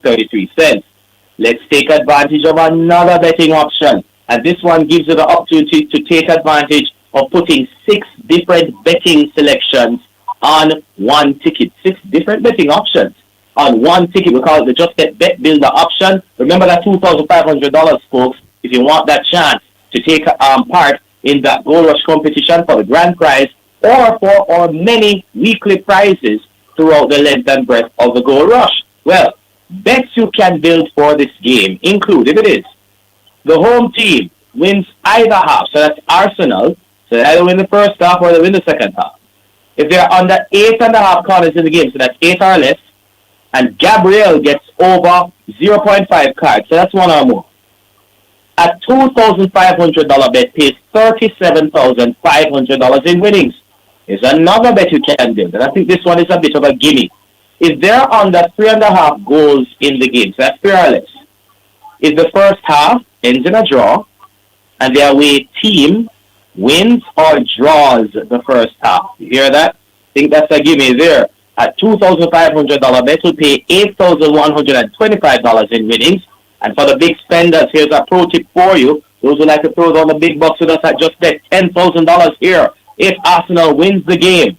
33 cents. Let's take advantage of another betting option. And this one gives you the opportunity to take advantage of putting 6 different betting selections on one ticket. 6 different betting options on one ticket. We call it the Just Bet Builder option. Remember that $2,500, folks, if you want that chance to take part in that Gold Rush competition for the grand prize or for our many weekly prizes throughout the length and breadth of the Gold Rush. Well, bets you can build for this game include, if it is, the home team wins either half, so that's Arsenal, so they either win the first half or they win the second half. If they're under 8.5 corners in the game, so that's 8 or less, and Gabriel gets over 0.5 cards, so that's 1 or more. A $2,500 bet pays $37,500 in winnings. Is another bet you can build, and I think this one is a bit of a gimme. If they're under 3.5 goals in the game, so that's fearless. If the first half ends in a draw, and the away team wins or draws the first half, you hear that? I think that's a gimme there. A $2,500 bet will pay $8,125 in winnings. And for the big spenders, here's a pro tip for you. Those who like to throw down the big bucks with us at Just Bet $10,000 here. If Arsenal wins the game,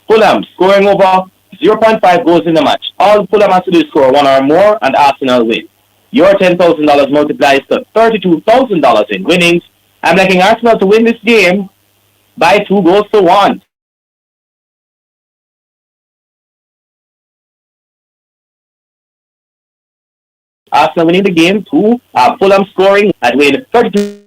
Fulham scoring over 0.5 goals in the match. All Fulham has to do is score 1 or more, and Arsenal wins. Your $10,000 multiplies to $32,000 in winnings. I'm liking Arsenal to win this game by 2-1. Arsenal winning the game, Fulham scoring at win 32.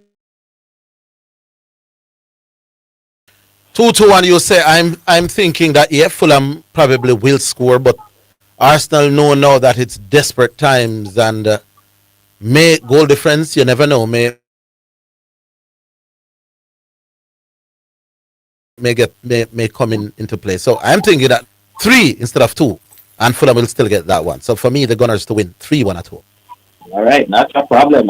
2-1, you say. I'm thinking that Fulham probably will score, but Arsenal know now that it's desperate times, and may goal difference, you never know, may come into play. So I'm thinking that 3 instead of 2, and Fulham will still get that one. So for me, the Gunners to win 3-1 at home. All right, not a problem.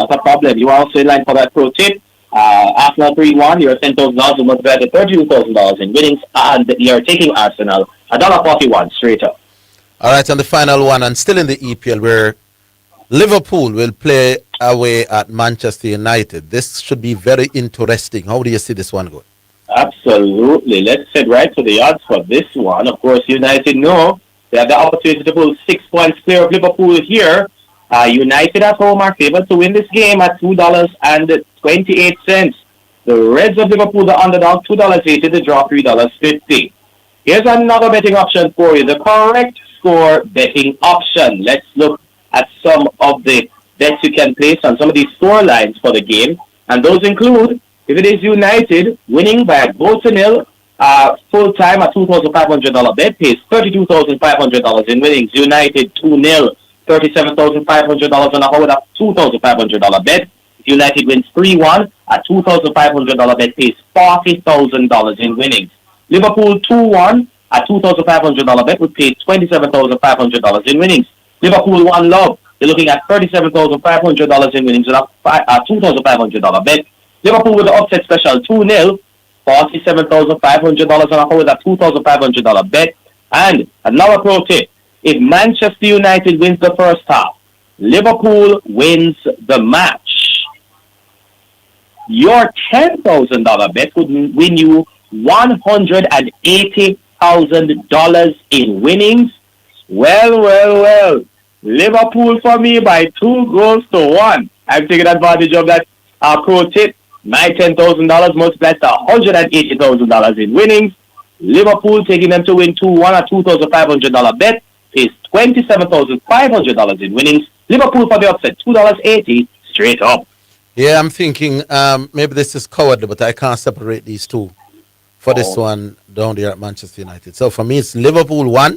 You are also in line for that pro tip. Arsenal 3-1, you're $10,000 will multiply to $32,000 in winnings, and you're taking Arsenal $1.41 straight up. All right, and the final one, and still in the EPL, where Liverpool will play away at Manchester United. This should be very interesting. How do you see this one going? Absolutely. Let's head right to the odds for this one. Of course, United know they have the opportunity to pull 6 points clear of Liverpool here. United at home are favored to win this game at $2.28. The Reds of Liverpool, the underdog, $2.80, the draw, $3.50. Here's another betting option for you, the correct score betting option. Let's look at some of the bets you can place on some of these score lines for the game. And those include, if it is United winning by a goal to nil, full time, a $2,500 bet pays $32,500 in winnings. United 2-0. $37,500 on a whole, that's $2,500 bet. If United wins 3-1, a $2,500 bet pays $40,000 in winnings. Liverpool 2-1, a $2,500 bet would pay $27,500 in winnings. Liverpool 1-love, you're looking at $37,500 in winnings with a $2,500 bet. Liverpool with the upset special 2-0, $47,500 on a whole, with a $2,500 bet. And another pro tip, if Manchester United wins the first half, Liverpool wins the match, your $10,000 bet would win you $180,000 in winnings. Well. Liverpool for me by 2-1. I'm taking advantage of that pro tip. My $10,000 multiplies to $180,000 in winnings. Liverpool taking them to win 2-1, a $2,500 bet. Pays $27,500 in winnings. Liverpool for the upset, $2.80 straight up. Yeah, I'm thinking maybe this is cowardly, but I can't separate these two for this one down there at Manchester United. So for me, it's Liverpool 1,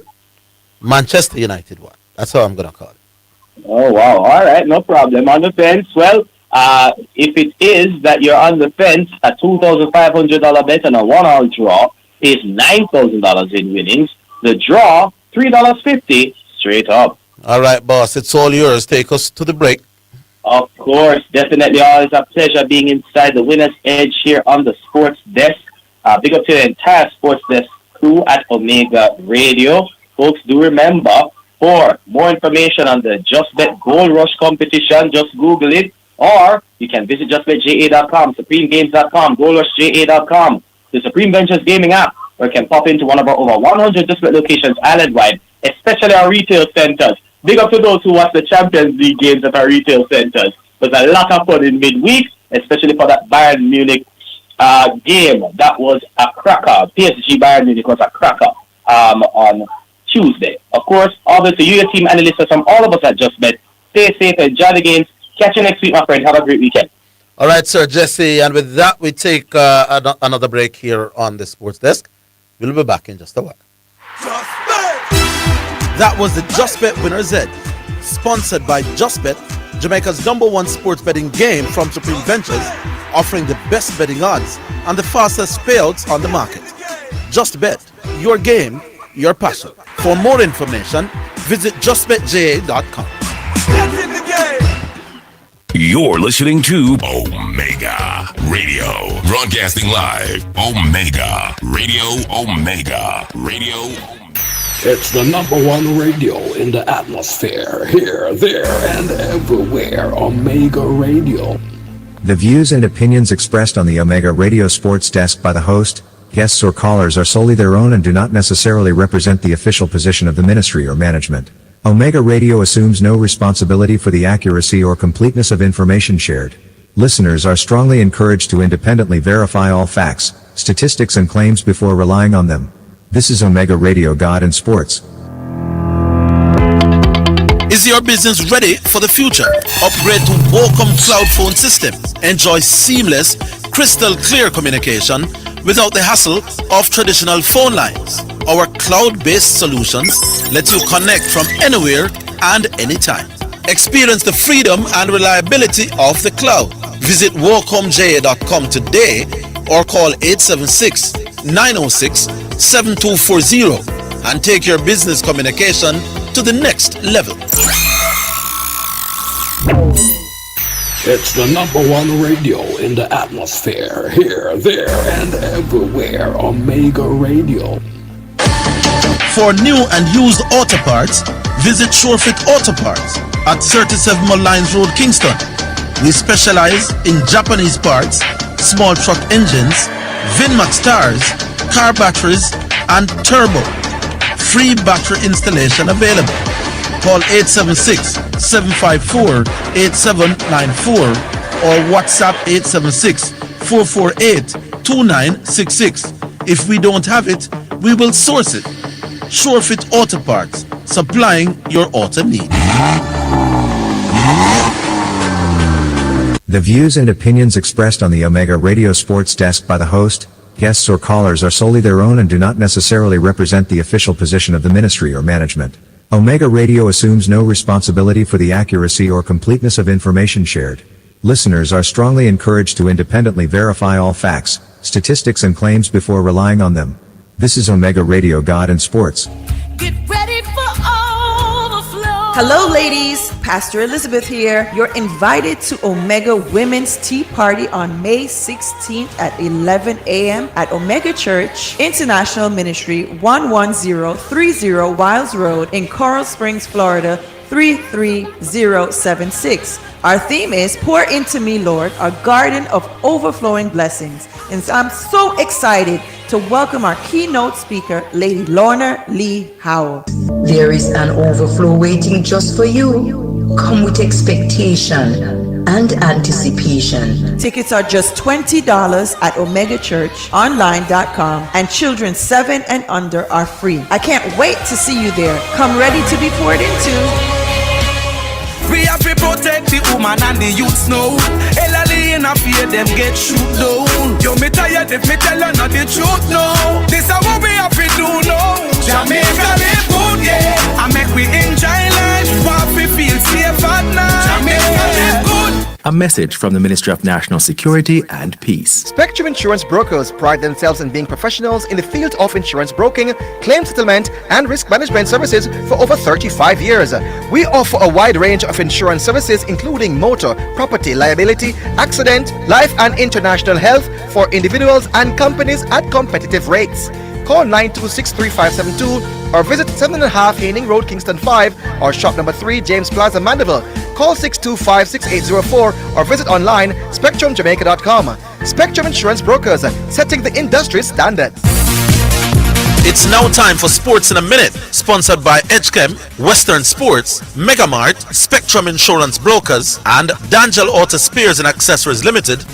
Manchester United 1. That's how I'm going to call it. Oh, wow. All right, no problem. On the fence, well, if it is that you're on the fence, a $2,500 bet and a 1-all draw pays $9,000 in winnings. The draw, $3.50 straight up. All right, boss. It's all yours. Take us to the break. Of course. Definitely always a pleasure being inside the Winner's Edge here on the Sports Desk. Big up to the entire Sports Desk crew at Omega Radio. Folks, do remember, For more information on the Just Bet Gold Rush competition, just Google it, or you can visit justbetja.com, supremegames.com, goldrushja.com, the Supreme Ventures gaming app, or you can pop into one of our over 100 Just Bet locations island-wide, especially our retail centers. Big up to those who watch the Champions League games at our retail centers. There's a lot of fun in midweek, especially for that Bayern Munich game. That was a cracker. PSG Bayern Munich was a cracker on Tuesday. Of course, obviously, you, your team, and the listeners from all of us at Just Bet. Stay safe, enjoy the games. Catch you next week, my friend. Have a great weekend. All right, Sir Jesse. And with that, we take another break here on the Sports Desk. We'll be back in just a while. That was the Just Bet Winner's Ed, sponsored by Just Bet, Jamaica's #1 sports betting game from Supreme Ventures, offering the best betting odds and the fastest payouts on the market. Just Bet, your game, your passion. For more information, visit justbetja.com. You're listening to Omega Radio, broadcasting live. Omega Radio, Omega Radio. It's the #1 radio in the atmosphere, here, there, and everywhere. Omega Radio. The views and opinions expressed on the Omega Radio Sports Desk by the host, guests, or callers are solely their own and do not necessarily represent the official position of the ministry or management. Omega Radio assumes no responsibility for the accuracy or completeness of information shared. Listeners are strongly encouraged to independently verify all facts, statistics, and claims before relying on them. This is Omega Radio, God and Sports. Is your business ready for the future? Upgrade to Wacom Cloud Phone System. Enjoy seamless, crystal clear communication without the hassle of traditional phone lines. Our cloud-based solutions let you connect from anywhere and anytime. Experience the freedom and reliability of the cloud. Visit wacomja.com today or call 876-906-7240 and take your business communication to the next level. It's the #1 radio in the atmosphere, here, there, and everywhere. Omega Radio. For new and used auto parts, visit Shorefit Auto Parts at 37 Mullines Road, Kingston. We specialize in Japanese parts, small truck engines, Vinmax tires, car batteries, and turbo. Free battery installation available. Call 876-754-8794 or WhatsApp 876-448-2966. If we don't have it, we will source it. Shorefit Auto Parts, supplying your auto needs. The views and opinions expressed on the Omega Radio Sports Desk by the host, guests, or callers are solely their own and do not necessarily represent the official position of the ministry or management. Omega Radio assumes no responsibility for the accuracy or completeness of information shared. Listeners are strongly encouraged to independently verify all facts, statistics, and claims before relying on them. This is Omega Radio, God and Sports. Get ready for overflow. Hello, ladies. Pastor Elizabeth here. You're invited to Omega Women's Tea Party on May 16th at 11 a.m. at Omega Church International Ministry, 11030 Wiles Road in Coral Springs, Florida, 33076. Our theme is Pour Into Me, Lord, a garden of overflowing blessings. And so I'm so excited to welcome our keynote speaker, Lady Lorna Lee Howell. There is an overflow waiting just for you. Come with expectation and anticipation. Tickets are just $20 at omegachurchonline.com, and children 7 and under are free. I can't wait to see you there. Come ready to be poured into. We have to protect the woman and the youths now. Elderly in a fear them get shoot down. Yo, me tired if me tell her not the truth now. This is what we have to do now. Jamaica live good, yeah. I make we enjoy life. What we feel safe at night. Jamaica live good. A message from the Ministry of National Security and Peace. Spectrum Insurance Brokers pride themselves in being professionals in the field of insurance broking, claim settlement, and risk management services for over 35 years. We offer a wide range of insurance services including motor, property, liability, accident, life, and international health for individuals and companies at competitive rates. call 9263572 or visit 7.5 Haining Road, Kingston 5 or shop number 3, James Plaza, Mandeville. Call 625-6804 or visit online spectrumjamaica.com. Spectrum Insurance Brokers, setting the industry standards. It's now time for Sports in a Minute, sponsored by Edgechem, Western Sports, Megamart, Spectrum Insurance Brokers, and D'Angelo Auto Spares and Accessories Limited.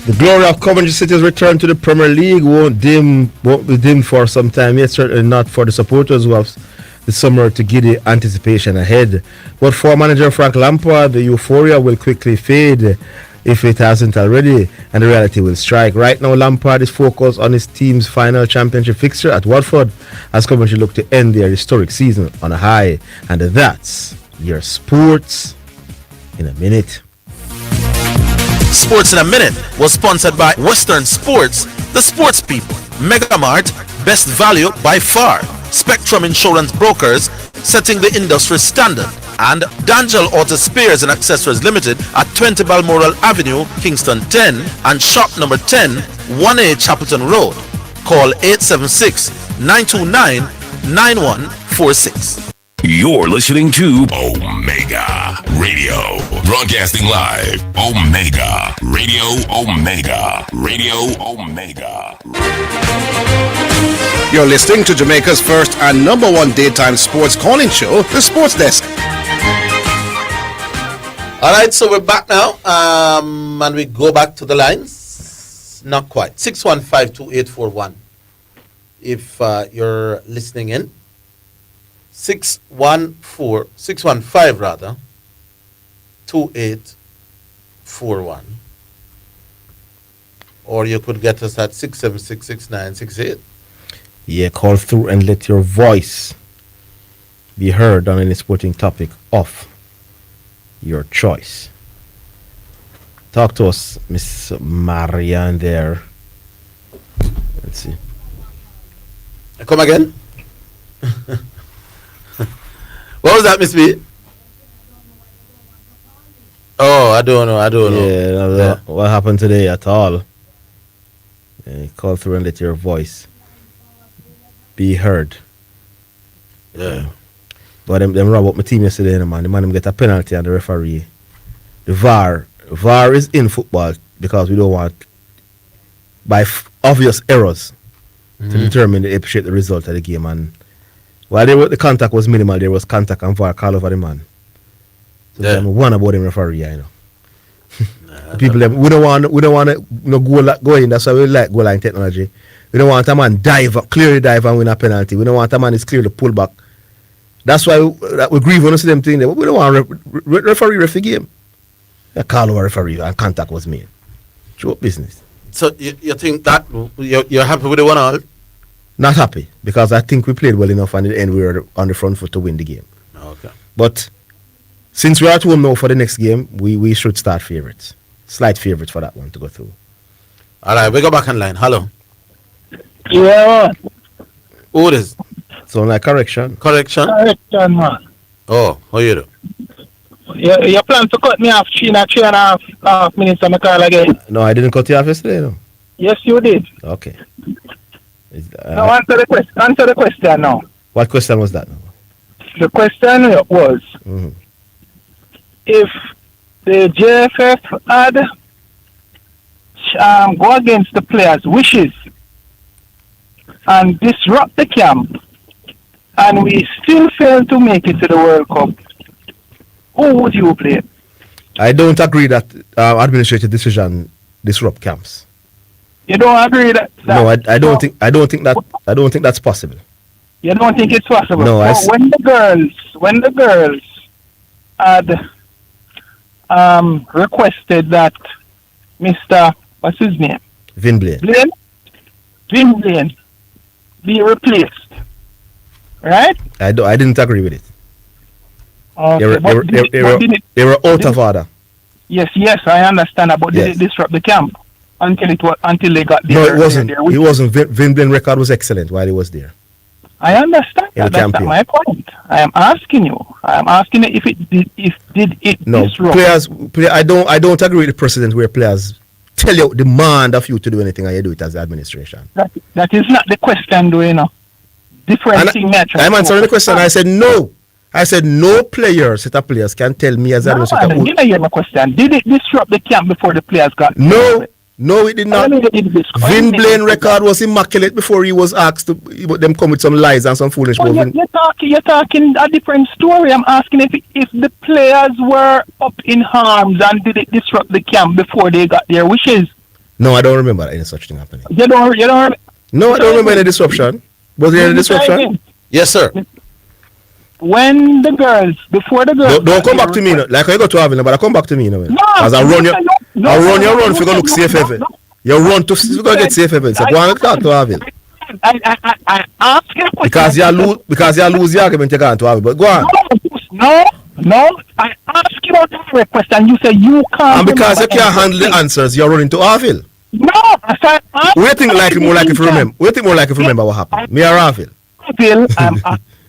The glory of Coventry City's return to the Premier League won't be dimmed for some time yet, certainly not for the supporters who have the summer to giddy anticipation ahead. But for manager Frank Lampard, the euphoria will quickly fade if it hasn't already, and the reality will strike. Right now, Lampard is focused on his team's final championship fixture at Watford as Coventry look to end their historic season on a high. And that's your Sports in a Minute. Sports in a Minute was sponsored by Western Sports, the sports people, Megamart, best value by far, Spectrum Insurance Brokers, setting the industry standard, and D'Angelo Auto Spares and Accessories Limited at 20 Balmoral Avenue, Kingston 10, and shop number 10, 1A Chapelton Road. Call 876-929-9146. You're listening to Omega Radio, broadcasting live. Omega Radio, Omega Radio, Omega. You're listening to Jamaica's first and number one daytime sports calling show, The Sports Desk. All right, so we're back now, and we go back to the lines. Not quite. 615-2841. If you're listening in. 615 rather 2841, or you could get us at 6766968. Yeah, call through and let your voice be heard on any sporting topic of your choice. Talk to us, Miss Marianne there. Let's see. Come again. What was that, Miss B? Oh, I don't know. Yeah, what happened today at all? Call through and let your voice be heard. Yeah. But them rob up my team yesterday, man. The man them get a penalty and the referee. The VAR is in football because we don't want, by obvious errors, to determine the result of the game. And while the contact was minimal, there was contact and VAR call over the man. So I'm one about him referee, you know. People we don't want to go in. That's why we like goal line technology. We don't want a man clearly dive and win a penalty. We don't want a man is clearly pull back. That's why we grieve when we see them thing there. But we don't want referee ref the game. A call over referee and contact was made. True business. So you think that you're happy with the 1-1? Not happy, because I think we played well enough and in the end we were on the front foot to win the game. Okay. But since we're at home now for the next game, we should start favourites. Slight favourites for that one to go through. All right, we go back on line. Hello. Yeah. Who it is? Sound like correction. Correction, man. Oh, how you do? You plan to cut me off 3.5 minutes on the call again? No, I didn't cut you off yesterday, no. Yes, you did. Okay. Now answer the question now. What question was that? The question was, if the JFF had go against the players' wishes and disrupt the camp, and we still fail to make it to the World Cup, who would you play? I don't agree that administrative decision disrupt camps. You don't agree that? No, I don't think that's possible. You don't think it's possible? No, when the girls had requested that Mr. what's his name? Vin Blaine be replaced, right? I didn't agree with it. Okay, they were out of order. Yes, I understand. But did it disrupt the camp until they got there? No, it wasn't. Vin Blaine record was excellent while he was there. I understand in the that. That's not campaign. my point. I am asking you if it did it No, disrupt. I don't agree with the precedent where players tell you, demand of you to do anything and you do it as the administration. That is not the question, though, you know. Different thing natural. I'm answering the question. I said no. I said no set of players can tell me as administrator. No, you didn't hear my question. Did it disrupt the camp before the players got there? No, it did not. Vin Blaine record was immaculate before he was asked to them come with some lies and some foolish. Well, you're talking a different story. I'm asking if the players were up in arms and did it disrupt the camp before they got their wishes? No, I don't remember any such thing happening. You don't. No, I don't remember any disruption. Was there any disruption? Yes, sir. When the girls, before the girls... Don't come back to me, like I go to Orville, but I come back to me, because I run your run for go look CFF. You run to go get CFF, so go and talk to Orville. I ask you a question. Because you lose the argument, you can't to Orville, but go on. No, I ask you a direct question, you say you can't... And because you can't handle the answers, you're running to Orville. No, I said... We think more like if you remember what happened. Me or Orville? Orville,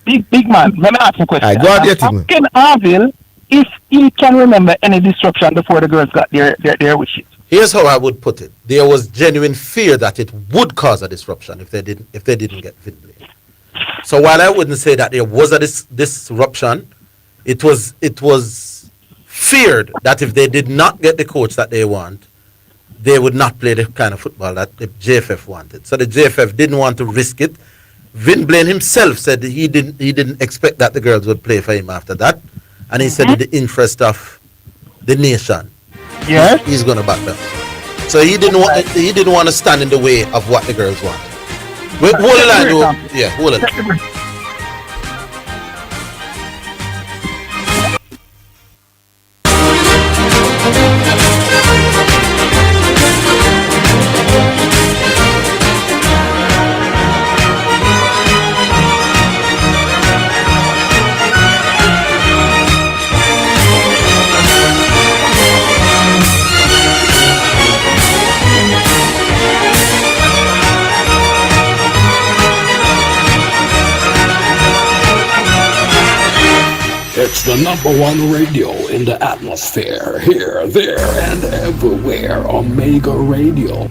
Big man, let me ask you a question. Go ahead, asking Orville if he can remember any disruption before the girls got their wishes. Here's how I would put it. There was genuine fear that it would cause a disruption if they didn't get Vin Blaine. So while I wouldn't say that there was a disruption, it was feared that if they did not get the coach that they want, they would not play the kind of football that the JFF wanted. So the JFF didn't want to risk it. Vin Blaine himself said he didn't expect that the girls would play for him after that, and he said in the interest of the nation, he's going to back them. So he didn't want to stand in the way of what the girls want. Hold the line. It's the #1 radio in the atmosphere, here, there, and everywhere. Omega Radio.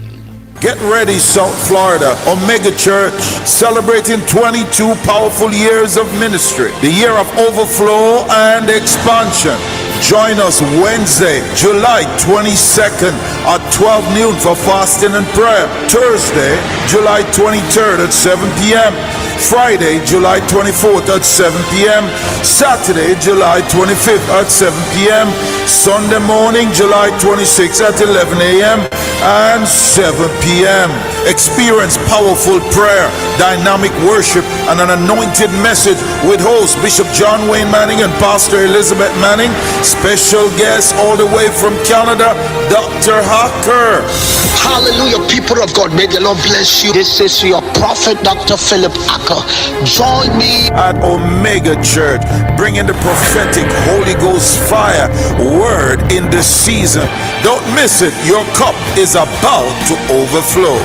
Get ready, South Florida. Omega Church, celebrating 22 powerful years of ministry. The year of overflow and expansion. Join us Wednesday, July 22nd at 12 noon for fasting and prayer. Thursday, July 23rd at 7 p.m. Friday, July 24th at 7 p.m. Saturday, July 25th at 7 p.m. Sunday morning, July 26th at 11 a.m. and 7 p.m. Experience powerful prayer, dynamic worship, and an anointed message with host Bishop John Wayne Manning and Pastor Elizabeth Manning. Special guest all the way from Canada, Dr. Hacker. Hallelujah, people of God, may the Lord bless you. This is your prophet, Dr. Philip Acker. Join me at Omega Church, bringing the prophetic Holy Ghost fire word in this season. Don't miss it. Your cup is about to overflow.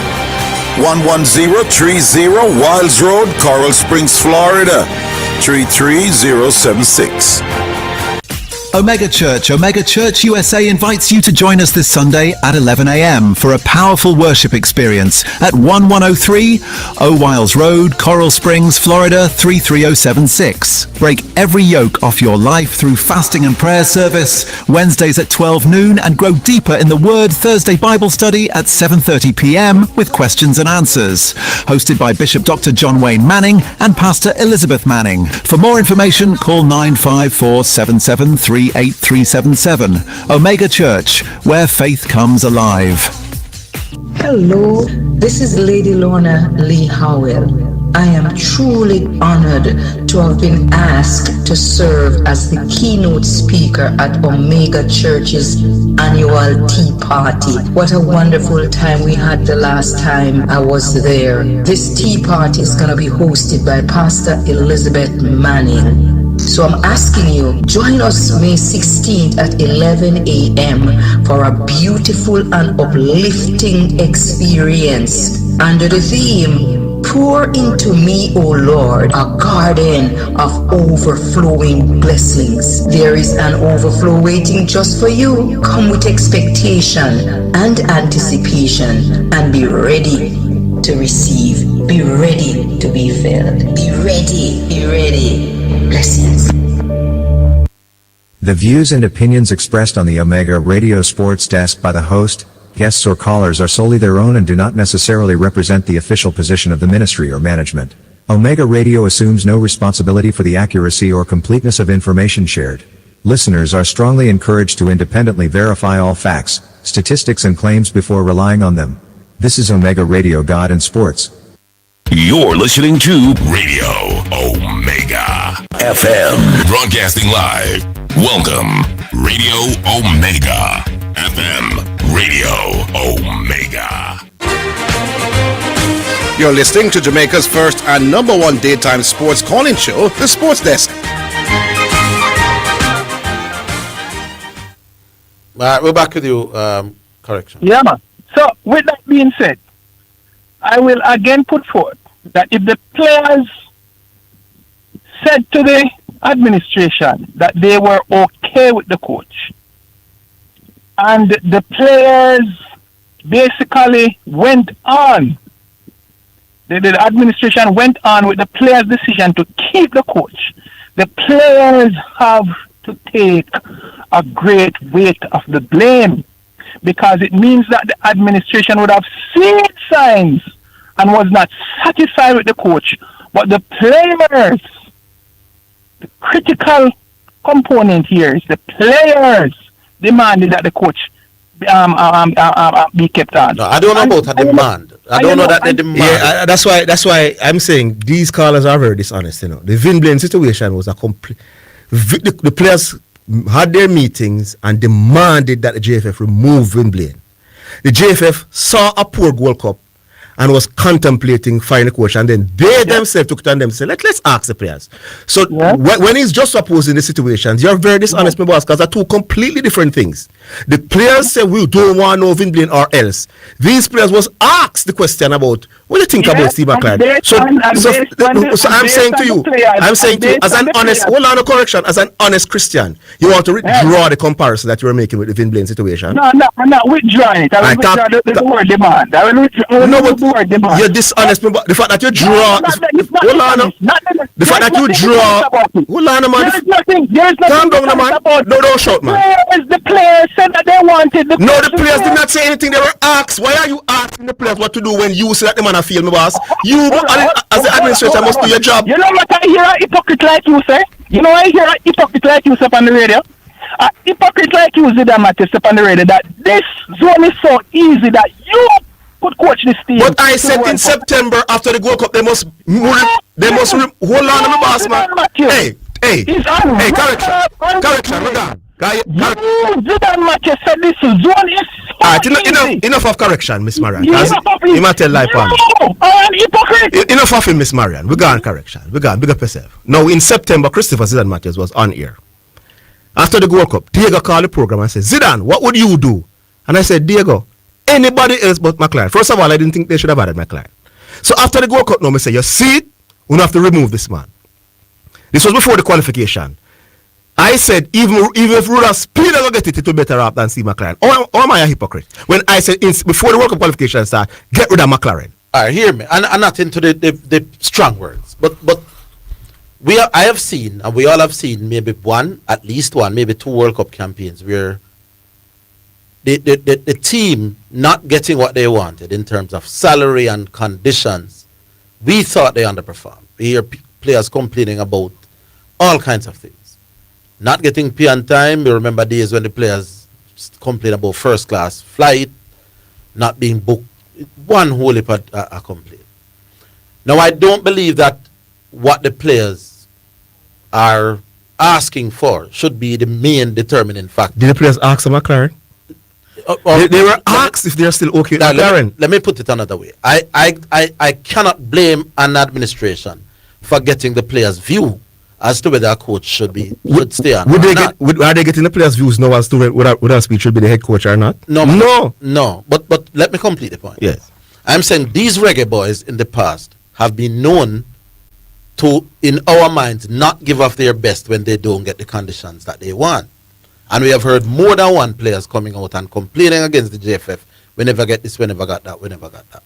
11030 Wiles Road, Coral Springs, Florida 33076. Omega Church USA invites you to join us this Sunday at 11 a.m. for a powerful worship experience at 1103 Wiles Road, Coral Springs, Florida 33076. Break every yoke off your life through fasting and prayer service, Wednesdays at 12 noon, and grow deeper in the Word Thursday Bible study at 7:30 p.m. with questions and answers. Hosted by Bishop Dr. John Wayne Manning and Pastor Elizabeth Manning. For more information, call 954-773-8377. Omega Church, where faith comes alive. Hello, this is Lady Lorna Lee Howell. I am truly honored to have been asked to serve as the keynote speaker at Omega Church's annual tea party. What a wonderful time we had the last time I was there. This tea party is going to be hosted by Pastor Elizabeth Manning. So I'm asking you, join us May 16th at 11 a.m. for a beautiful and uplifting experience under the theme, Pour into me, O Lord, a garden of overflowing blessings. There is an overflow waiting just for you. Come with expectation and anticipation and be ready to receive. Be ready to be filled. Be ready. Be ready. Blessings. The views and opinions expressed on the Omega Radio Sports Desk by the host, guests or callers are solely their own and do not necessarily represent the official position of the ministry or management. Omega Radio assumes no responsibility for the accuracy or completeness of information shared. Listeners are strongly encouraged to independently verify all facts, statistics and claims before relying on them. This is Omega Radio God and Sports. You're listening to Radio Omega FM, broadcasting live. Welcome, Radio Omega FM, Radio Omega. You're listening to Jamaica's first and number one daytime sports calling show, The Sports Desk. All right, we're back with you. Correction. Yeah, man. So, with that being said, I will again put forth that if the players said to the administration that they were okay with the coach, and the players basically went on, the administration went on with the players' decision to keep the coach, the players have to take a great weight of the blame, because it means that the administration would have seen signs and was not satisfied with the coach, but the players, the critical component here is the players demanded that the coach be kept on. No, I don't know about a demand. I don't know that they demand. Yeah, that's why I'm saying these callers are very dishonest. You know, the Vin Blaine situation was a complete. The players had their meetings and demanded that the JFF remove Vin Blaine. The JFF saw a poor Gold Cup and was contemplating firing a coach, and then they themselves took it on them and said, let's ask the players. So when he's just opposing the situations, you're very dishonest, my boss, because they're two completely different things. The players say we don't want no Vin Blaine or else. These players was asked the question about what do you think about Steve McLaren. So I'm saying to you, as an honest, hold on a correction, as an honest Christian, you want to withdraw the comparison that you were making with the Vin Blaine situation. No, I'm not withdrawing it. I will withdraw the word demand. I will withdraw you're dishonest, but the fact that you draw, hold on, the fact that you draw, hold on, man. There's nothing. Calm down, man. No, don't shout, man. The players said that they wanted the. No, the players did not say anything. They were asked. Why are you asking the players what to do when you say that the man a fail, my boss? You, as the administrator, must do your job. You know what I hear a hypocrite like you say? You know I hear a hypocrite like you say on the radio? A hypocrite like you, Zidane Mattis, on the radio, that this zone is so easy that you could coach this team. But I said in September after the Gold Cup, they must hold on, my boss, man. Hey, correction, we're done. Zidane Mattis said this zone is so Alright, enough of correction, Miss Marian. You might tell lie, Pam. Enough of him, Miss Marian. We got correction. We got big up yourself. Now, in September, Christopher Zidane Mattis was on air. After the Gold Cup, Diego called the program and said, Zidane, what would you do? And I said, Diego, anybody else but McLaren. First of all, I didn't think they should have added McLaren. So after the Gold Cup, now I say, you see it? We don't have to remove this man. This was before the qualification. I said, even if Rudolph Speed will get it, it will be better off than Steve McLaren. Or am I a hypocrite? When I said, before the World Cup qualification start, get rid of McLaren. All right, hear me. I'm not into the strong words, but I have seen, and we all have seen, maybe at least one, maybe two World Cup campaigns where the team not getting what they wanted in terms of salary and conditions, we thought they underperformed. We hear players complaining about all kinds of things. Not getting pay on time. We remember days when the players complain about first class flight, not being booked. One whole heap of complaint. Now, I don't believe that what the players are asking for should be the main determining factor. Did the players ask for McLaren? They were asked if they're still okay with McLaren. Let me put it another way. I cannot blame an administration for getting the players' view as to whether a coach should stay on. Are they getting the players' views now as to whether Speed should be the head coach or not? No. But let me complete the point. Yes. I'm saying these reggae boys in the past have been known to, in our minds, not give off their best when they don't get the conditions that they want. And we have heard more than one players coming out and complaining against the JFF. We never get this, we never got that, we never got that.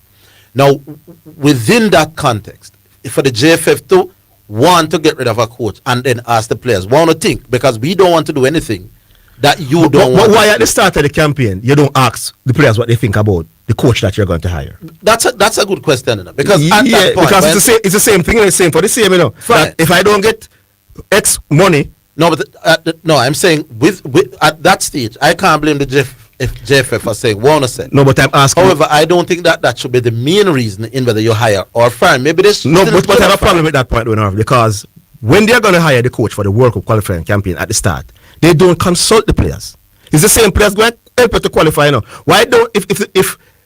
Now, within that context, for the JFF to want to get rid of a coach and then ask the players, want to think, because we don't want to do anything that you don't want. But why at the start of the campaign, you don't ask the players what they think about the coach that you're going to hire? That's a good question, you know, because at that point, because it's the same thing, it's the same for the same, you know. That if I don't get X money. No, but no, I'm saying with at that stage, I can't blame the JFF for saying want to say. No, but I'm asking. However, I don't think that should be the main reason in whether you hire or fire. Maybe this. No, but I have a problem with that point, because when they're going to hire the coach for the World Cup qualifying campaign at the start, they don't consult the players. It's the same players going to help you to qualify. You know, why don't if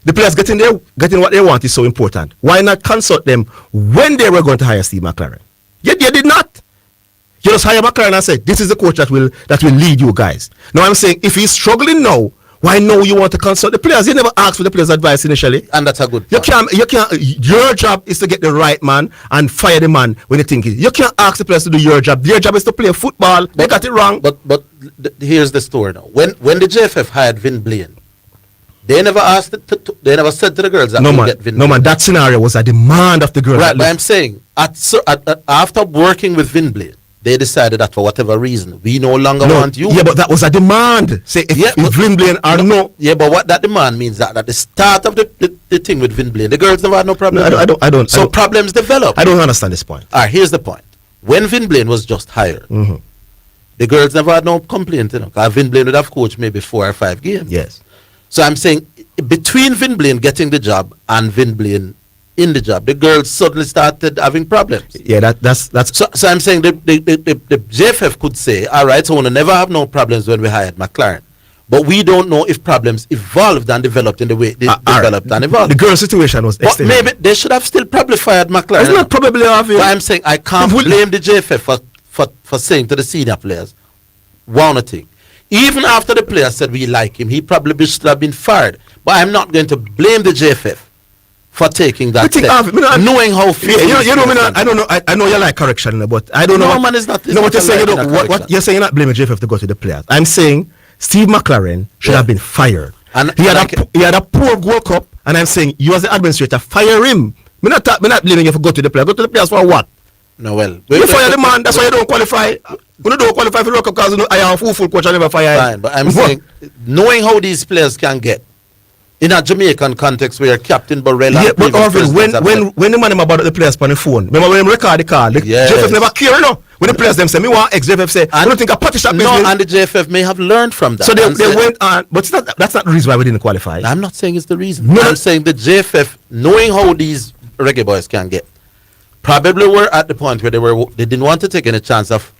the players getting what they want is so important, why not consult them when they were going to hire Steve McLaren? Yet they did not. You just hire McLaren and say, this is the coach that will lead you guys. Now I'm saying, if he's struggling now, why now you want to consult the players? You never asked for the players' advice initially. And that's a good point. You can't, your job is to get the right man and fire the man when you think it. You can't ask the players to do your job. Their job is to play football. They got it wrong. But here's the story now. When the JFF hired Vin Blaine, they never asked they never said to the girls that we'll get Vin Blaine. No man, that scenario was a demand of the girls. Right, but I'm saying after working with Vin Blaine, they decided that for whatever reason, we no longer want you. Yeah, but that was a demand. Say if Vin Blaine or no. Yeah, but what that demand means that at the start of the thing with Vin Blaine, the girls never had no problem. No, I don't. So problems develop. I don't understand this point. All right, here's the point. When Vin Blaine was just hired, the girls never had no complaint, you know, because Vin Blaine would have coached maybe 4 or 5 games. Yes. So I'm saying between Vin Blaine getting the job and Vin Blaine in the job, the girls suddenly started having problems. Yeah, that's so I'm saying the JFF could say, all right, so we'll never have no problems when we hired McLaren, but we don't know if problems evolved and developed in the way they developed and evolved. The girl situation was but maybe they should have still probably fired McLaren. It's not probably obvious. But I'm saying I can't blame the JFF for saying to the senior players one thing. Even after the players said we like him, he probably should have been fired. But I'm not going to blame the JFF for taking that step, knowing how I know you like correction, but I don't know. No, man, it's not. No, what you're saying, what you're saying, you're not blaming JFF to go to the players. I'm saying Steve McLaren should have been fired. And he had a poor World Cup, and I'm saying you as the administrator, fire him. Me not blaming you for go to the players. Go to the players for what? No, well, you fire the man. That's why you don't qualify. You don't qualify for the World Cup because I am a full coach. I never fire. Fine, but I'm saying knowing how these players can get. In a Jamaican context where Captain Borrell... Yeah, but Orville, when the man about the players on the phone, remember when they record the call, the JFF never care, you know? When the players them say, me want X-JFF say, I don't think a party shop business... No, and the JFF may have learned from that. So they went on, but that's not the reason why we didn't qualify. I'm not saying it's the reason. No. I'm saying the JFF, knowing how these reggae boys can get, probably were at the point where they didn't want to take any chance of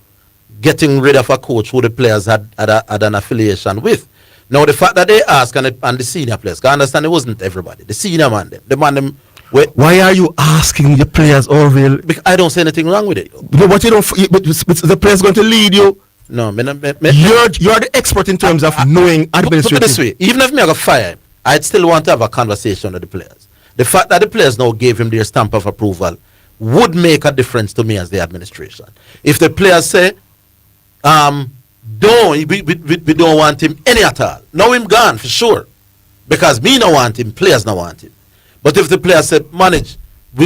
getting rid of a coach who the players had an affiliation with. Now, the fact that they ask and the senior players, I understand it wasn't everybody. The senior man, them. Why are you asking the players, Orville? Because I don't say anything wrong with it. But you don't. But the players going to lead you. No, you're the expert in terms of knowing administration. Put it this way, even if me I got fired, I'd still want to have a conversation with the players. The fact that the players now gave him their stamp of approval would make a difference to me as the administration. If the players say, we don't want him any at all. Now him gone for sure. Because me no want him, players no want him. But if the players say, manage, we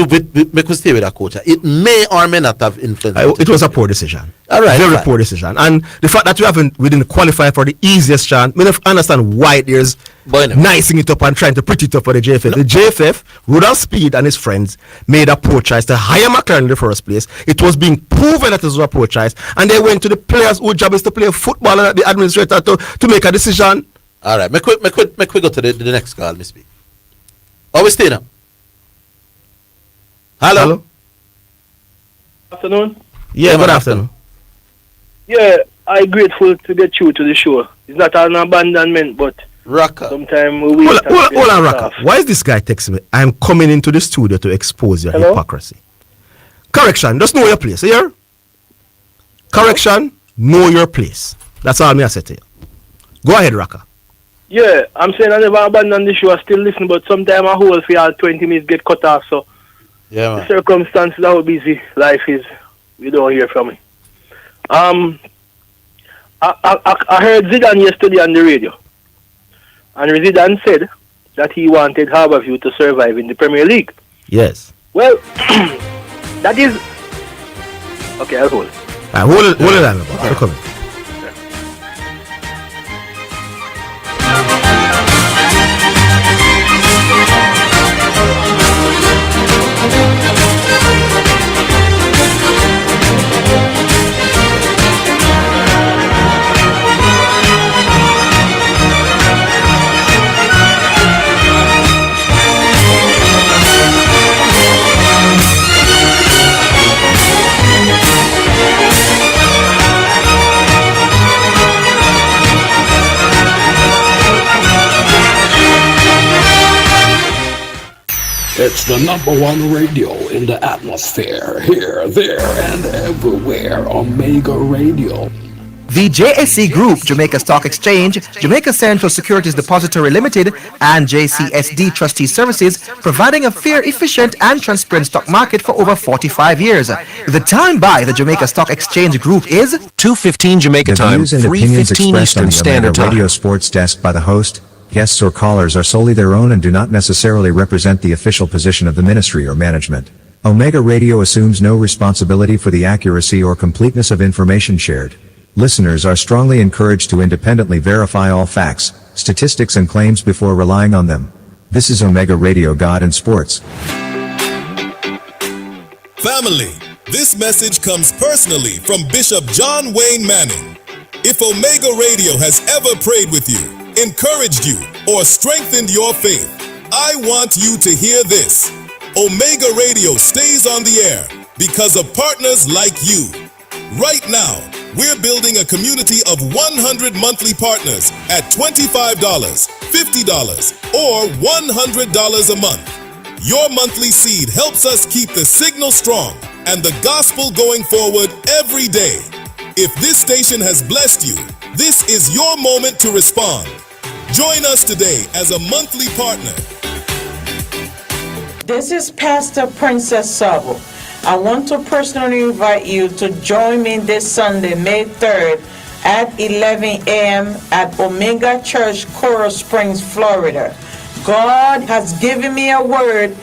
stay with our coach, it may or may not have influence. It was a poor decision. All right, very poor decision. And the fact that we didn't qualify for the easiest chance, I don't understand why there's nicing it up and trying to pretty it up for the JFF. No. The JFF, Rudolph Speed and his friends made a poor choice to hire McLaren in the first place. It was being proven that it was a poor choice. And they went to the players whose job is to play football and the administrator to make a decision. All right, make we go to the next call, Miss B. Are we staying now? Hello? Afternoon? Yeah, good afternoon. Yeah, I'm grateful to get you to the show. It's not an abandonment, but Raka. Sometimes we wait. Hold on, Raka. Why is this guy texting me? I'm coming into the studio to expose your hypocrisy. Correction, just know your place, here. Correction, know your place. That's all me I say to you. Go ahead, Raka. Yeah, I'm saying I never abandon the show. I still listen, but sometimes I hold for y'all 20 minutes get cut off, so Yeah, the circumstances how busy life is, we don't hear from me. I heard Zidane yesterday on the radio, and Zidane said that he wanted Harborview to survive in the Premier League. Yes. Well, that is okay. I'll hold. Hold it on. I'm coming. It's the #1 radio in the atmosphere, here, there, and everywhere. Omega Radio. The JSC Group, Jamaica Stock Exchange, Jamaica Central Securities Depository Limited, and JCSD Trustee Services, providing a fair, efficient, and transparent stock market for over 45 years. The time by the Jamaica Stock Exchange Group is 2:15 Jamaica The time, views and opinions 3:15 expressed on Eastern the Standard Omega Time. Radio Sports Desk by the host, guests or callers are solely their own and do not necessarily represent the official position of the ministry or management. Omega Radio assumes no responsibility for the accuracy or completeness of information shared. Listeners are strongly encouraged to independently verify all facts, statistics and claims before relying on them. This is Omega Radio, God and Sports. Family, this message comes personally from Bishop John Wayne Manning. If Omega Radio has ever prayed with you, encouraged you, or strengthened your faith, I want you to hear this. Omega Radio stays on the air because of partners like you. Right now, we're building a community of 100 monthly partners at $25, $50, or $100 a month. Your monthly seed helps us keep the signal strong and the gospel going forward every day. If this station has blessed you, this is your moment to respond. Join us today as a monthly partner. This is Pastor Princess Sabo. I want to personally invite you to join me this Sunday, May 3rd at 11 a.m. at Omega Church, Coral Springs, Florida. God has given me a word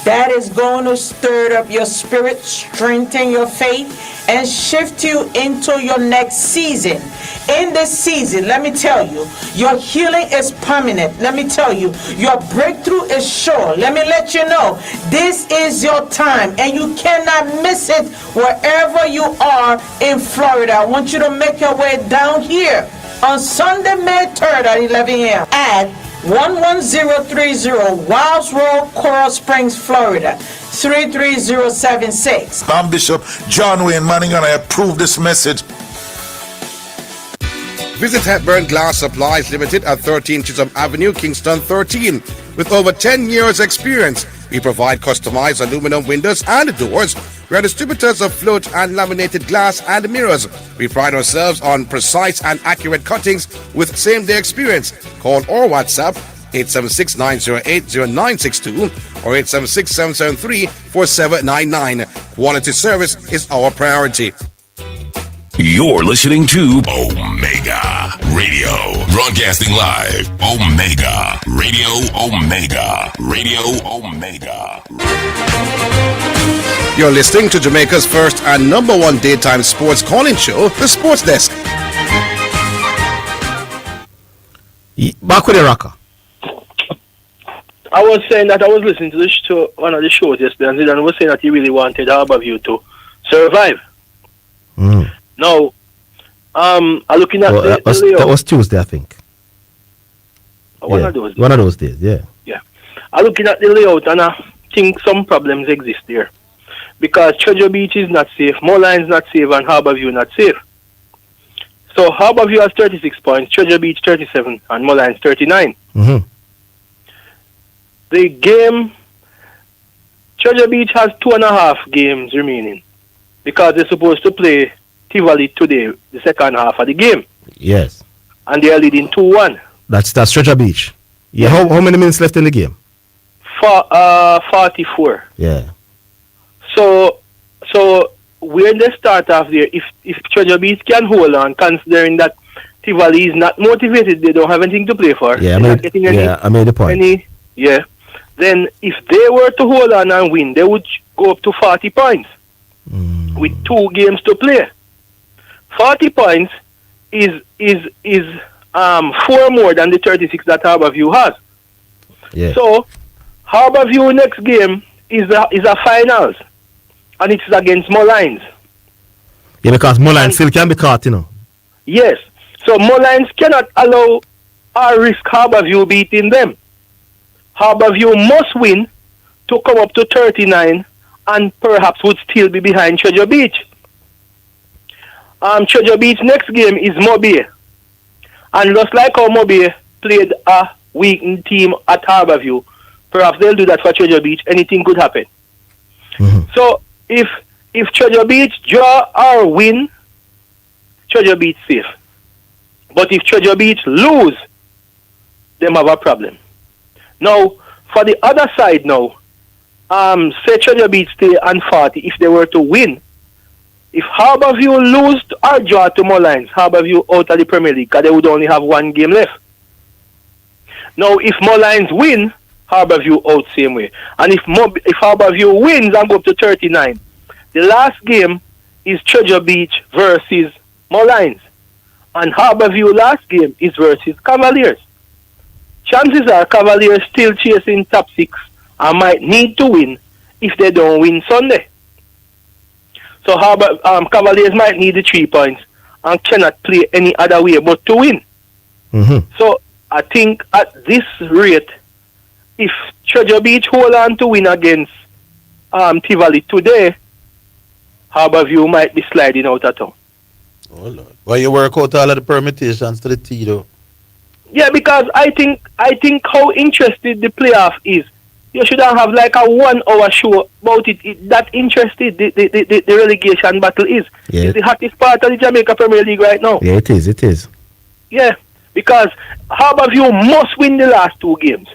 that is going to stir up your spirit, strengthen your faith, and shift you into your next season. In this season, let me tell you, your healing is permanent. Let me tell you, your breakthrough is sure. Let me let you know, this is your time, and you cannot miss it wherever you are in Florida. I want you to make your way down here on Sunday, May 3rd at 11 a.m. at 11030 Wiles Road, Coral Springs, Florida, 33076. I'm Bishop John Wayne Manning, and I approve this message. Visit Hepburn Glass Supplies Limited at 13 Chisholm Avenue, Kingston 13. With over 10 years experience, we provide customized aluminum windows and doors. We are distributors of float and laminated glass and mirrors. We pride ourselves on precise and accurate cuttings with same-day experience. Call or WhatsApp 876-908-0962 or 876-773-4799. Quality service is our priority. You're listening to Omega Radio. Broadcasting live. Omega Radio. Omega Radio. Omega. You're listening to Jamaica's first and #1 daytime sports calling show, The Sports Desk. Back with the rocker. I was saying that I was listening to one of the shows yesterday, and Zidane was saying that he really wanted Harborview to survive. Now, I'm looking at the layout. That was Tuesday, I think. One of those days. One of those days, yeah. Yeah. I'm looking at the layout, and I think some problems exist there. Because Treasure Beach is not safe, Moline is not safe, and Harborview not safe. So Harborview has 36 points, Treasure Beach 37, and Moline 39. The game, Treasure Beach has 2.5 games remaining. Because they're supposed to play Tivoli today, the second half of the game. Yes. And they are leading 2-1. That's Treasure Beach. Yeah. How many minutes left in the game? 44. Yeah. So where they start off there, if Treasure Beach can hold on, considering that Tivoli is not motivated, they don't have anything to play for. Yeah, I made the point. Then if they were to hold on and win, they would go up to 40 points with 2 games to play. 40 points is 4 more than the 36 that Harborview has. Yeah. So Harborview next game is a finals, and it's against Mullines. Yeah, because Mullines still can be caught, you know. Yes. So Mullines cannot allow or risk Harborview beating them. Harborview must win to come up to 39 and perhaps would still be behind Treasure Beach. Treasure Beach next game is Mobay. And just like how Mobay played a weakened team at Harborview, perhaps they'll do that for Treasure Beach. Anything could happen. So if Treasure Beach draw or win, Treasure Beach safe. But if Treasure Beach lose, them have a problem. Now, for the other side now, say Treasure Beach stay on 40 if they were to win. If Harborview lose or draw to Mullines, Harborview out of the Premier League, because they would only have 1 game left. Now, if Mullines win, Harborview out same way. And if Harborview wins and go up to 39, the last game is Treasure Beach versus Mullines. And Harborview last game is versus Cavaliers. Chances are Cavaliers still chasing top 6 and might need to win if they don't win Sunday. So Cavaliers might need the 3 points and cannot play any other way but to win. So I think at this rate, if Treasure Beach hold on to win against Tivoli today, Harborview might be sliding out of town. Oh Lord. Well, you work out all of the permutations to the T though. Yeah, because I think how interested the playoff is. You shouldn't have like a 1 hour show about it. That interested the relegation battle is. Yeah. It's the hottest part of the Jamaica Premier League right now. Yeah, it is. Yeah, because Harborview must win the last 2 games.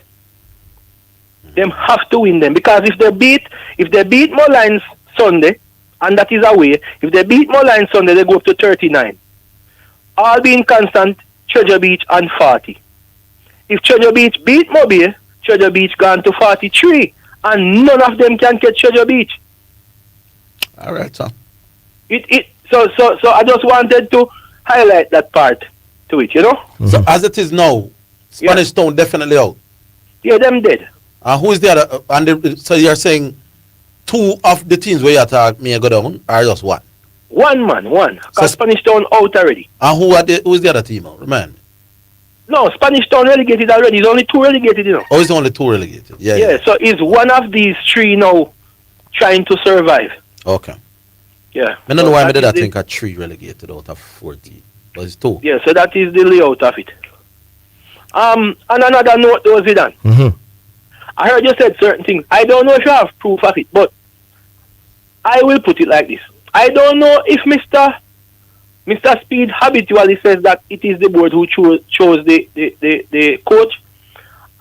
Them have to win them, because if they beat Mullines Sunday, and that is away, if they beat Mullines Sunday, they go up to 39. All being constant, Treasure Beach and 40. If Treasure Beach beat Mobay, Treasure Beach gone to 43, and none of them can get Treasure Beach. All right, so. So I just wanted to highlight that part to it, you know. So as it is now, Spanish Town definitely out. Yeah, them dead. And who is the other? So you're saying 2 of the teams where you attack may go down, or just 1? 1 man, 1. Because Spanish Town out already. And who is the other team out? Remind me. No, Spanish Town relegated already. There's only 2 relegated, you know. Oh, it's only 2 relegated. Yeah. So is one of these 3 now trying to survive? Okay. Yeah. I don't know why I did think a 3 relegated out of 14. But it's 2. Yeah, so that is the layout of it. And another note though, Zidane. I heard you said certain things. I don't know if you have proof of it, but I will put it like this. I don't know if Mr. Speed habitually says that it is the board who chose the coach,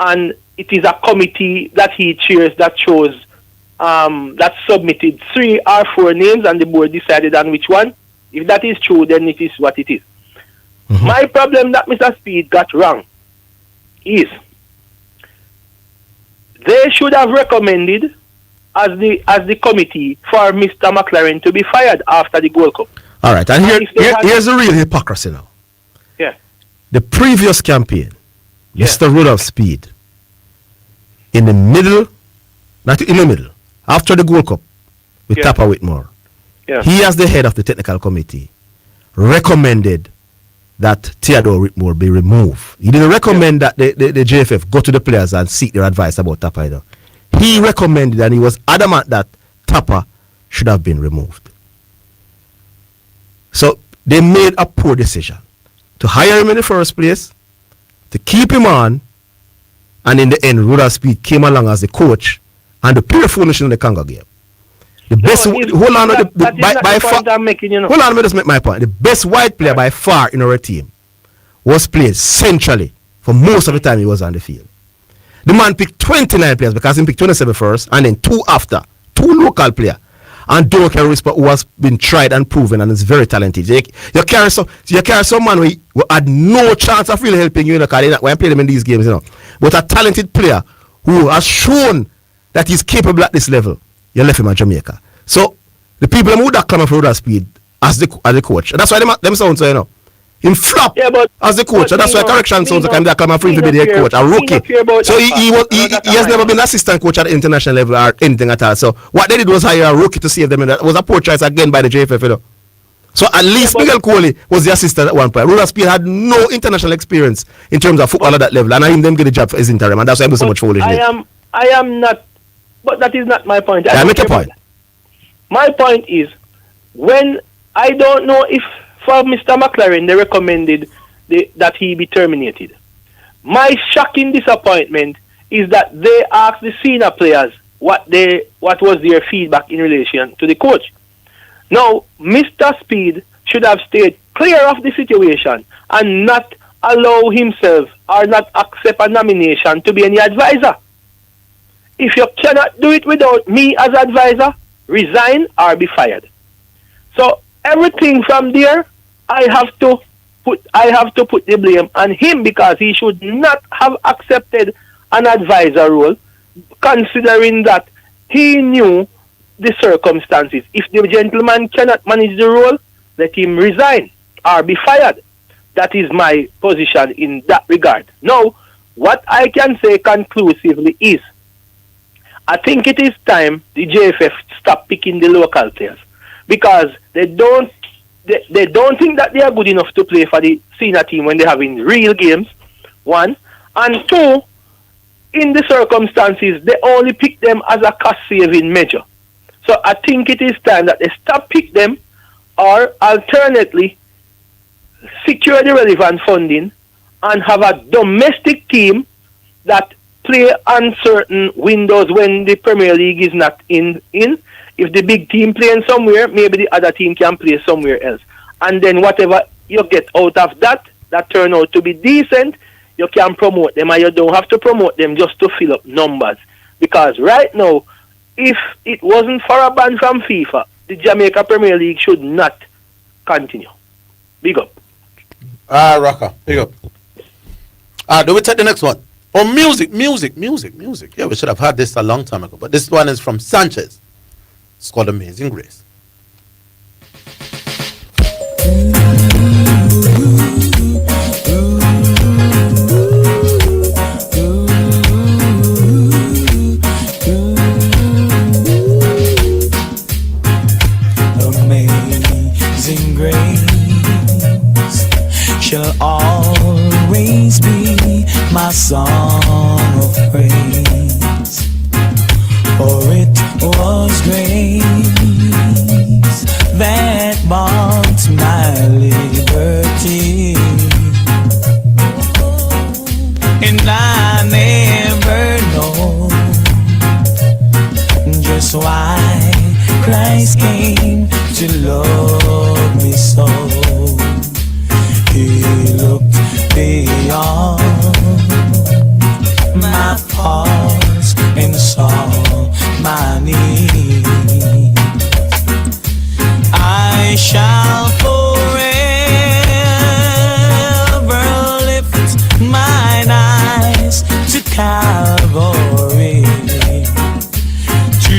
and it is a committee that he chairs that chose that submitted 3 or 4 names, and the board decided on which one. If that is true, then it is what it is. My problem that Mr. Speed got wrong is they should have recommended as the committee for Mr. McLaren to be fired after the Gold Cup. All right, and here's the real hypocrisy now. Yeah. The previous campaign, Mr. Rudolph Speed, in the middle, after the Gold Cup with Tapa Whitmore, he as the head of the technical committee recommended that Theodore Whitmore be removed. He didn't recommend that the JFF go to the players and seek their advice about Tapa either. He recommended, and he was adamant that Tapa should have been removed. So they made a poor decision to hire him in the first place, to keep him on, and in the end, Rudolph Speed came along as the coach and the pure foolishness in the Congo game. The best, hold on, by far, hold on, let me just make my point. The best white player by far in our team was played centrally for most of the time he was on the field. The man picked 29 players because he picked 27 first and then 2 after, 2 local players. and don't carry respect who has been tried and proven and is very talented. You carry some man who had no chance of really helping you, because when I play them in these games, but a talented player who has shown that he's capable at this level, you left him at Jamaica. So the people who that come for that speed as the coach, and that's why them sound so, him flop as the coach, and that's why correction sounds like they're coming for him to be the head coach, a rookie. So he has never been assistant coach at the international level or anything at all. So what they did was hire a rookie to save them, and that was a poor choice again by the JFF. So at least Miguel Coley was the assistant at one point. Rural Speed had no international experience in terms of football at that level, and I him them get the job for his interim, and that's why I'm so much foolishness. I am not, but that is not my point. I make a point. My point is, when I don't know if for Mr. McLaren they recommended that he be terminated. My shocking disappointment is that they asked the senior players what was their feedback in relation to the coach. Now, Mr. Speed should have stayed clear of the situation and not allow himself or not accept a nomination to be any advisor. If you cannot do it without me as advisor, resign or be fired. So everything from there, I have to put the blame on him, because he should not have accepted an advisor role, considering that he knew the circumstances. If the gentleman cannot manage the role, let him resign or be fired. That is my position in that regard. Now, what I can say conclusively is, I think it is time the JFF stop picking the local players, because they don't think that they are good enough to play for the senior team when they're having real games, one. And two, in the circumstances, they only pick them as a cost-saving measure. So I think it is time that they stop pick them, or alternately, secure the relevant funding and have a domestic team that play on certain windows when the Premier League is not in. If the big team playing somewhere, maybe the other team can play somewhere else. And then whatever you get out of that turn out to be decent, you can promote them, and you don't have to promote them just to fill up numbers. Because right now, if it wasn't for a ban from FIFA, the Jamaica Premier League should not continue. Big up. Rocka, big up. Do we take the next one? Oh, music. Yeah, we should have had this a long time ago. But this one is from Sanchez. It's called Amazing Grace. Amazing grace shall always be my song of praise, for it was grace that bought my liberty, and I never know just why Christ came to love me so. He looked beyond my faults and saw my need. I shall forever lift mine eyes to Calvary, to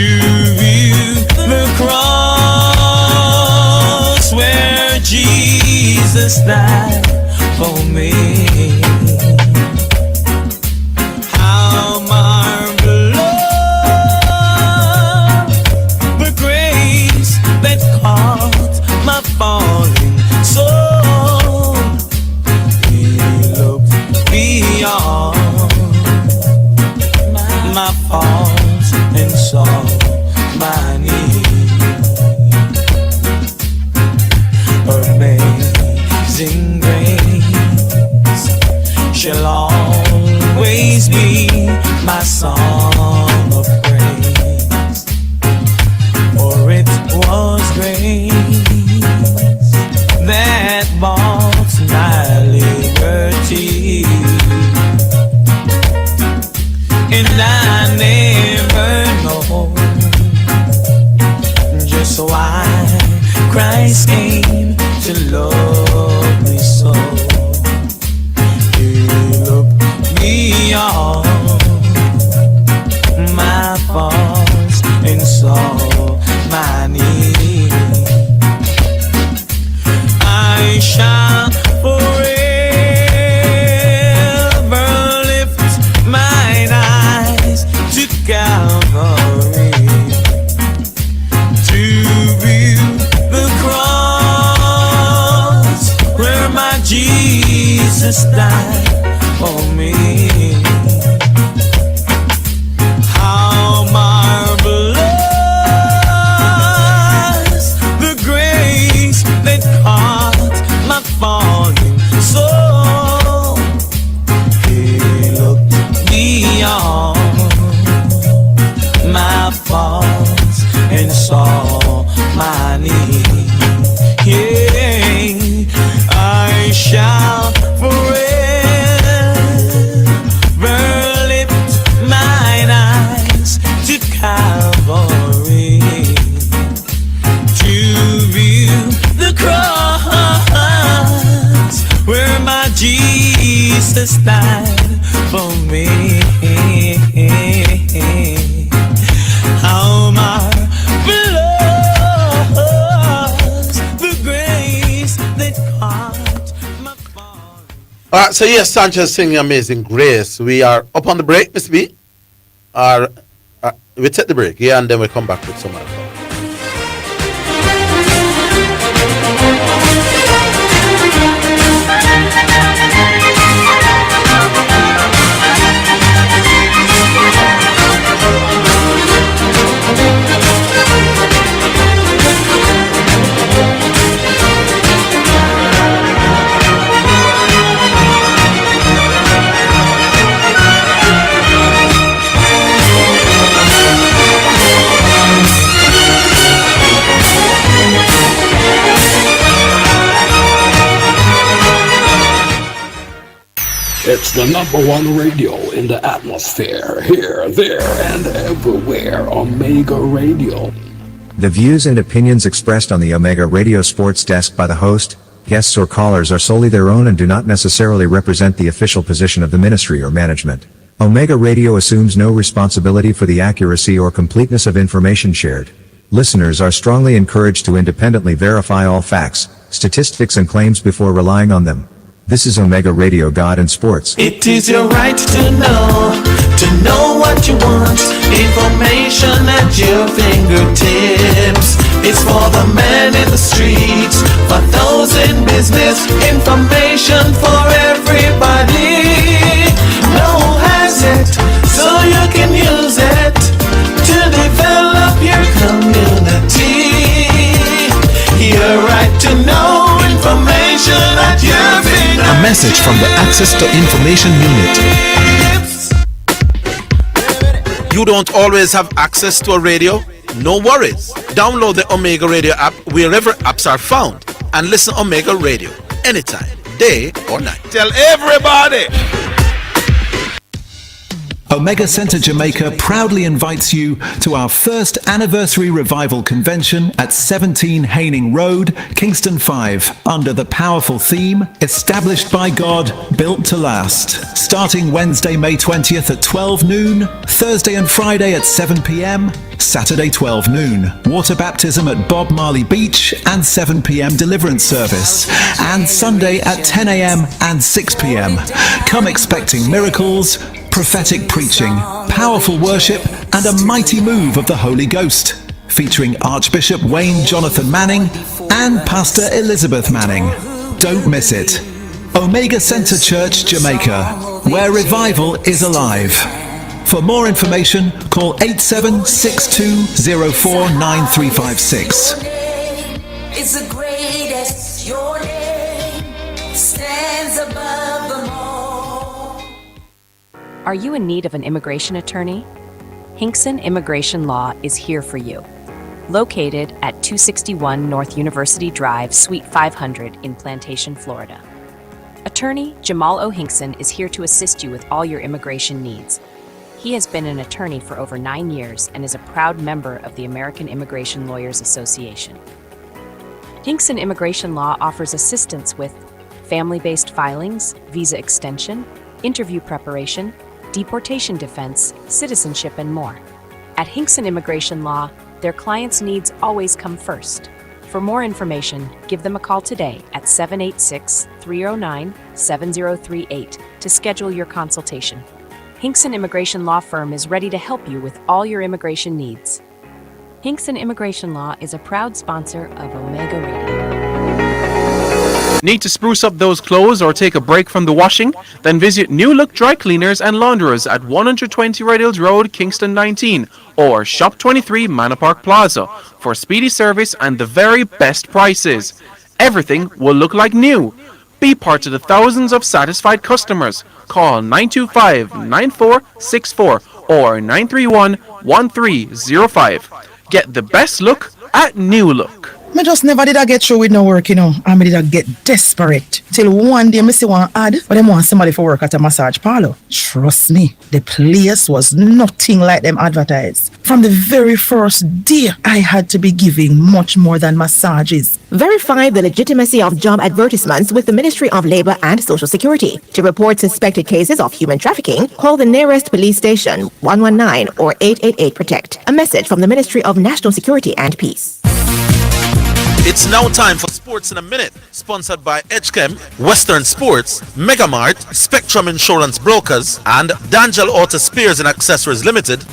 view the cross where Jesus died for me. How marvelous the grace that caught my falling soul. He looked beyond my faults and saw my need. Amazing grace shall always be my song of praise, for it was grace that bought my liberty, and I never know just why Christ came to love me so. He looked beyond my faults and saw my need. I shall forever lift mine eyes to Calvary, to view the cross where my Jesus died for me. How marvelous the grace that caught my falling soul. He looked beyond my faults and saw my need. Yeah, I shall forever lift mine eyes to Calvary, to view the cross where my Jesus died for me. How marvelous the grace that caught my fall. All right, so yes, Sanchez singing Amazing Grace. We are up on the break, Miss B. We take the break, yeah, and then we come back with some other. It's the #1 radio in the atmosphere, here, there, and everywhere. Omega Radio. The views and opinions expressed on the Omega Radio Sports Desk by the host, guests or callers are solely their own and do not necessarily represent the official position of the ministry or management. Omega Radio assumes no responsibility for the accuracy or completeness of information shared. Listeners are strongly encouraged to independently verify all facts, statistics and claims before relying on them. This is Omega Radio God and Sports. It is your right to know what you want. Information at your fingertips. It's for the man in the streets, for those in business. Information for everybody. No hazard, so you can use it to develop your community. Your right to know information at your fingertips. A message from the Access to Information Unit. You don't always have access to a radio? No worries. Download the Omega Radio app wherever apps are found and listen Omega Radio anytime, day or night. Tell everybody. Omega Center Jamaica proudly invites you to our first anniversary revival convention at 17 Haining Road, Kingston 5, under the powerful theme, Established by God, Built to Last. Starting Wednesday, May 20th at 12 noon, Thursday and Friday at 7 p.m., Saturday 12 noon, water baptism at Bob Marley Beach and 7 p.m. deliverance service, and Sunday at 10 a.m. and 6 p.m. Come expecting miracles, prophetic preaching, powerful worship, and a mighty move of the Holy Ghost, featuring Archbishop Wayne Jonathan Manning and Pastor Elizabeth Manning. Don't miss it. Omega Center Church, Jamaica, where revival is alive. For more information, call 8762049356. It's the greatest, your name stands above them all. Are you in need of an immigration attorney? Hinkson Immigration Law is here for you. Located at 261 North University Drive, Suite 500 in Plantation, Florida. Attorney Jamal O. Hinkson is here to assist you with all your immigration needs. He has been an attorney for over 9 years and is a proud member of the American Immigration Lawyers Association. Higgins Immigration Law offers assistance with family-based filings, visa extension, interview preparation, deportation defense, citizenship, and more. At Higgins Immigration Law, their clients' needs always come first. For more information, give them a call today at 786-309-7038 to schedule your consultation. Higgins Immigration Law Firm is ready to help you with all your immigration needs. Higgins Immigration Law is a proud sponsor of Omega Radio. Need to spruce up those clothes or take a break from the washing? Then visit New Look Dry Cleaners and Launderers at 120 Red Hills Road, Kingston 19, or Shop 23 Manor Park Plaza for speedy service and the very best prices. Everything will look like new. Be part of the thousands of satisfied customers. Call 925-9464 or 931-1305. Get the best look at New Look. Me just never did I get through with no work, and me did I get desperate. Till one day me see one ad, but them want somebody for work at a massage parlor. Trust me, the place was nothing like them advertised. From the very first day, I had to be giving much more than massages. Verify the legitimacy of job advertisements with the Ministry of Labor and Social Security. To report suspected cases of human trafficking, call the nearest police station 119 or 888 Protect. A message from the Ministry of National Security and Peace. It's now time for Sports in a Minute, sponsored by Edgechem, Western Sports, Megamart, Spectrum Insurance Brokers, and D'Angelo Auto Spares and Accessories Limited.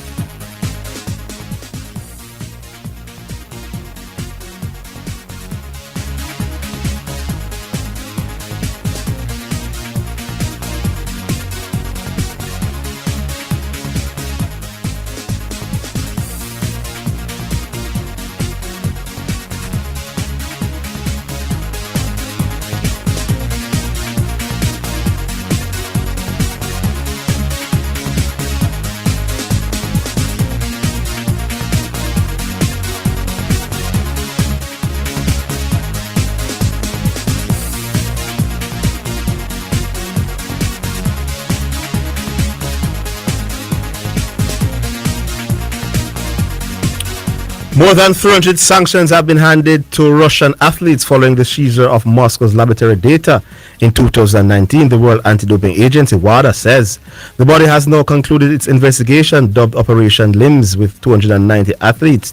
More than 300 sanctions have been handed to Russian athletes following the seizure of Moscow's laboratory data in 2019. The World Anti-Doping Agency, WADA, says the body has now concluded its investigation, dubbed Operation Limbs, with 291 athletes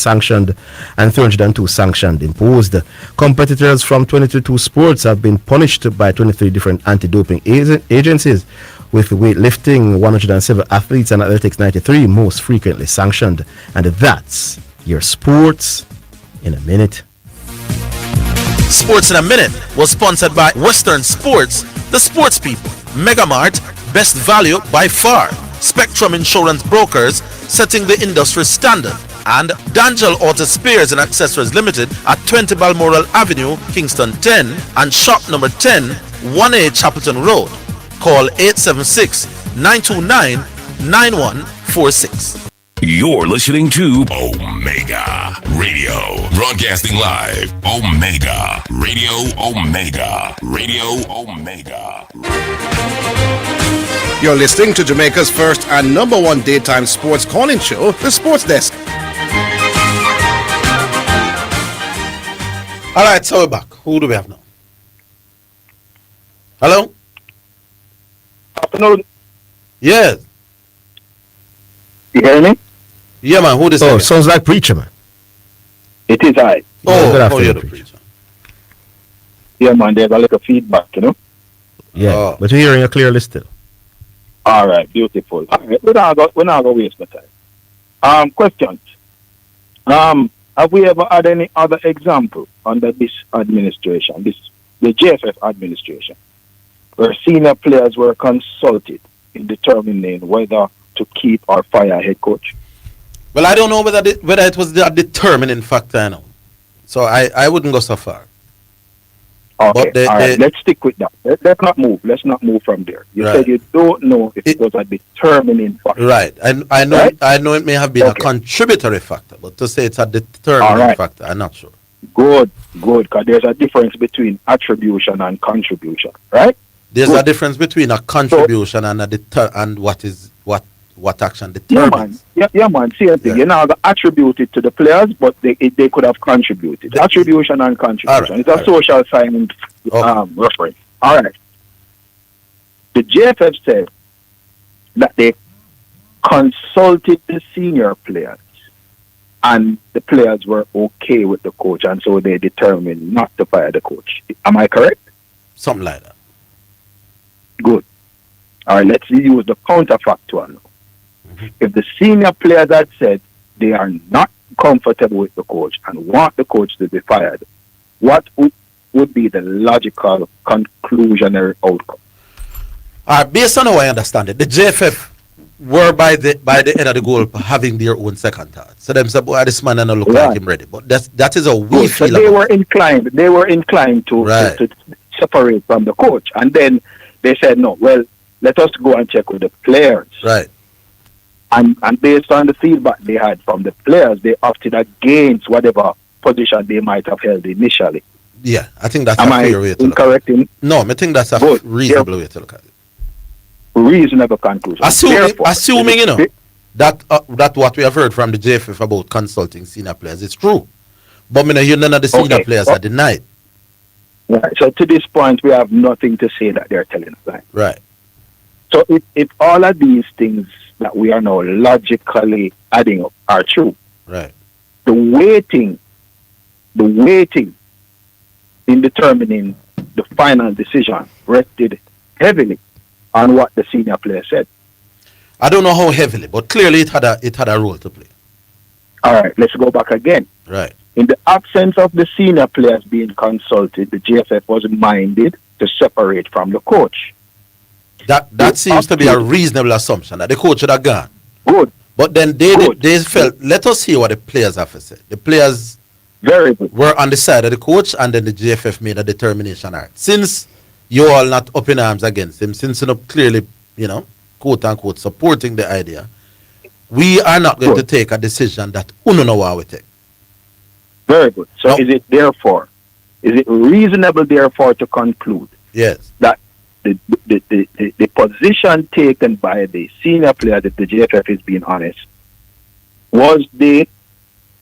sanctioned and 302 sanctioned imposed. Competitors from 22 sports have been punished by 23 different anti-doping agencies, with weightlifting 107 athletes and athletics 93 most frequently sanctioned. And that's your Sports in a Minute. Sports in a Minute was sponsored by Western Sports, the sports people, Megamart, best value by far, Spectrum Insurance Brokers, setting the industry standard, and D'Angelo Auto Spares and Accessories Limited at 20 Balmoral Avenue, Kingston 10, and shop number 10, 1A Chapelton Road. Call 876-929-9146. You're listening to Omega Radio, broadcasting live. Omega Radio, Omega Radio, Omega. You're listening to Jamaica's first and number one daytime sports calling show, The Sports Desk. All right, so we're back. Who do we have now? Hello? Afternoon. Yes. You hear me? Yeah, man. Who this? Oh, sounds like Preacher, man. It is I. Oh, good you're afternoon, the Preacher. Yeah, man. There's a little feedback, Yeah, but you're hearing you clearly still. All right, beautiful. All right, we're not going to waste my time. Questions. Have we ever had any other example under this administration, the JFF administration, where senior players were consulted in determining whether to keep or fire head coach? Well, I don't know whether it was a determining factor, so I wouldn't go so far. Okay, all right, let's stick with that. Let's not move. Let's not move from there. You said you don't know if it was a determining factor. Right. I know. Right? I know it may have been a contributory factor, but to say it's a determining factor, I'm not sure. Good, because there's a difference between attribution and contribution, right? There's Good. a difference between a contribution and a and what action determines. Yeah, man. Same thing. You're not gonna attribute it to the players, but they could have contributed. Attribution and contribution. It's a social science reference. All right. The JFF said that they consulted the senior players, and the players were okay with the coach, and so they determined not to fire the coach. Am I correct? Something like that. Good. All right, let's use the counterfactual now. If the senior players had said they are not comfortable with the coach and want the coach to be fired, what would be the logical conclusionary outcome? Based on how I understand it, the JFF were by the end of the goal having their own second thought. So them say, boy, this man doesn't look like him ready. But that is how we feel. So they were inclined to separate from the coach, and then they said, no, well, let us go and check with the players. Right. And based on the feedback they had from the players, they opted against whatever position they might have held initially. Yeah, I think that's a fair way to look at it. No, I think that's a reasonable way to look at it. Reasonable conclusion. Assuming you know, that what we have heard from the JFF about consulting senior players is true. But I hear none of the senior players are denied. Right. So to this point, we have nothing to say that they're telling us. Right. So if all of these things that we are now logically adding up are true, right, the weighting in determining the final decision rested heavily on what the senior player said. I don't know how heavily, but clearly it had a role to play. All right, let's go back again. Right. In the absence of the senior players being consulted, the JFF was minded to separate from the coach. That seems to be a reasonable assumption that the coach should have gone. Good. But then they felt, let us hear what the players have to say. The players were on the side of the coach, and then the JFF made a determination. All right, since you all not up in arms against him, since you're not clearly, quote unquote, supporting the idea, we are not going to take a decision that uno know what we take. Very good. So is it reasonable therefore to conclude that the position taken by the senior player, that the JFF is being honest, was the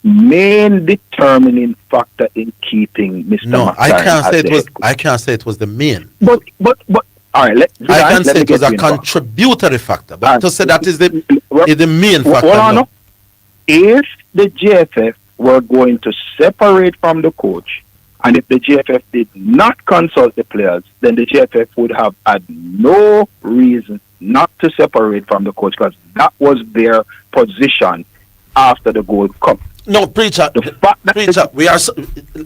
main determining factor in keeping Mr. No, I can't say it was the main. But all right, I can say it was a contributory factor, but to say that is the main factor. No. If the JFF were going to separate from the coach, and if the JFF did not consult the players, then the JFF would have had no reason not to separate from the coach, because that was their position after the Gold Cup. No, preacher, we are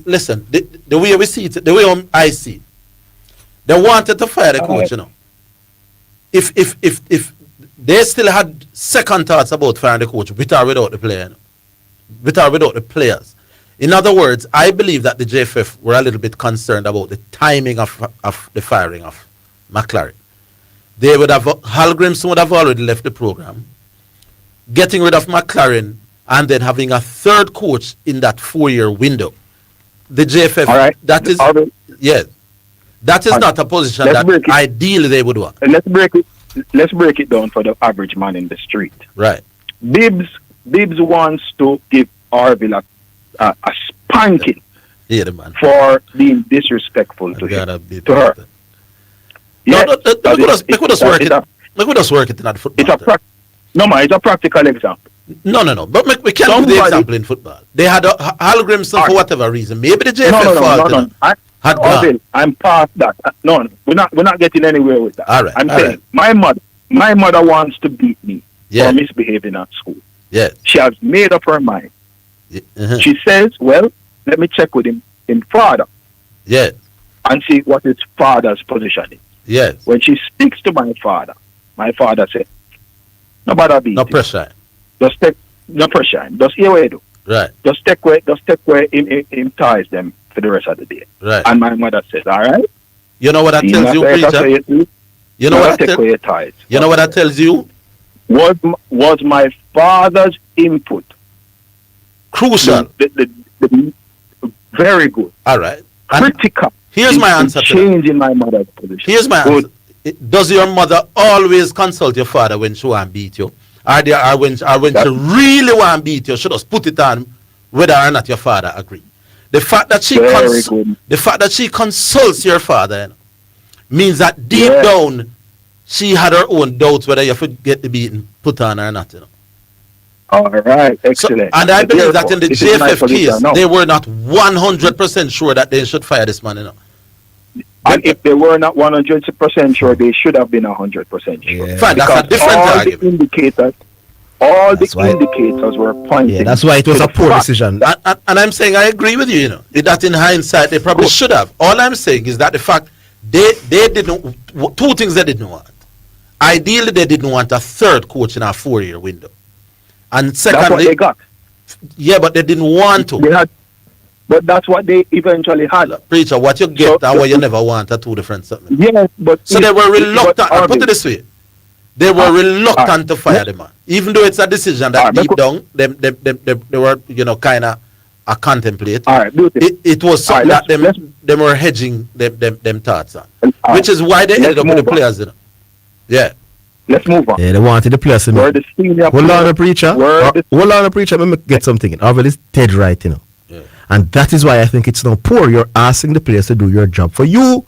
listen. The way we see it, the way I see it, they wanted to fire the coach. If they still had second thoughts about firing the coach, with or without the player, with or without the players. In other words, I believe that the JFF were a little bit concerned about the timing of the firing of McLaren. They would have, Hal Grimson would have already left the program. Getting rid of McLaren and then having a third coach in that 4-year window. The JFF, that is not a position that ideally they would want. Let's break it down for the average man in the street. Right. Bibbs wants to give Orville a spanking for being disrespectful to her. Look at us work it in the football. It's a practical example. No. But we can't do the example in football. They had Hal Grimson for whatever reason. Maybe the JFF had gone. I'm past that. No, we're not getting anywhere with that. All right. I'm saying my mother wants to beat me for misbehaving at school. Yeah. She has made up her mind. She says, well, let me check with him father. Yeah. And see what his father's position is. Yes. When she speaks to my father said, no bother beat no pressure. Just take no pressure. Just hear what you do. Right. Just take where him ties them for the rest of the day. Right. And my mother says, all right. You know what that tells you, preacher? You know what that tells you? Was my father's input crucial? The very good. All right. Critical. Here's my answer to changing my mother's position. Here's my answer. Does your mother always consult your father when she want to beat you? Or when she really want to beat you, she just put it on whether or not your father agree. The fact that she consults your father means that deep down she had her own doubts whether you get the beating put on or not. All right, excellent. And I believe that in the JFF case, they were not 100% sure that they should fire this man. And if they were not 100% sure, they should have been 100% sure. Fine, that's a different argument. All the indicators were pointing. Yeah, that's why it was a poor decision. And I'm saying I agree with you, that in hindsight they probably should have. All I'm saying is that the fact they didn't, two things they didn't want. Ideally, they didn't want a third coach in a 4-year window. And secondly, that's what they got. Yeah, but they didn't want to. But that's what they eventually had. Preacher, what you get and what you never want are two different something. Yes, but so they were reluctant. I'll put it this way. They were reluctant to fire the man. Even though it's a decision that deep down they were, kind of contemplate. It was something that them were hedging them thoughts on. Which is why they ended up with the players, Yeah. Let's move on. Yeah, they wanted the players. Hold on, the preacher. Hold on, the preacher. Let me get something. Orville is dead right, Yeah. And that is why I think it's now poor. You're asking the players to do your job for you.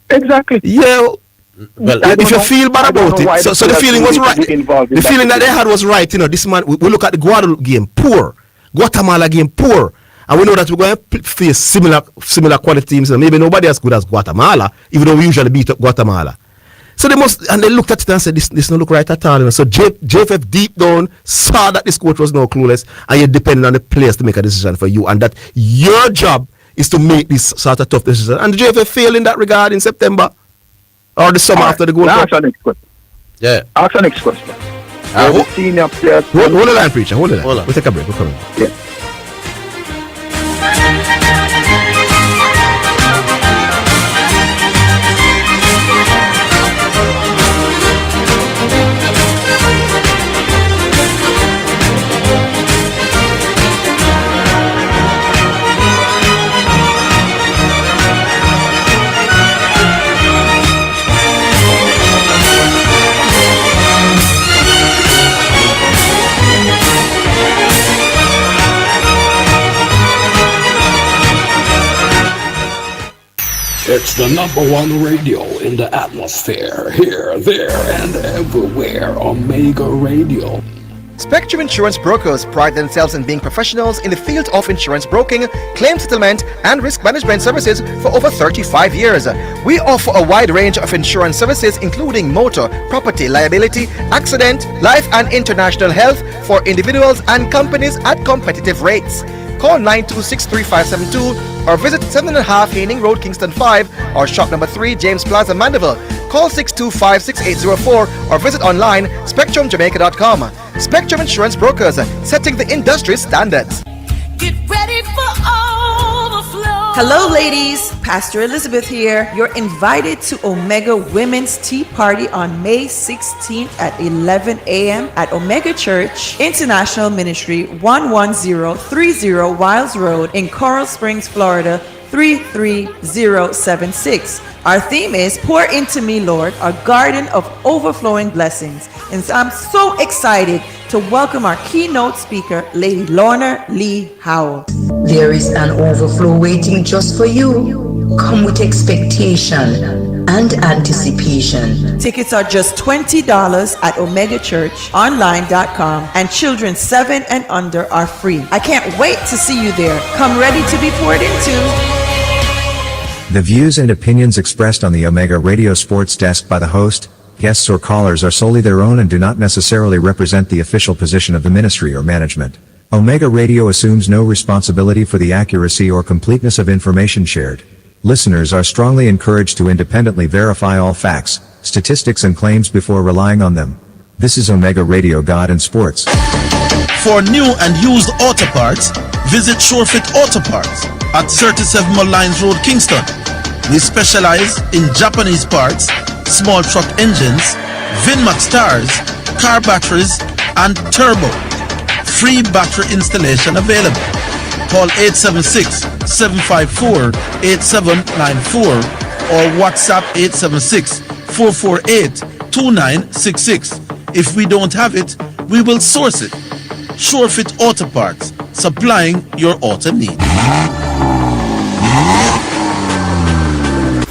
Exactly. Yeah. Well, if you feel bad about it, so the feeling was right. The feeling that they had was right. This man, we look at the Guadeloupe game, poor. Guatemala game, poor. And we know that we're going to face similar quality teams. And maybe nobody as good as Guatemala, even though we usually beat up Guatemala. So they looked at it and said, this don't look right at all. So JFF deep down saw that this coach was now clueless, and you're depending on the players to make a decision for you, and that your job is to make this sort of tough decision. And the JFF failed in that regard in September. Or the summer after the Gold Cup. Ask the next question. Yeah. Ask the next question. Senior players. Hold the line, preacher. Hold the line. We'll take a break. We're coming. Yeah. It's the #1 radio in the atmosphere, here, there, and everywhere. Omega Radio. Spectrum Insurance Brokers pride themselves in being professionals in the field of insurance broking, claim settlement, and risk management services for over 35 years. We offer a wide range of insurance services including motor, property, liability, accident, life, and international health for individuals and companies at competitive rates. Call 926-3572 or visit 7.5 Haining Road, Kingston 5 or shop number 3, James Plaza, Mandeville. Call 625-6804 or visit online spectrumjamaica.com. Spectrum Insurance Brokers, setting the industry standards. Get ready for overflow. Hello, ladies. Pastor Elizabeth here. You're invited to Omega Women's Tea Party on May 16th at 11 a.m. at Omega Church International Ministry, 11030 Wiles Road in Coral Springs, Florida, 33076. Our theme is Pour Into Me, Lord, a garden of overflowing blessings. And so I'm so excited to welcome our keynote speaker, Lady Lorna Lee Howell. There is an overflow waiting just for you. Come with expectation and anticipation. Tickets are just $20 at OmegaChurchOnline.com, and children 7 and under are free. I can't wait to see you there. Come ready to be poured into. The views and opinions expressed on the Omega Radio Sports Desk by the host, guests or callers are solely their own and do not necessarily represent the official position of the ministry or management. Omega Radio assumes no responsibility for the accuracy or completeness of information shared. Listeners are strongly encouraged to independently verify all facts, statistics and claims before relying on them. This is Omega Radio God and Sports. For new and used auto parts, visit Shorefit Auto Parts at 37 Mullines Road, Kingston. We specialize in Japanese parts, small truck engines, Vinmax tires, car batteries, and turbo. Free battery installation available. Call 876-754-8794 or WhatsApp 876-448-2966. If we don't have it, we will source it. Surefit Auto Parts, supplying your auto needs.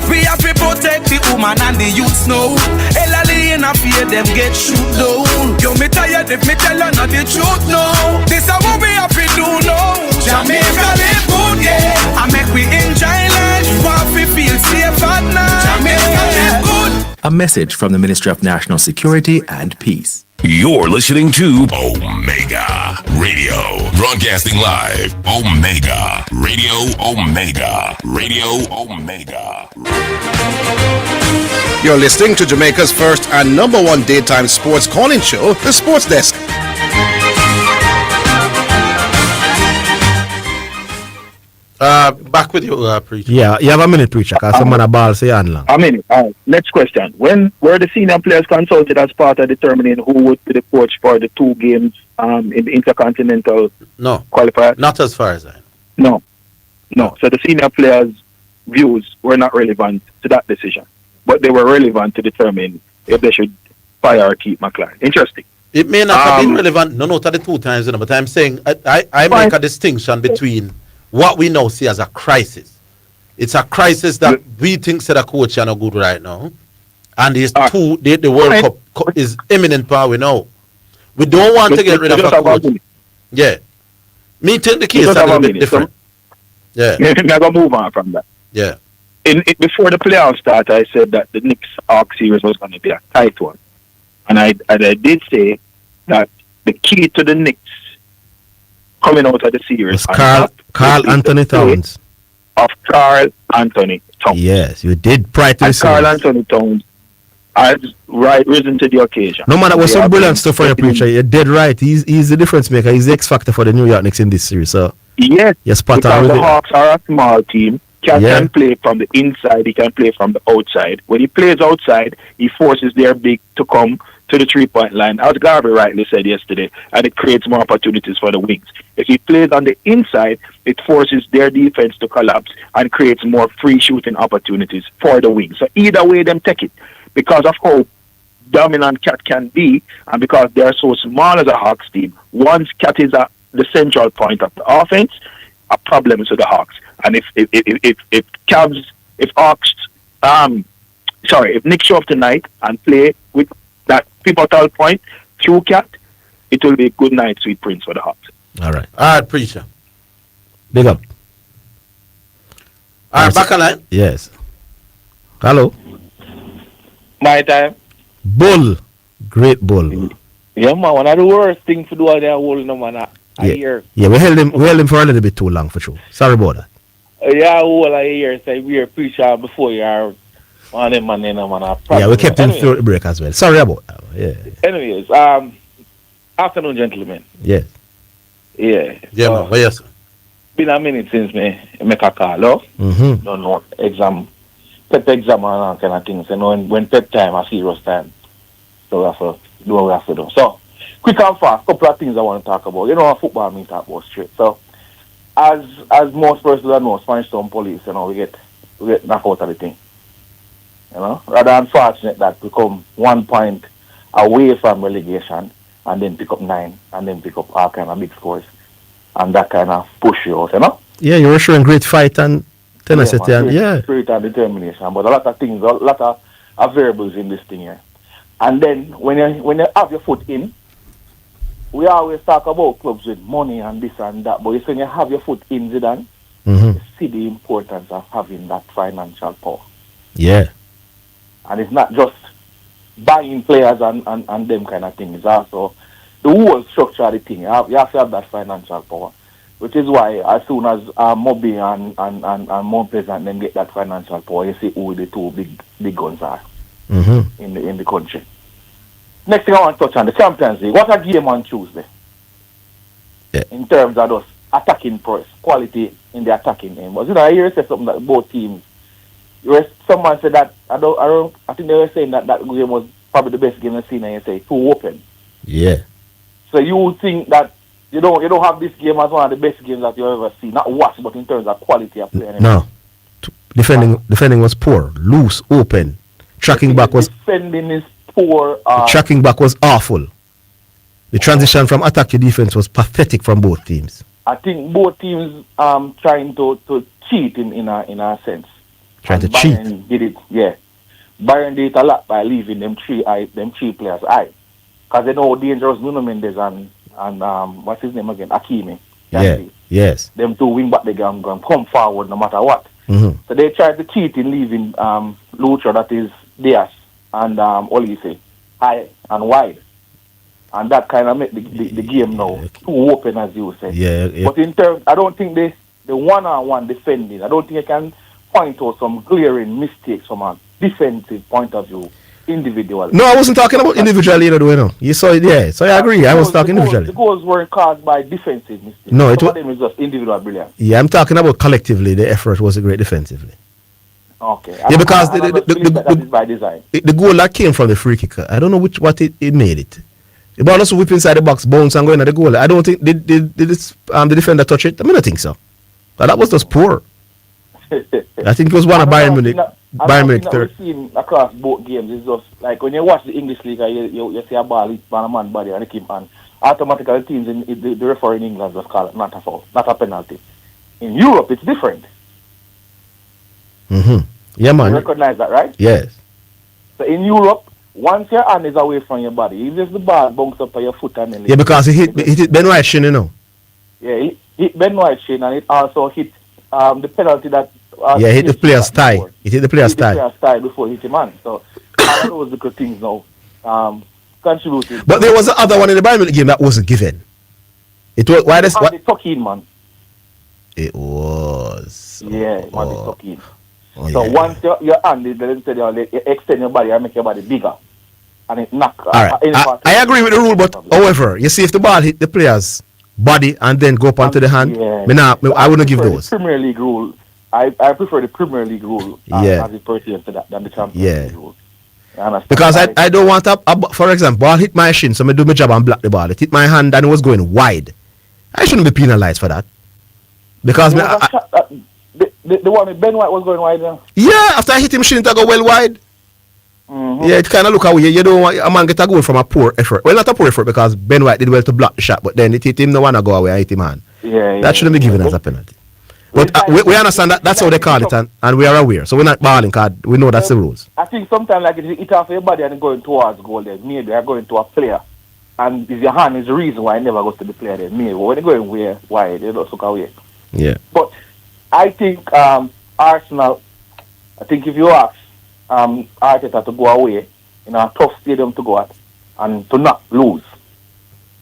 We have to protect the woman and the youths now. Elderly in a fear them get shoot down. You me tired if me tell you not the truth now. This is what we have to do now. Jamaica live good, yeah. I make we enjoy life. Want we feel safe at night. Jamaica live good. A message from the Ministry of National Security and Peace. You're listening to Omega Radio, broadcasting live. Omega Radio, Omega Radio, Omega. You're listening to Jamaica's first and number one daytime sports calling show, The Sports Desk. Back with you, Preacher. Yeah, you have a minute, Preacher, because someone a ball say on long. A minute. All right. Next question. When were the senior players consulted as part of determining who would be the coach for the 2 games in the Intercontinental qualifier? Not as far as I know. No. So the senior players' views were not relevant to that decision, but they were relevant to determine if they should fire or keep McLaren. Interesting. It may not have been relevant, no, to the 2 times, but I'm saying I make a distinction between what we now see as a crisis. It's a crisis that we think that the coach are not good right now. And the World Cup is imminent power we know. We don't want to get rid of a coach. Yeah. Me take the case a little bit different. Yeah. I'm going to move on from that. Yeah. Before the playoffs started, I said that the Knicks-Hawks series was going to be a tight one. And I did say that the key to the Knicks coming out of the series Carl Anthony Towns. Of Carl Anthony Towns. Yes, you did prior to the series. Carl Anthony Towns has risen to the occasion. No matter what, some brilliant stuff for your Preacher. You're dead right. He's the difference maker. He's the X factor for the New York Knicks in this series. So yes, you're spot because on with the it. Hawks are a small team. Can play from the inside. He can play from the outside. When he plays outside, he forces their big to come to the 3-point line, as Garvey rightly said yesterday, and it creates more opportunities for the wings. If he plays on the inside, it forces their defense to collapse and creates more free shooting opportunities for the wings. So either way, them take it. Because of how dominant Cat can be, and because they're so small as a Hawks team, once Cat is at the central point of the offense, a problem is with the Hawks. And if Nick show up tonight and play with that pivotal point through Cat, it will be a good night, sweet prince for the Hawks. All right. All right, Preacher. Big up. All right, back online. Yes. Hello. My time. Bull. Great bull. Yeah, man. One of the worst things to do on their whole no man. A year. Yeah, we held him for a little bit too long for sure. Sorry about that. Yeah, whole a year. Say we are Preacher before you are on him and then man. Yeah, we kept him through the break as well. Sorry about that. Yeah. Anyways, afternoon, gentlemen. Yes. Yeah. Yeah, man. Well, yes. Been a minute since me make a call, oh? Mm-hmm. No, pep exam and all kind of things. You know, when pep time, a serious time. So we have to do what we have to do. So, quick and fast, couple of things I want to talk about. You know, football means talk about straight. So, as most persons know, Spanish Town Police, you know, we get knocked out of the thing. You know, rather unfortunate that we come 1 point away from relegation and then pick up 9 and then pick up all kind of big scores. And that kind of push you out, you know? Yeah, you're showing great fight and tenacity and spirit and determination. But a lot of things, a lot of variables in this thing here. And then when you have your foot in, we always talk about clubs with money and this and that. But when you have your foot in, Zidane, you see the importance of having that financial power. Yeah. And it's not just buying players and them kind of things. It's also the whole structure of the thing. You have to have that financial power. Which is why as soon as Moby and Mount Pleasant then get that financial power, you see who the 2 big guns are in the country. Next thing I want to touch on the Champions League. What a game on Tuesday. Yeah. In terms of those attacking press, quality in the attacking end. But I hear say something that both teams. Someone said that I think they were saying that game was probably the best game I've seen, and you say too open. Yeah. So you think that you don't have this game as one of the best games that you ever seen, not watch, but in terms of quality of play. No. Defending was poor, loose, open. Tracking back was defending is poor. tracking back was awful. The transition from attack to defense was pathetic from both teams. I think both teams trying to cheat in a sense. Trying to Bayern cheat. did it, yeah. Bayern did it a lot by leaving them three players high, because they know how dangerous Nuno Mendes and what's his name again, Hakimi. Yeah. Yes. Them two wing back they can come forward no matter what. Mm-hmm. So they tried to cheat in leaving Lucho, that is Diaz, and Olise high and wide. And that kind of make the game now too open, as you say. Yeah. But in terms, I don't think the one-on-one defending, I don't think I can point out some glaring mistakes from a defensive point of view individually. No, I wasn't talking about individually, you know. You saw it, yeah. So I agree. I was talking individually. The goals weren't caused by defensive mistakes. No, Some of them is just individual brilliance. Yeah, I'm talking about collectively. The effort was great defensively. Okay. Yeah, because that is by design. the goal that came from the free kicker, I don't know what it made it. The ball also whip inside the box, bounce and go in at the goal. I don't think did the defender touch it? I mean, I think so. But that was just poor. I think it was one of Bayern Munich. Bayern Munich third. We've seen across both games is just like when you watch the English league, you see a ball hit on a man's body and they keep on. Automatically, teams the referee in England just call it not a foul, not a penalty. In Europe, it's different. Mm-hmm. Yeah, man. You recognize that, right? Yes. So in Europe, once your hand is away from your body, even if the ball bounces up on your foot and then Yeah, because it hit Ben White's shin, you know. Yeah, it hit Ben White's shin and it also hit the penalty that. Hit the player's thigh. It hit the player's thigh. The player's thigh before it hit him man. So all of those little things now contributed. But there was the other one in the Bayern Munich game that wasn't given. It was why this what? The tuck in, man. It was. Yeah, man, the tuck in. So once your hand is you extend your body and make your body bigger, and it knock. All right. I agree with the rule, but however, you see, if the ball hit the player's body and then go up onto the hand, I wouldn't give those. Premier League rule. I prefer the Premier League rule as it pertains to that than the Champions League rule. Because I don't want for example, ball hit my shin, so I do my job and block the ball. It hit my hand and it was going wide. I shouldn't be penalized for that. Because the one with Ben White was going wide now. Yeah, after I hit him shin, it go well wide. Mm-hmm. Yeah, it kind of look away. You don't want a man get a goal from a poor effort. Well, not a poor effort because Ben White did well to block the shot, but then it hit him, no one to go away and hit him hand. That shouldn't be given as a penalty. But we understand that that's how they call it, and we are aware. So we're not balling because we know that's the rules. I think sometimes like it hit off your body and going towards goal then maybe you're going to a player. And if your hand is the reason why it never goes to the player then maybe. But when you're going wide, they don't suck away. Yeah. But I think Arsenal, I think if you ask Arteta to go away in a tough stadium to go at and to not lose,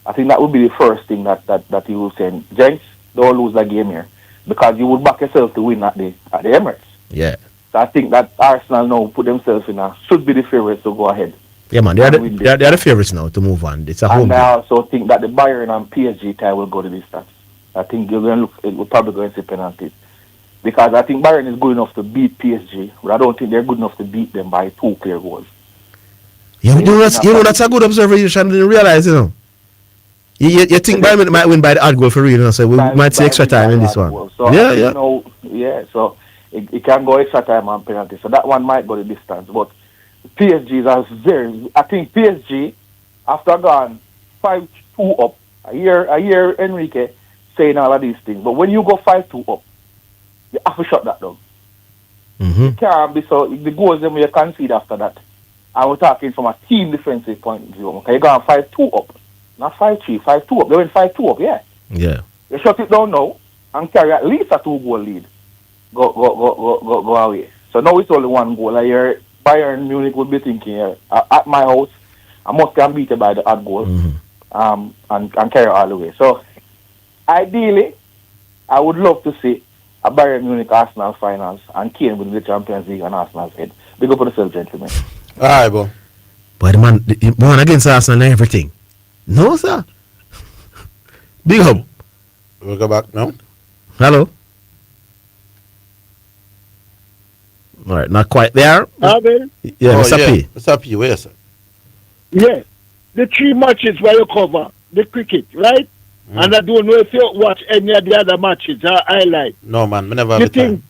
I think that would be the first thing that he will say. Gents, don't lose that game here. Because you would back yourself to win at the Emirates. Yeah. So I think that Arsenal now put themselves should be the favourites to go ahead. Yeah, man, they are the favourites now to move on. It's a home And game. I also think that the Bayern and PSG tie will go to distance. I think you're going to look, it will probably go and see penalties. Because I think Bayern is good enough to beat PSG, but I don't think they're good enough to beat them by 2 clear goals. Yeah, you know that's a good observation. I didn't realize, you know. You think Bayern might win by the odd goal for real, so we might see extra time in this one. So so it can go extra time on penalty. So that one might go the distance. But PSG is I think PSG, after gone 5-2 up, I hear Enrique saying all of these things. But when you go 5-2 up, you have to shut that down. Mm-hmm. It can't be so. The goals then you concede after that. And we're talking from a team defensive point of view. Okay, you gone 5-2 up. Not 5-3, 5-2 up. They went 5-2 up, yeah. Yeah. You shut it down now and carry at least a 2-goal lead. Go away. So now it's only 1 goal. Like your Bayern Munich would be thinking, at my house, I must get beaten by the odd goal and carry all the way. So ideally, I would love to see a Bayern Munich Arsenal finals and Kane win the Champions League on Arsenal's head. Big up for yourself, gentlemen. All right, bro. But the man against Arsenal and everything. No, sir. Big up. We'll go back now. Hello. All right, not quite there. Abel? Yeah, Mr. P. Mr. P, where, sir? Yeah. The 3 matches where you cover, the cricket, right? And I don't know if you watch any of the other matches or highlight. No, man. I never have You the time.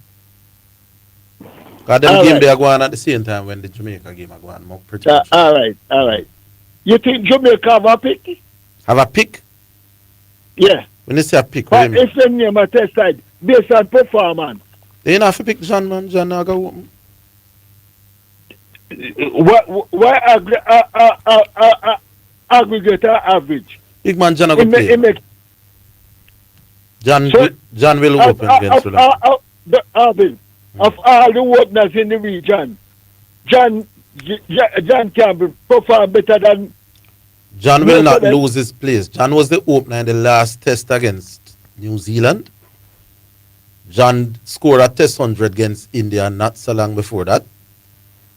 Because them All game right. they are going at the same time when the Jamaica game are going. More pretty much. All right. You think Jamaica have a pick? Have a pick? Yeah. When you say a pick, what do But you mean? if them name a test side based on performance, They don't have to pick John, man. John now go open. why aggregator average? Big man John go It play. make John So- John will open against Sri Lanka. Of all the openers in the region, John Campbell perform better than John will not Than- lose his place. John was the opener in the last test against New Zealand. John scored a test 100 against India not so long before that.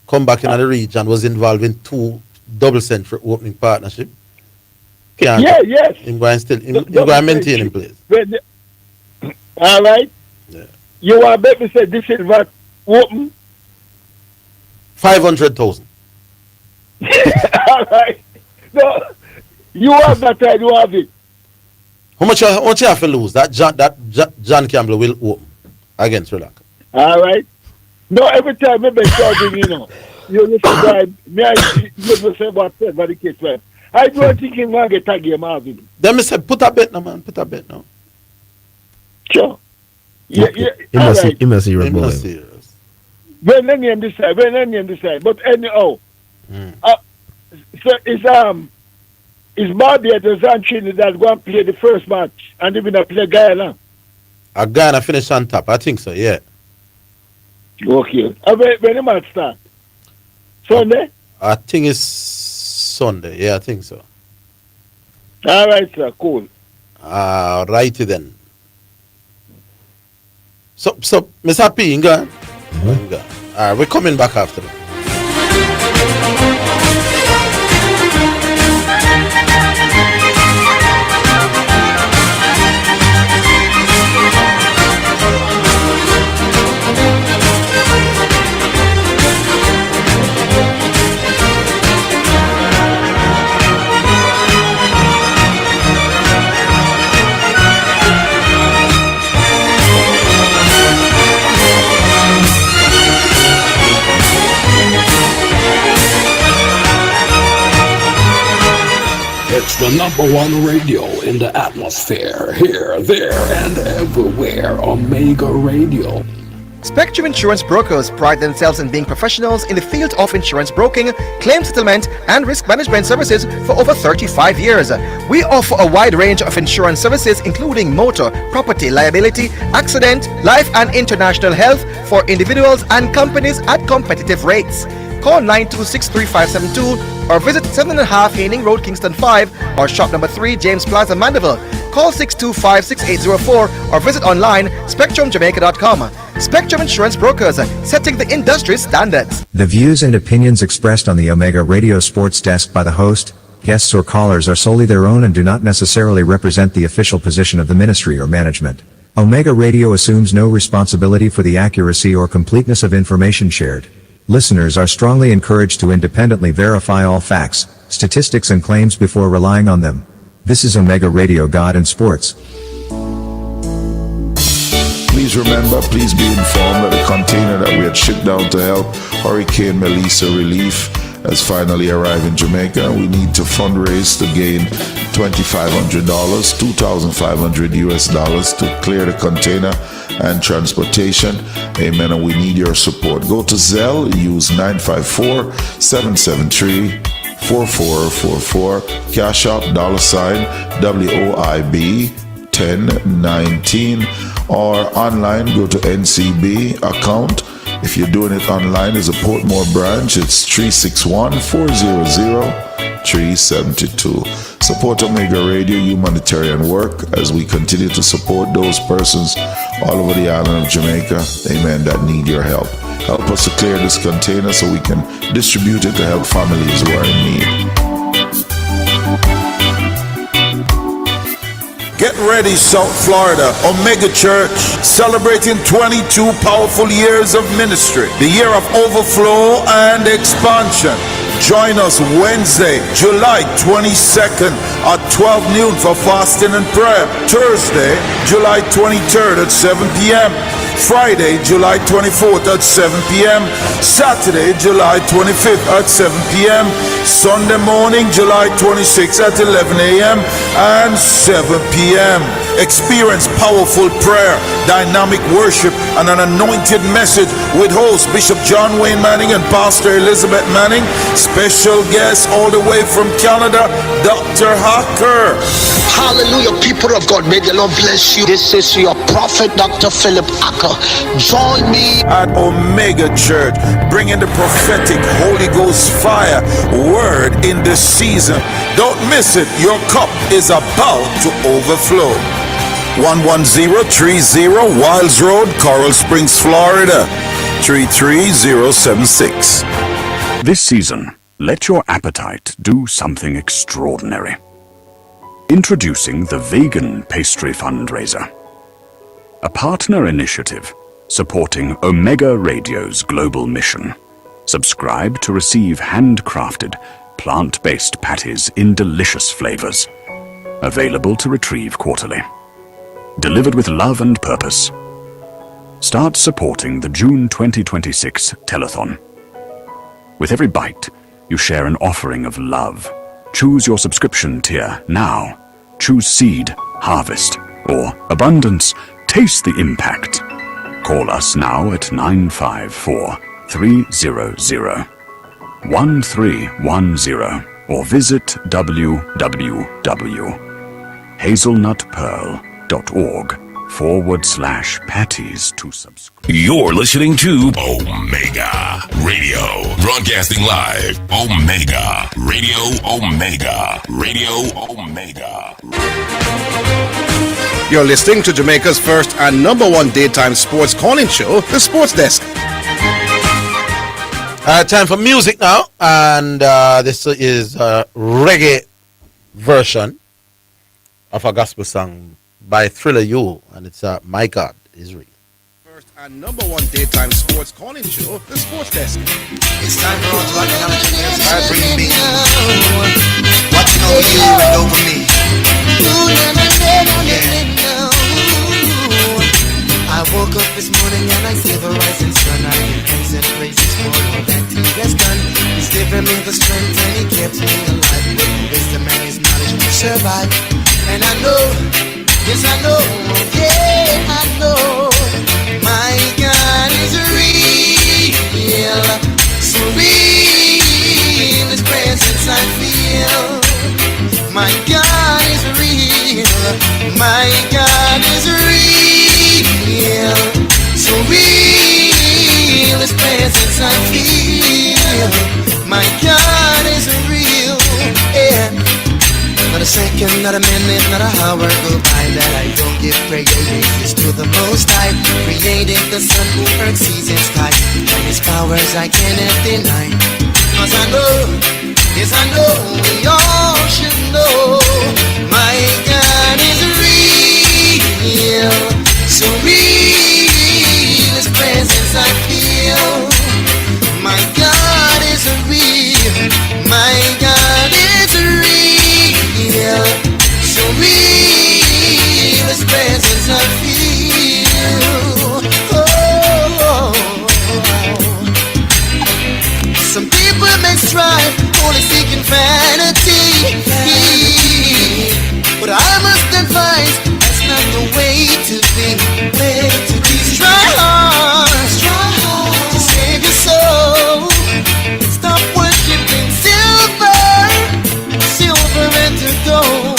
Come back in the region, was involved in 2 double century opening partnership. Can't- yes. Him going still him going to maintain in place. All right. Yeah. You want to bet me say this is what open? 500,000. All right. No, you have that right, you have it. How much you have to lose? That John Campbell will open against Sri Lanka. All right. No, every time I bet something, you listen to me, you say whatever the case was. I don't think he's going to get a game of it. Then me say, put a bet now, man. Put a bet now. Sure. Yeah, He all must right. he must see your Him not boy. serious. When they name this side, But anyhow, so is Barbados and Trinidad going to play the first match and even play Guyana? Ghana finish on top. I think so, yeah. Okay. When the match start? Sunday? I think it's Sunday. Yeah, I think so. All right, sir. Cool. Righty then. So, Mr. P, you go on? You go on. All right, we're coming back after that. It's the #1 radio in the atmosphere, here, there, and everywhere. Omega Radio. Spectrum Insurance Brokers pride themselves in being professionals in the field of insurance broking, claim settlement, and risk management services for over 35 years. We offer a wide range of insurance services including motor, property, liability, accident, life and international health for individuals and companies at competitive rates. Call 926-3572 or visit 7.5 Haining Road, Kingston 5 or shop number 3, James Plaza, Mandeville. Call 625-6804 or visit online spectrumjamaica.com. Spectrum Insurance Brokers, setting the industry standards. The views and opinions expressed on the Omega Radio Sports Desk by the host, guests or callers are solely their own and do not necessarily represent the official position of the ministry or management. Omega Radio assumes no responsibility for the accuracy or completeness of information shared. Listeners are strongly encouraged to independently verify all facts, statistics and claims before relying on them. This is Omega Radio God and Sports. Please remember, please be informed that the container that we had shipped down to help Hurricane Melissa relief has finally arrived in Jamaica. We need to fundraise to gain $2,500, $2,500 to clear the container and transportation. Amen. And we need your support. Go to Zelle, use 954-773-4444, Cash App, $WOIB 1019, or online, go to NCB account. If you're doing it online, there's a Portmore branch. It's 361-400-372. Support Omega Radio humanitarian work as we continue to support those persons all over the island of Jamaica, amen, that need your help. Help us to clear this container so we can distribute it to help families who are in need. Get ready, South Florida. Omega Church, celebrating 22 powerful years of ministry. The year of overflow and expansion. Join us Wednesday, July 22nd at 12 noon for fasting and prayer. Thursday, July 23rd at 7 p.m. Friday, July 24th at 7 p.m. Saturday, July 25th at 7 p.m. Sunday morning, July 26th at 11 a.m. and 7 p.m. Experience powerful prayer, dynamic worship, and an anointed message with host Bishop John Wayne Manning and Pastor Elizabeth Manning. Special guest all the way from Canada, Dr. Hacker. Hallelujah, people of God, may the Lord bless you. This is your prophet, Dr. Philip Acker. Join me at Omega Church, bringing the prophetic Holy Ghost fire word in this season. Don't miss it. Your cup is about to overflow. 11030 Wilds Road, Coral Springs, Florida, 33076. This season, let your appetite do something extraordinary. Introducing the Vegan Pastry Fundraiser, a partner initiative supporting Omega Radio's global mission. Subscribe to receive handcrafted, plant-based patties in delicious flavors, available to retrieve quarterly. Delivered with love and purpose. Start supporting the June 2026 telethon. With every bite, you share an offering of love. Choose your subscription tier now. Choose Seed, Harvest, or Abundance. Taste the impact. Call us now at 954-300-1310 or visit www.hazelnutpearl.org/patties to subscribe. You're listening to Omega Radio, broadcasting live. Omega Radio, Omega Radio, Omega. You're listening to Jamaica's first and number one daytime sports calling show, The Sports Desk. Time for music now, and this is a reggae version of a gospel song by Thriller U, and it's My God is Real. First and number one daytime sports calling show, The Sports Desk. It's time for us to acknowledge by bringing me watching over you and over me. I woke up this morning and I see the rising sun. I give thanks and praises for all that He has done. He's given me the strength and He kept me alive. With wisdom and His knowledge we survive. And I know, yes I know, yeah I know, my God is real, so real. His presence I feel. My God is real, my God is real, so real. His presence I feel. My God is real, yeah. Not a second, not a minute, not a hour go by that I don't give praises to the Most High. Created the sun, moon, earth, seas, and sky, and His powers I cannot deny. Cause I know, yes I know, we all should know, my God is real, so real. His presence I feel. My God is real, my God is real, so real. His presence I feel. Oh. Some people may strive, only seeking vanity, but I must advise that's not the way to be. Strive hard to save your soul. Stop worshiping silver and to gold.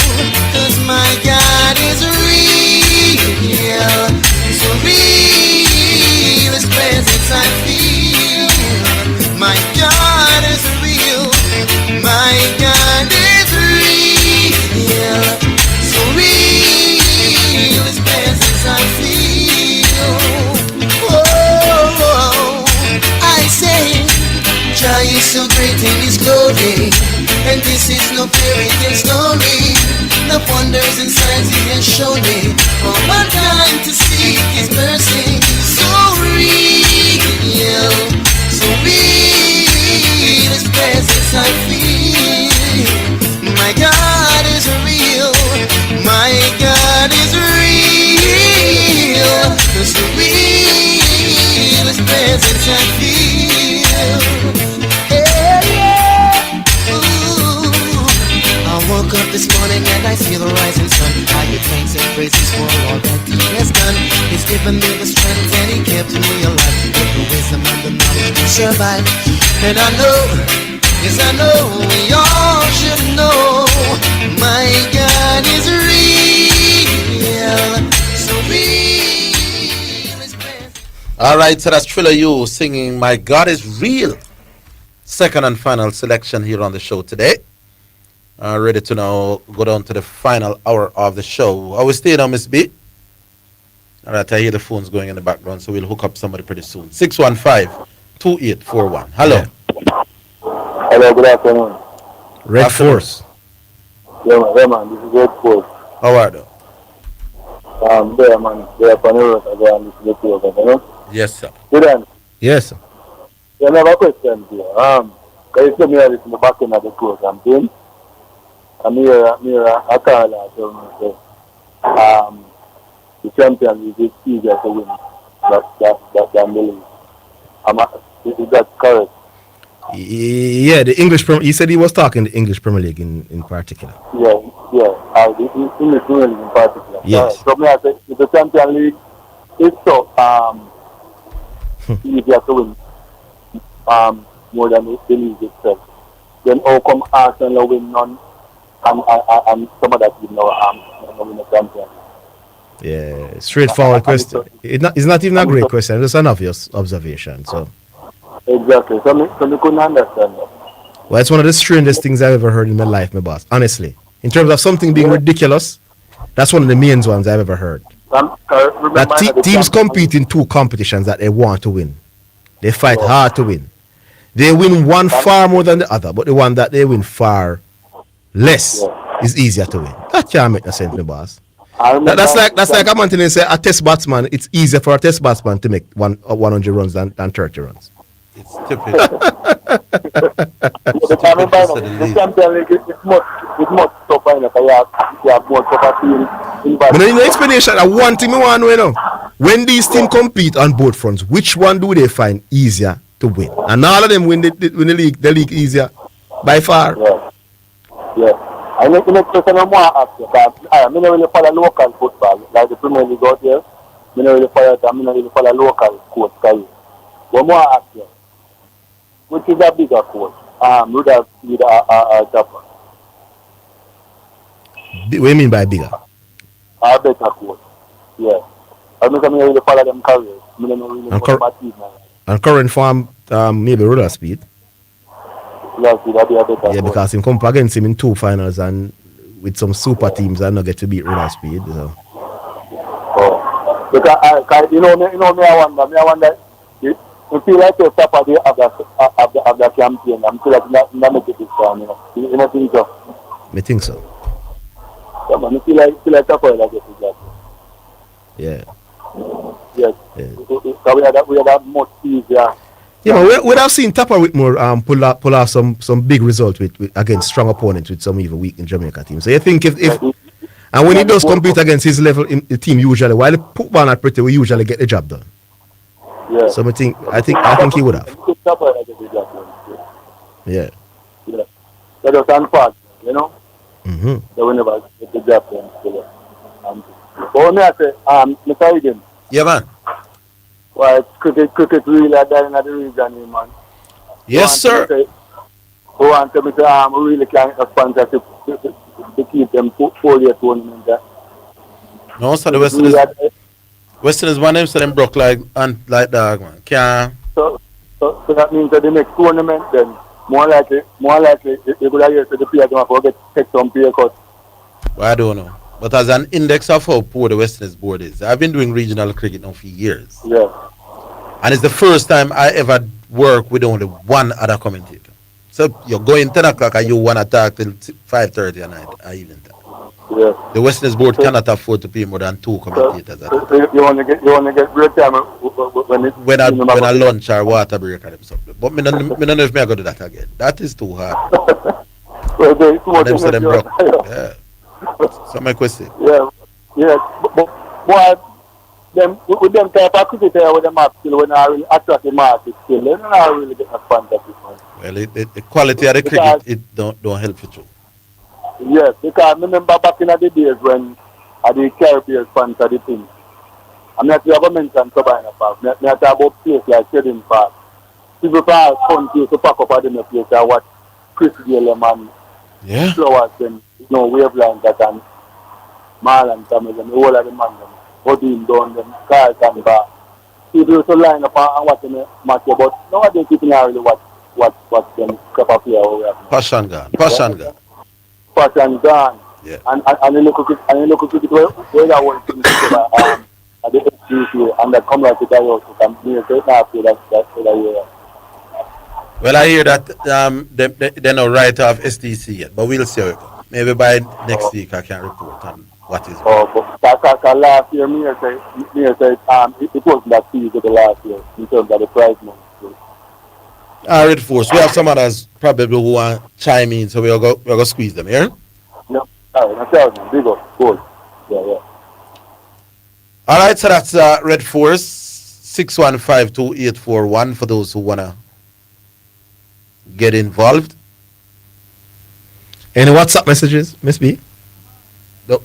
Cause my God is real, so real. His presence I feel. My God is real, my God is real, so real. His presence I feel. Oh, I say, Jah is so great in His glory, and this is no fairy tale story. The wonders and signs He has shown me, for mankind to seek His mercy. So real, so real. His presence I feel. My God is real, my God is real, so real. I feel. Yeah, yeah. Ooh. I woke up this morning and I see the rising sun. I give thanks and praises for all that He has done. He's given me the strength and He kept me alive. With the wisdom and the knowledge to survive. And I know, yes I know, we all should know, my God is real, so real is blessed. All right, so that's Thriller U singing My God is Real. Second and final selection here on the show today. Ready to now go down to the final hour of the show. Are we staying on, Miss B? All right, I hear the phones going in the background, so we'll hook up somebody pretty soon. 615-2841. Hello. Hello, good afternoon. Red Force. Yeah, man, this is Red Force. How are you? There, man, there upon the road, I go and listen to the program, you know? Yes, sir. Zidane, Yes, sir. I have a question to you. Can you tell me how this in the back end of the program, team? I'm here, I call her, tell me, say, the Champions League is easier to win than the league. Is that correct? Yeah, the English Premier. He said he was talking the English Premier League in particular. Yeah. The English Premier League in particular. Yes. So me I say, if the Champions League is so easier to win more than the league itself, then how come Arsenal win none and some of that team now win the Champions? Yeah, straightforward question. It's not even a great question. It's an obvious observation. So. Exactly. So me couldn't understand that. Well, it's one of the strangest things I've ever heard in my life, my boss. Honestly, in terms of something being ridiculous, that's one of the main ones I've ever heard. That teams compete in two competitions that they want to win. They fight hard to win. They win one far more than the other, but the one that they win far less is easier to win. That can't make no sense, my boss. That's like a man to say a test batsman. It's easier for a test batsman to make 100 runs than 30 runs. It's typical. The Champions League is much tougher, you have more tougher teams. But in the explanation, I want to want to know when these teams compete on both fronts, which one do they find easier to win? And all of them win the league easier by far. Yeah. I need to make question more ask you, because I don't really follow local football, like the Premier League out here. I don't really follow local coach. One more ask you, which is a bigger coach? Rudolph with a Chopper. What do you mean by bigger? A better coach. Yeah. I don't really follow them careers. I don't really follow my team now. And current form, maybe Rudolph Speed. Yeah, because him come up against him in two finals and with some super teams and not get to beat Rudolph Speed. So. Because I wonder. You feel like you're top of the campaign. I'm feel like not make it this time, you know. You don't think so? I think so. Yeah, man, I feel like top of it. Yeah. Yes. So we had that much easier. Yeah, but we have seen Tapper with more pull off some big result with against strong opponents with some even weak in Jamaica team. So you think if and when he does compete against his level in the team usually, while the football not pretty, we usually get the job done. Yeah. So I think he would have. Yeah. Yeah. That was unfortunate, you know. Mm-hmm. So we never get the job done. But when I say, Mr. Higgins. Yeah, man. Well, cricket really are dying at the region, man. Yes, sir. Who want to say, we really can't get a sponsorship to keep them 4-year tournament there. No, so the Westerners want them so them broke like dog, man. Can't. So that means that the next tournament then more likely you could have used the players going to take some pay cut. Well, I don't know. But as an index of how poor the Westerners board is, I've been doing regional cricket now for years. Yeah. And it's the first time I ever work with only one other commentator. So you're going 10 o'clock and you want to talk till 5:30 at night, evening time. Yeah. The Westerners board cannot afford to pay more than 2 commentators. You want to get great time when I lunch or water break or something. But I don't know if I go do that again. That is too hard. Them broke. Yeah. So my question. Yeah. But them with them type of cricket with them up still when I really attract the market still, then I really get a fantasy fun. Well, the quality of the cricket, it don't help you too. Yes, because I remember back in the days when I did Caribbean sponsor the thing. I'm not going to mention Sabina Park. I'm not talk about place like Shedden Park. People for fun to pack up at the place and watch Chris Gale and Flowers and Wavelines that and Marlon Thomas and all of the man them. Odin down them, Carlton Bar. People used to line up and watch the match, but nowadays people don't really watch them crap up here. Passion gone. Passion gone. Yeah. And you look at it where that one thing at the SGC and that come like the guy also can be that. Well, I hear that they're not right off SDC yet, but we'll see how it goes. Maybe by next week I can report on what is. Oh, but last year, me say it wasn't that easy the last year in terms of the prize money. All right, Force. We have some others probably who want to chime in, so we're going to squeeze them here. Yeah, all right, tell them, big up, cool. Yeah. All right, so that's Red Force 6152841 for those who want to get involved. Any WhatsApp messages, Miss B? The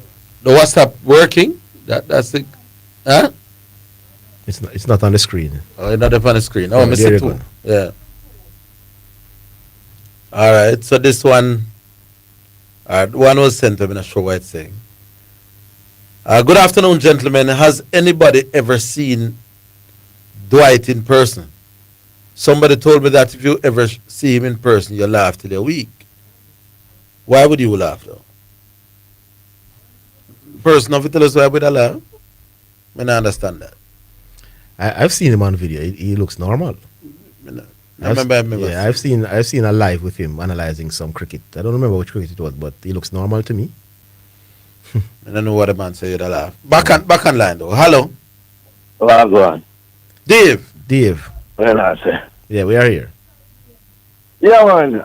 WhatsApp working? That's the It's not on the screen. Oh, it's not up on the screen. Oh, Yeah, Mr. there you Two. go. Yeah. All right. So this one, one was sent. I'm not sure what it's saying. Good afternoon, gentlemen. Has anybody ever seen Dwight in person? Somebody told me that if you ever see him in person, you laugh till you're weak. Why would you laugh, though? Person of it tell us why would I laugh? I don't understand that. I've seen him on video. He looks normal. I remember. Yeah, I've seen a live with him analyzing some cricket. I don't remember which cricket it was, but he looks normal to me. I don't know what the man said. I laugh. Back on line though. Hello. Well, go on. Dave. Well, I say. Yeah, we are here. Yeah, man.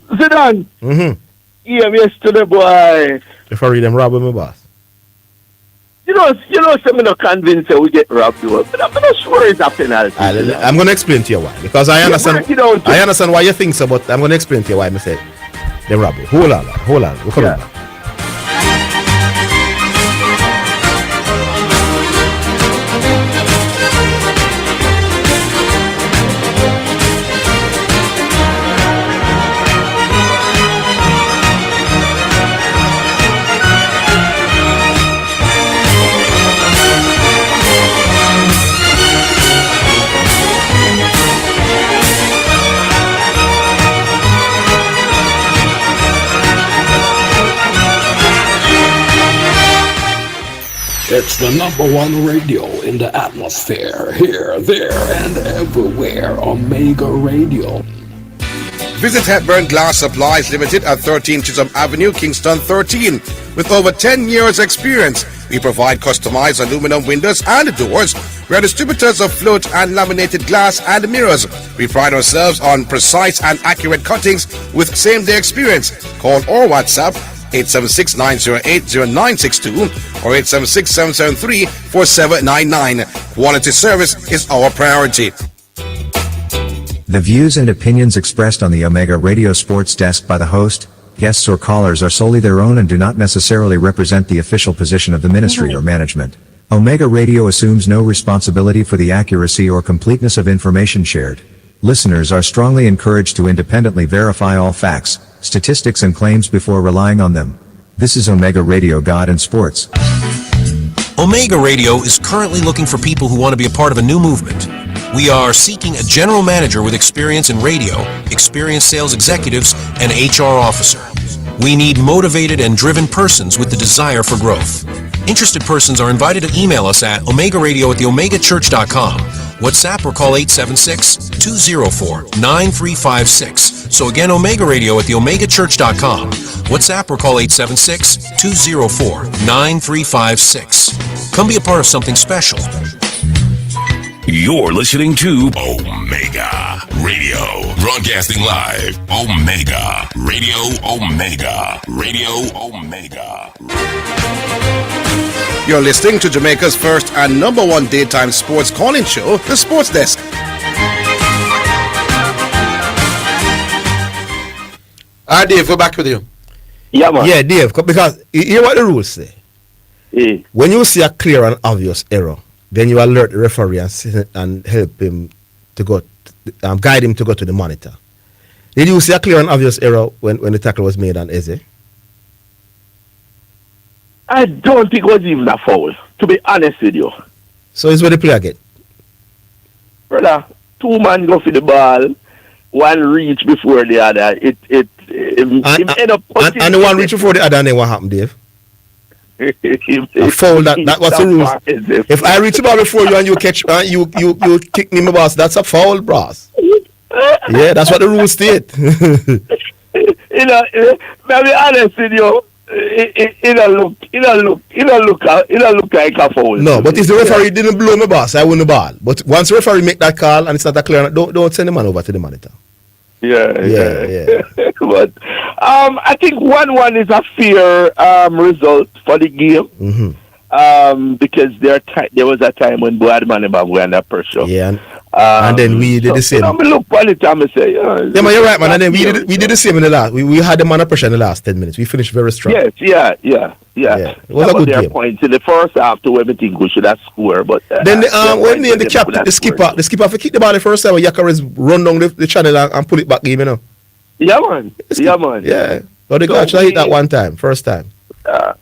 Zidane. Mm-hmm. Yeah, yesterday, boy. If I read them robbing my boss. You know, some not convinced that we get robbed, but I'm not sure it's a penalty. I'm going to explain to you why. Because I understand. I understand why you think so, but I'm going to explain to you why I said they robbed you. Hold on. We're coming back. It's the #1 radio in the atmosphere, here, there, and everywhere. Omega Radio. Visit Hepburn Glass Supplies Limited at 13 Chisholm Avenue, Kingston 13. With over 10 years experience, we provide customized aluminum windows and doors. We are distributors of float and laminated glass and mirrors. We pride ourselves on precise and accurate cuttings with same-day experience. Call or WhatsApp 876-908-0962 or 876-773-4799. Quality service is our priority. The views and opinions expressed on the Omega Radio Sports Desk by the host, guests or callers are solely their own and do not necessarily represent the official position of the ministry or management. Omega Radio assumes no responsibility for the accuracy or completeness of information shared. Listeners are strongly encouraged to independently verify all facts, statistics and claims before relying on them. This is Omega Radio God and Sports. Omega Radio is currently looking for people who want to be a part of a new movement. We are seeking a general manager with experience in radio, experienced sales executives, and HR officer. We need motivated and driven persons with the desire for growth. Interested persons are invited to email us at omegaradio@theomegachurch.com, WhatsApp or call 876-204-9356. So again, Omega Radio at theomegachurch.com, WhatsApp or call 876-204-9356. Come be a part of something special. You're listening to Omega Radio. Broadcasting live. Omega Radio. Omega Radio. Omega. You're listening to Jamaica's first and number one daytime sports calling show, The Sports Desk. All right, Dave, we're back with you. Yeah, man. Yeah, Dave, because you hear what the rules say. Yeah. When you see a clear and obvious error, then you alert the referee and help him to go, guide him to go to the monitor. Did you see a clear and obvious error when the tackle was made on Eze? I don't think it was even a foul, to be honest with you. So it's where the player get. Brother, two man go for the ball, one reach before the other. It end up and the one reach before the other, and then what happened, Dave? A foul, that was the rules. If I reach the ball before you and you catch, you kick me, my boss, that's a foul, bros. Yeah, that's what the rules state. You know, to be honest with you, it don't look like a foul. No, but if the referee didn't blow my boss, I win the ball. But once the referee make that call and it's not a clear, don't send the man over to the monitor. Yeah. But I think 1-1 is a fair result for the game. Mm-hmm. Because there was a time when Boadman were under pressure. Yeah, and then we did the same. I look on the time and say, yeah, man, you're right, man. And then we did the same in the last. We had them under pressure in the last 10 minutes. We finished very strong. Yes, yeah. It was a good game. Points in the first half to everything we should have scored, but then when the captain, the skipper, for kick the ball the first time, Yakaris run down the channel and pull it back game, you know. Yeah, man. Yeah, but they actually hit that one time, first time. Yeah.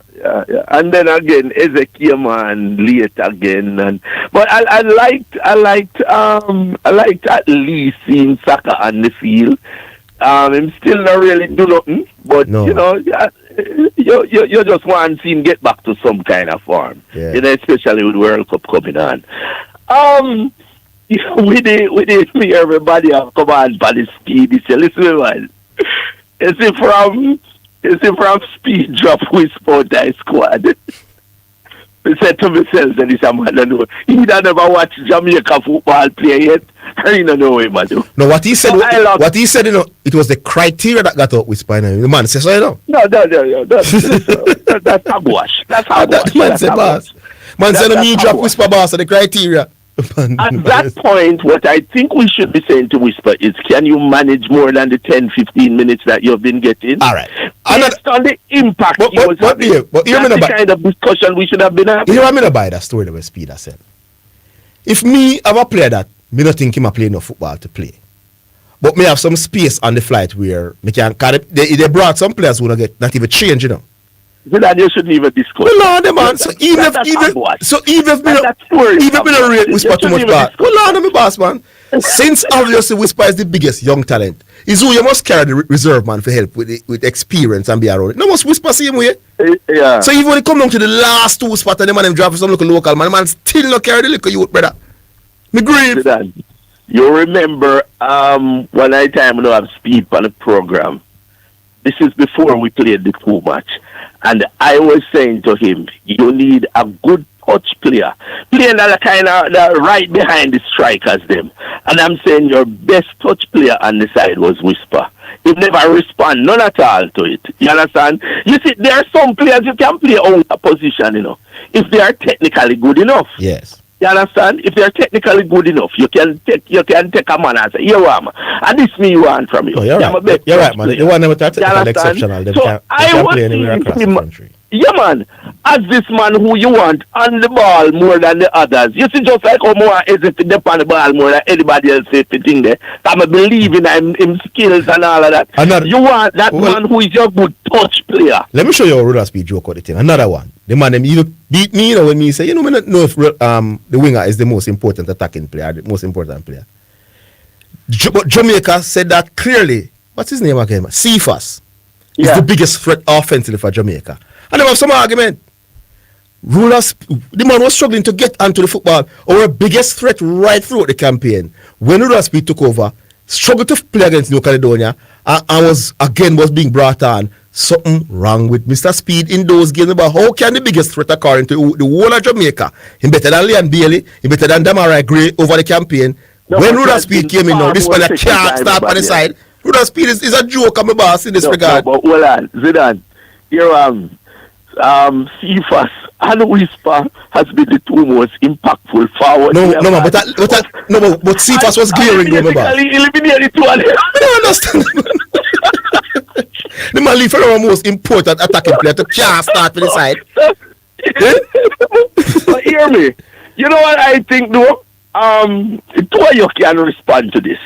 And then again, Ezekiel man late again, but I liked at least seeing Saka on the field. Him still not really do nothing, but you know, you just want to see him get back to some kind of form. Yeah. You know, especially with World Cup coming on. With me, everybody have come on by the speed. He said, listen, man, is it from speed drop with sport die squad? I said to myself, that is a man I know. He never watched Jamaica football play yet. I don't know him, I do. No, what he said, you know, it was the criteria that got up with Spina. The man says, so you know. No. That's a wash. That's a wash. Man said, boss. Man said, me drop whisper, boss, the criteria. At that point, what I think we should be saying to Whisper is, can you manage more than the 10-15 minutes that you've been getting? All right. Based on the impact but he was having. But that's the kind of discussion we should have been having. You know what I mean by that story that Speed has said? If me have a player that me not think him a play no football to play, but me have some space on the flight where me can, they brought some players who not even change, you know. Then you shouldn't even discuss. Well, no, man. So even if me not rate Whisper too much bad. Well, no, me boss, man. Since obviously Whisper is the biggest young talent, is who you must carry the reserve man for help with experience and be around it. No must Whisper same way. Yeah. So even when it come down to the last two spots and the man them drive for some local man, the man still not carry the little youth, brother. Me grieve. You remember one time when I have Speed on the program. This is before we played the pool match. And I was saying to him, you need a good touch player. Playing that kind of right behind the strikers them. And I'm saying your best touch player on the side was Whisper. He never respond, none at all to it. You understand? You see, there are some players you can play out of position, you know, if they are technically good enough. Yes. You understand? If they are technically good enough, you can take a man and say, here am and this me you want from you. Oh, you're right, man. You want them to take exceptional. They can play anywhere across the country. Yeah, man. As this man who you want on the ball more than the others. You see, just like how more is it to on the ball more than anybody else sitting there. I'm believing in skills and all of that. You want that man who is your good touch player. Let me show you a Ruder Speed joke on the thing. Another one. The man them even beat me, you know, when me say, you know, I don't know if the winger is the most important attacking player, the most important player. But Jamaica said that clearly. What's his name again? Cephas is the biggest threat offensively for Jamaica. And they have some argument. The man was struggling to get onto the football. Our biggest threat right throughout the campaign. When Ruder Speed took over, struggled to play against New Caledonia, and was being brought on. Something wrong with Mr. Speed in those games. But how can the biggest threat according to the whole of Jamaica, he better than Leon Bailey, he better than Damarai Gray over the campaign. When Ruder Speed came in now, this man can't start on the side. Ruder Speed is a joke on my boss in this regard. But hold on, Zidane, here Cephas and Whisper has been the two most impactful forward. But Cephas was glaring, remember? Eliminate the two of them. I don't understand. The man leave for the most important attacking player to can't start with the side. But hear me. You know what I think, though? Two of you can respond to this.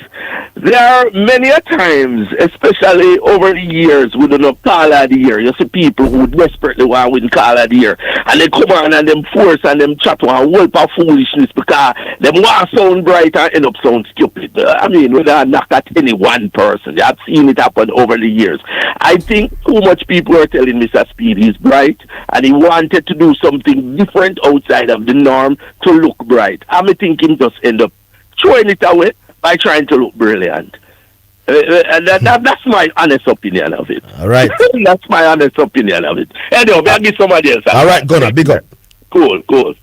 There are many a times, especially over the years, we don't know call of the year. You see people who desperately want to win call of the year, and they come on and them force and them chat one whole of foolishness because them want to sound bright and end up sound stupid. I mean, we don't knock at any one person. I've seen it happen over the years. I think too much people are telling Mr. Speed he's bright, and he wanted to do something different outside of the norm to look bright. I'm thinking just end up throwing it away by trying to look brilliant. That's my honest opinion of it. All right. That's my honest opinion of it. Anyway, I'll give somebody else. All right, Gunnar, big up. Cool. All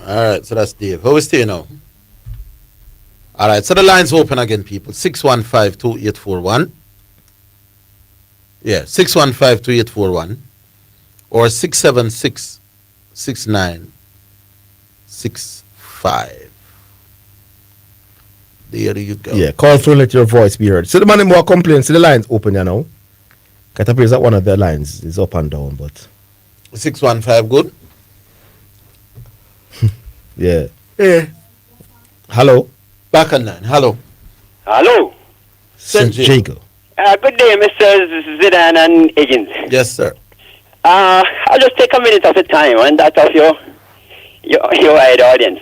right, so that's Dave. How is it now? All right, so the line's open again, people. 615-2841. Yeah, 615-2841. Or 676-6965. There you go. Yeah, call through, let your voice be heard. So the man more complaints, so the line's open, you know. It appears that one of the lines is up and down, but 615 good? Yeah. Hello? Back on line. Hello. Hello. St. Jago. Good day, Mr. Zidane and Higgins. Yes, sir. I'll just take a minute of the time and that of your wide audience.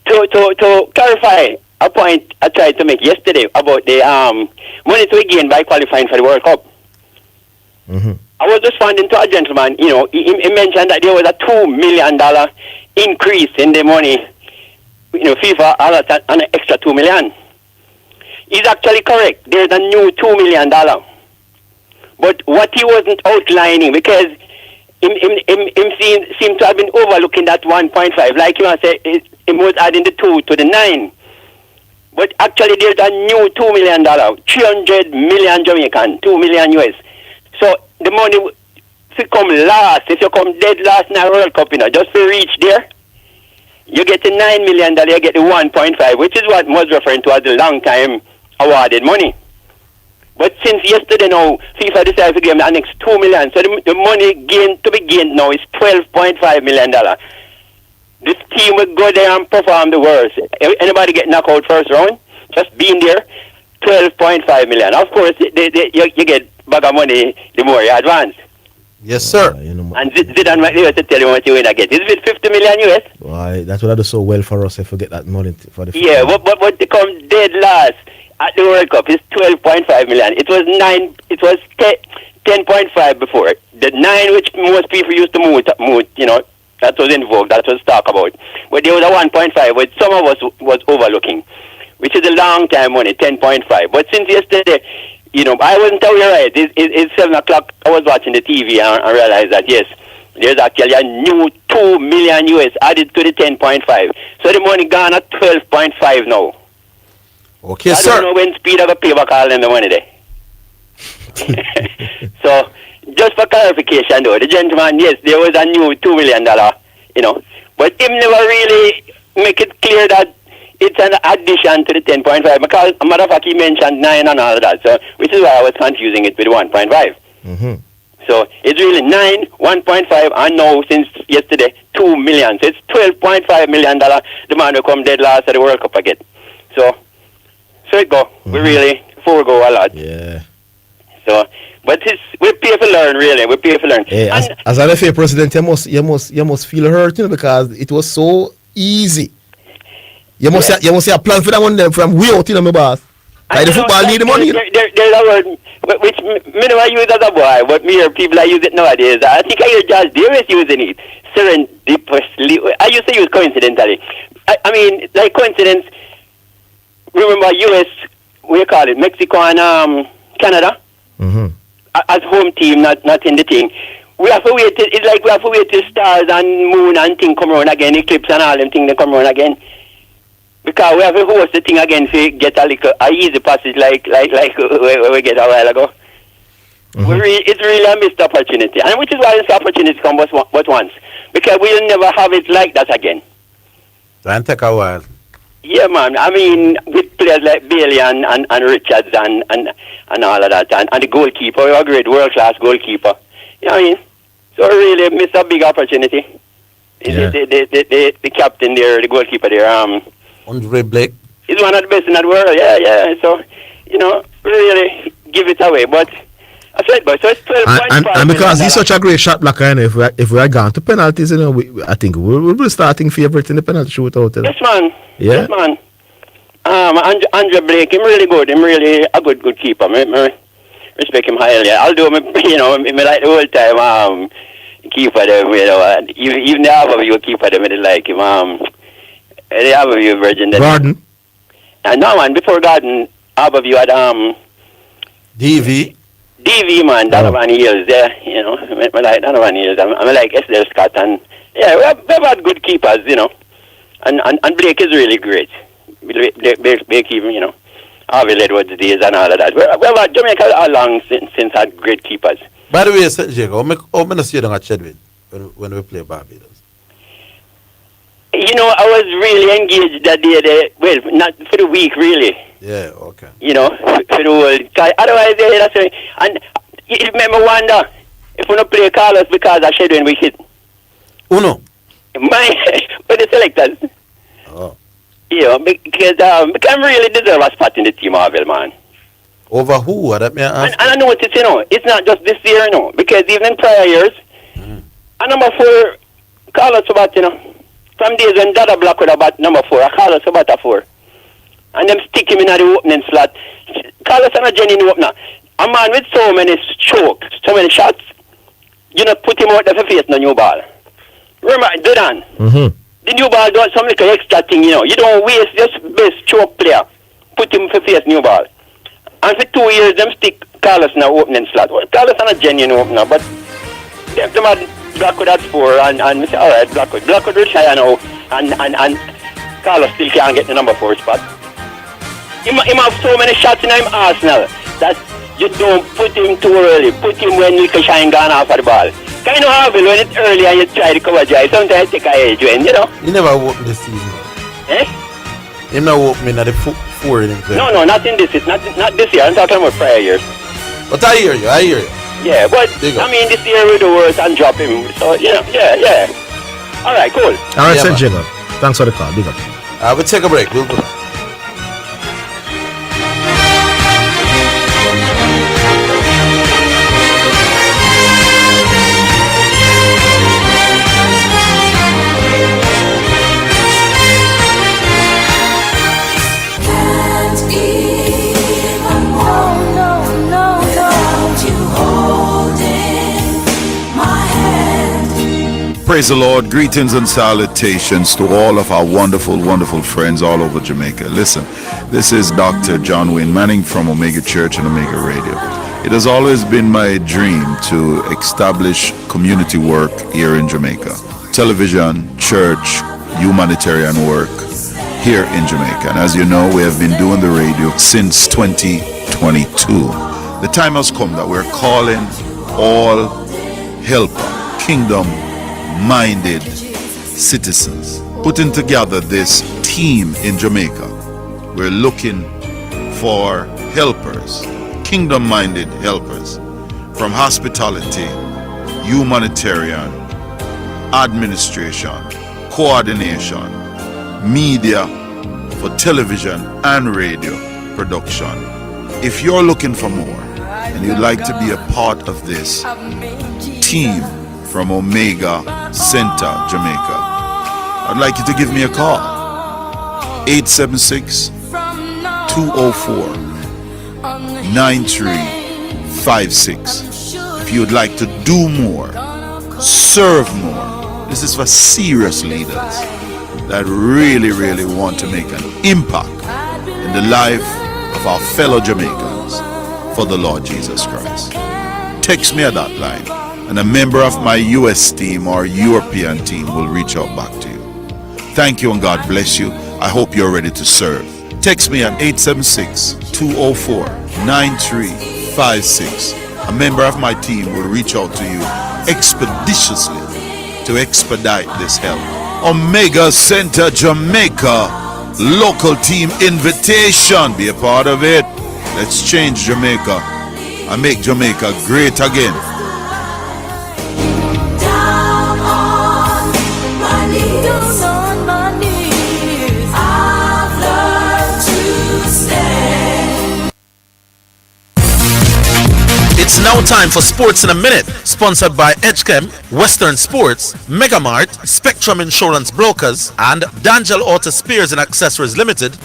To clarify a point I tried to make yesterday about the money to gain by qualifying for the World Cup. Mm-hmm. I was responding to a gentleman, he mentioned that there was a $2 million increase in the money, FIFA allotted an extra $2 million. He's actually correct. There's a new $2 million. But what he wasn't outlining, because him seemed to have been overlooking that 1.5, like you want to say, he was adding the 2 to the 9. But actually there's a new $2 million, 300 million Jamaican, 2 million US. So the money, if you come last, if you come dead last in the World Cup, just to reach there, you get the $9 million, you get the 1.5, which is what was referring to as the long time awarded money. But since yesterday now, FIFA decided to give me an next $2 million. So the money to be gained now is $12.5 million. This team will go there and perform the worst. Anybody get knocked out first round, just being there, $12.5 million. Of course, you get bag of money the more you advance. Yes, sir. And Zidane might be able to tell you what you win again. Is it 50 million US? Why, that's what I do so well for us if we get that money for the Yeah, but they come dead last at the World Cup. It's 12.5 million. It was 10.5 before. The 9 which most people used to move, that was in vogue, that was talked about. But there was a 1.5, which some of us was overlooking, which is a long time money, 10.5. But since yesterday, I wasn't aware, right? It's 7 o'clock, I was watching the TV and I realized that, yes, there's actually a new 2 million US added to the 10.5. So the money gone at 12.5 now. Okay, sir. I don't know when Speed have a pay back all in the money there. So, just for clarification though, the gentleman, yes, there was a new $2 million, but him never really make it clear that it's an addition to the 10.5, because a matter of fact he mentioned 9 and all of that, so which is why I was confusing it with 1.5. Mm-hmm. So it's really 9, 1.5, and now since yesterday, 2 million. So it's $12.5 million. The man will come dead last at the World Cup again. So it go. Mm-hmm. We really forego a lot. Yeah. So, but we pay for learn, really. We pay for learn. Hey, as an FA president, you must feel hurt, because it was so easy. You must have a plan for that one then from way out, my boss. Like the football need the money. There's a word which me never use as a boy, but me hear people use it nowadays. I think I hear Josh Davis using it. Serendipitously. I used to use coincidentally. I mean, like coincidence. Remember US, we call it Mexico and Canada, as home team, not in the thing. We have to wait. It's like we have to wait till stars and moon and thing come around again, eclipse and all them things they come around again. Because we have to host the thing again to get a easy passage like we get a while ago. It's really a missed opportunity, and which is why this opportunity comes but once, because we'll never have it like that again. That'll take a while. Yeah, man. I mean, with players like Bailey and Richards and all of that, and the goalkeeper, a great world-class goalkeeper. You know what I mean? So really missed a big opportunity. Yeah. The captain there, the goalkeeper there, Andre Blake. he's one of the best in the world. Yeah. So, really give it away. But I said, so it's 12.5. And because he's such a great shot blocker, if we had gone to penalties, I think we'll be starting favourite in the penalty shootout. Yes, man. Yeah. Yes, man. Andre Blake, him really good. Him really a good keeper. Me respect him highly. Although me like the whole time keeper them, even the half of you keeper them, I like him. The half of you virgin. Gordon. And no, man, before Gordon, half of you had DV, man, Donovan Hills there, I like Donovan Hills. I like S.L. Scott, and we've had good keepers, and Blake is really great. Blake even, Orville Edwards days and all of that. We've had Jamaica all along since had great keepers. By the way, St. Jacob, how many see you at Chedwin when we play Barbados? I was really engaged that day. Well, not for the week, really. Yeah, okay. For the whole. Otherwise, that's right. And it made me wonder if we don't play Carlos because of Shedwin we hit. Uno. But the selectors. Oh. Because I'm really deserve a spot in the team, Orville, man. Over who? And I noticed, it's not just this year, because even in prior years, and number 4, Carlos Sabat, from days when Dada Black would have bat number 4, Carlos Sabat a 4. And them stick him in the opening slot. Carlos and a genuine opener. A man with so many strokes, so many shots, you not put him out there for face no new ball. Remember, Zidane. The new ball does some little extra thing, You don't waste just best choke player. Put him for face new ball. And for 2 years, them stick Carlos in the opening slot. Well, Carlos is a genuine opener, but them had Blackwood at 4, and we say, all right, Blackwood will try now, and Carlos still can't get the number 4 spot. He have so many shots in him Arsenal that you don't put him too early. Put him when Nico Shine gone off of the ball. Kind of Orville when it's early and you try to cover dry. Sometimes take a edge when, He never opened this season. He never opened at the 4 innings. No, not in this. Not this year. I'm talking about prior years. But I hear you. Yeah, but I mean this year with the worst and drop him. So yeah. All right, cool. All right, St. Jacob. Thanks for the call. Big up. We'll take a break. We'll go back. Praise the Lord. Greetings and salutations to all of our wonderful, wonderful friends all over Jamaica. Listen, this is Dr. John Wayne Manning from Omega Church and Omega Radio. It has always been my dream to establish community work here in Jamaica. Television, church, humanitarian work here in Jamaica. And as you know, we have been doing the radio since 2022. The time has come that we're calling all helper, kingdom-minded citizens, putting together this team in Jamaica. We're looking for helpers, kingdom-minded helpers, from hospitality, humanitarian, administration, coordination, media for television and radio production. If you're looking for more and you'd like to be a part of this team from Omega Center, Jamaica, I'd like you to give me a call. 876-204-9356. If you'd like to do more, serve more. This is for serious leaders that really, really want to make an impact in the life of our fellow Jamaicans for the Lord Jesus Christ. Text me at that line, and a member of my US team or European team will reach out back to you. Thank you and God bless you. I hope you're ready to serve. Text me at 876-204-9356. a member of my team will reach out to you expeditiously to expedite this help. Omega Center Jamaica, local team invitation. Be a part of it. Let's change Jamaica and make Jamaica great again. It's now time for Sports in a Minute, sponsored by Edgechem, Western Sports, Megamart, Spectrum Insurance Brokers, and D'Angelo Auto Spares and Accessories Limited.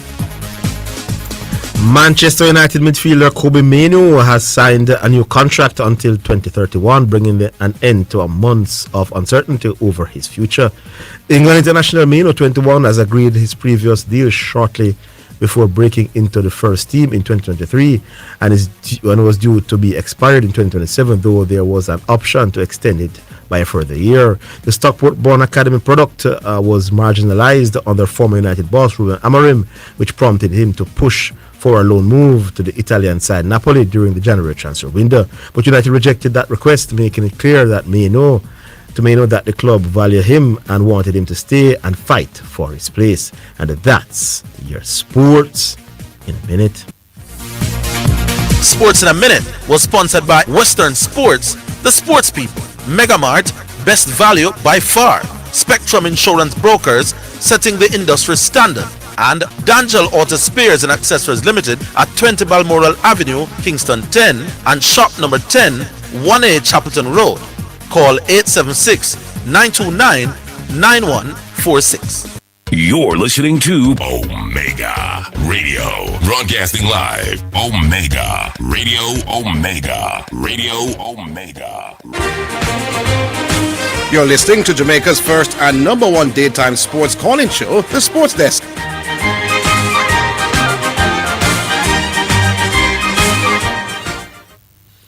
Manchester United midfielder Kobe Mainoo has signed a new contract until 2031, bringing an end to a months of uncertainty over his future. England international Mainoo, 21, has agreed his previous deal shortly before breaking into the first team in 2023 and was due to be expired in 2027, though there was an option to extend it by a further year. The Stockport-born academy product was marginalized under former United boss Ruben Amorim, which prompted him to push for a loan move to the Italian side Napoli during the January transfer window. But United rejected that request, making it clear that Mainoo that the club value him and wanted him to stay and fight for his place. And that's your Sports in a Minute. Sports in a Minute was sponsored by Western Sports, the sports people, Megamart, best value by far, Spectrum Insurance Brokers, setting the industry standard, and D'Angelo Auto Spares and Accessories Limited at 20 Balmoral Avenue, Kingston 10, and shop number 10, 1A Chapelton Road. Call 876-929-9146. You're listening to Omega Radio, broadcasting live. Omega Radio, Omega Radio, Omega. You're listening to Jamaica's first and number one daytime sports calling show, The Sports Desk.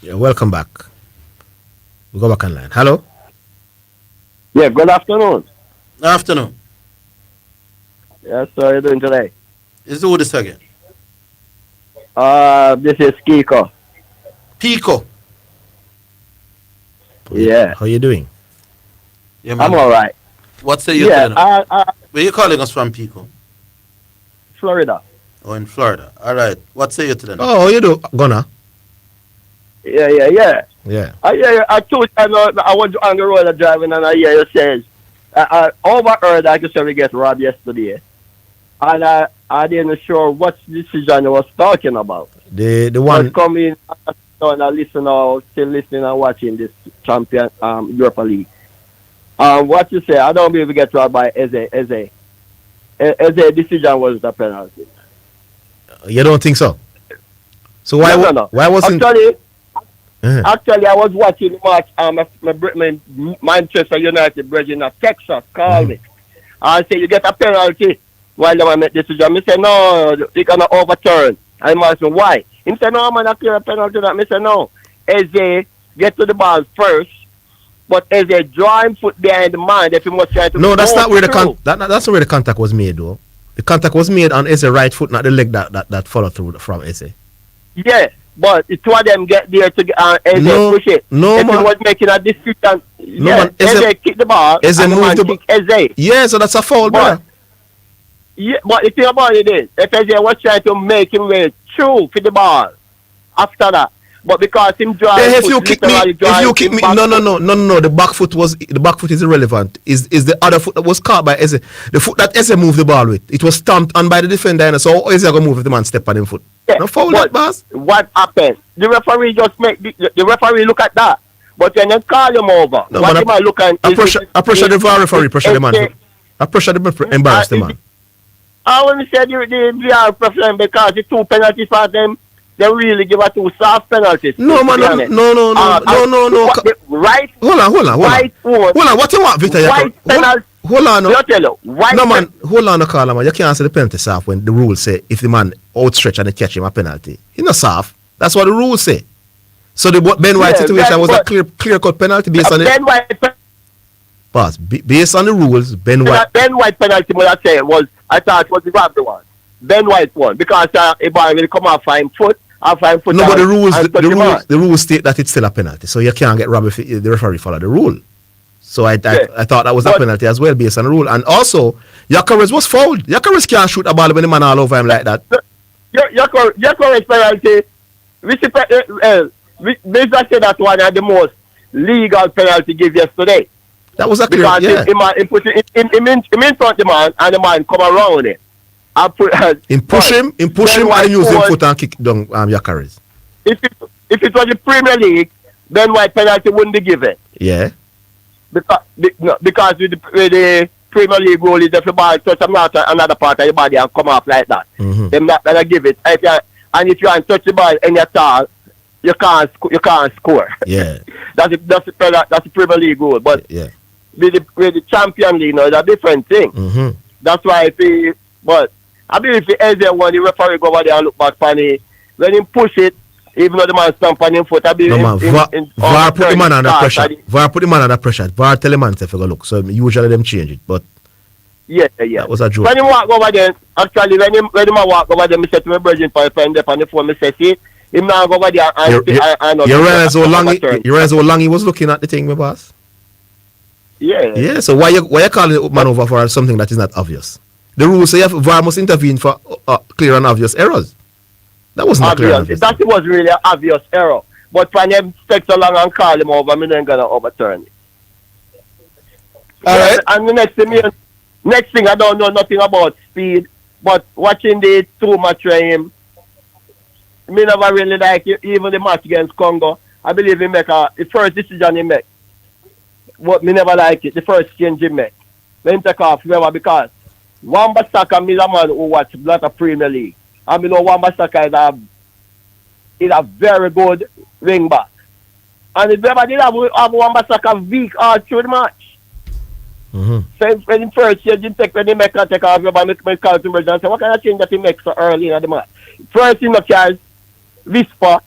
Yeah, welcome back. We go back online. Hello? Yeah, good afternoon. Afternoon. Yes, how are you doing today? Is who this again? This is Kiko. Pico. Yeah. How you doing? Yeah, man. I'm all right. What say you? Yeah, where you calling us from, Pico? Florida. Oh, in Florida. All right. What say you today? Oh, how you do, Gunnar? Yeah. Yeah. I was on the road driving and I hear you says, I overheard that you said we get robbed yesterday. And I didn't sure what decision I was talking about. The one. I was coming and still listening and watching this champion Europa League. What you say? I don't believe we get robbed by Eze. Eze decision was the penalty. You don't think so? So why? No. Why wasn't? Actually, I was watching the match. My Manchester United brethren of Texas called me and say you get a penalty while they make decision. I say no, they're gonna overturn. I asked him why. He said no, man, I clear a penalty. I say no. Eze get to the ball first, but Eze draw him foot behind the man. If he was trying to. No, that's not where that's not where the contact was made, though. The contact was made on Eze right foot, not the leg that followed through from Eze. Yeah. But the two of them get there to Eze push it. No, if man. he was making a decision, man. Eze kick the ball. Eze moved the ball. Eze. Yeah, so that's a foul, bro. Yeah, but the thing about it is, if Eze was trying to make him way through for the ball after that, but because him drive, if you kick me, no. The back foot is irrelevant. Is the other foot that was caught by Eze? The foot that Eze moved the ball with, it was stamped on by the defender, and so Eze gonna move if the man step on him foot. Yeah, no foul that, boss. What happened? The referee just make the referee look at that, but when you call him over, no, what man, him look at? I pressure the VAR referee, pressure the man. I pressure the embarrass the man. I want to say the VAR pressure because the two penalties for them. They really give us two soft penalties. No, man, no. Right. Hold on. Right hold on. What you want, Victor? Right penalty. Hold on. No, man. Hold on, Carla, man. You can't answer the penalty soft when the rules say if the man outstretch and they catch him a penalty. He's not soft. That's what the rules say. So the Ben White situation was a clear cut penalty based on it. Ben White. Boss, based on the rules, Ben White penalty. What I say was, I thought it was the robbery one. Ben White won because Ibarra will come off for him foot I'll find foot. No, but and touch him on. the rules state that it's still a penalty, so you can't get robbed if the referee follow the rule. So I thought that was a penalty as well based on the rule. And also, Yacares was fouled. Yacares can't shoot a ball when the man all over him like that. Yacares penalty. This say that one of the most legal penalty give yesterday. That was a clear, because him put it in front of the man and the man come around it. Push him and use him foot and kick down Yacares. If it was the Premier League, then why penalty wouldn't be given? Yeah. Because with the Premier League rule is if the ball touch another part of your body and come off like that. Mm-hmm. They're not gonna give it. And if you can't touch the ball any at all, you can't score. Yeah. that's the Premier League rule. But yeah. with the Champion League, it's a different thing. Mm-hmm. That's why but I believe if the Ezra one, the referee go over there and look back for it, when he push it, even though the man stamp on him foot, I believe VAR put the man under pressure. VAR put the man under pressure. VAR tell the man to look. So usually them change it, but yeah. That was a joke. When he walk over there, actually when he walk over there, I said to my virgin for a friend on the phone, I said, see, him now go over there and you realize how long he was looking at the thing, my boss? Yeah. Yeah, so why you calling the man over for something that is not obvious? The rules say VAR must intervene for clear and obvious errors. That wasn't obvious. Clear and obvious. That was really an obvious error. But when them take so long and call him over, I'm not going to overturn it. All right. And the next thing, I don't know nothing about speed, but watching the two match him, me never really like it. Even the match against Congo, I believe he make the first decision he make. But me never like it. The first change he make. Let him take off whoever, because Wan-Bissaka is a man who watch a lot of Premier League. I mean, Wan-Bissaka is a very good wing back. And if ever did have Wan-Bissaka weak all through the match. Mm-hmm. So when he first change, he take off, make call to and say, what kind of change that he makes so early in the match? First thing, Charles, Whisper,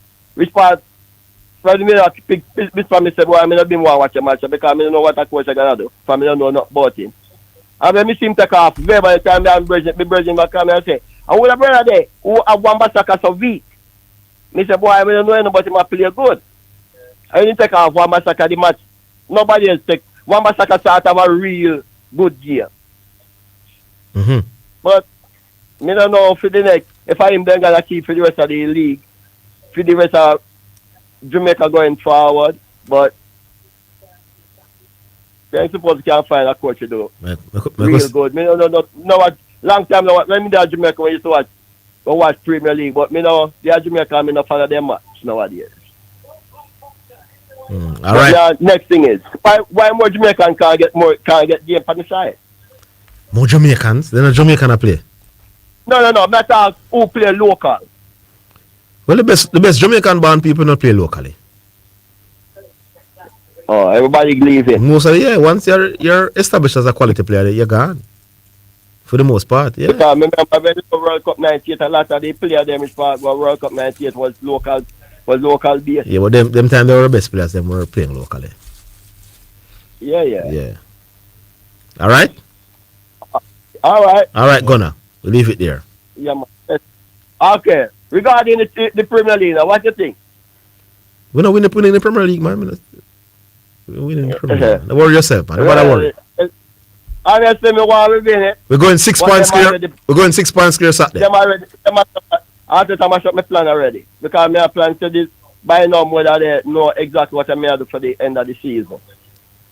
when me pick Whisper, me say, boy, I not been watch a match because I don't know what a coach is going to do. For me, I don't know nothing about him. And when me see him take off, by the time I'm Virgin back and say, I would have brother there who have Wan-Bissaka so weak. Me say, boy, I don't know anybody might play good. I didn't take off Wan-Bissaka the match. Nobody else take. Wan-Bissaka start have a real good game. Mm-hmm. But me don't know for the next, if I am then gonna keep for the rest of the league, for the rest of Jamaica going forward, but I suppose you can't find a coach to do real good. Me no what long time now when me there Jamaica when you used to watch Premier League, but me know they are Jamaica, me no follow them much nowadays. All right. Next thing is why more Jamaicans can't get game on the side? More Jamaicans? They're not Jamaican play. No. Not who play local. Well, the best Jamaican born people not play locally. Oh, everybody leaving. Most of once you're established as a quality player, you're gone. For the most part, yeah. Because I remember when the World Cup 98, a lot of the players them is part World Cup 98 was local based. Yeah, but them time they were the best players, them were playing locally. Yeah. All right? All right, Gunnar. We'll leave it there. Yeah, man. Okay. Regarding the Premier League, what do you think? We're not winning the Premier League, man. We're winning the Premier League. Don't worry yourself, man. Don't worry. Honestly, me want to win it. We're going 6 points clear. We're going 6 points clear Saturday. Them already. After time I shut my plan already. Because I plan to this by now more than they know exactly what I may do for the end of the season.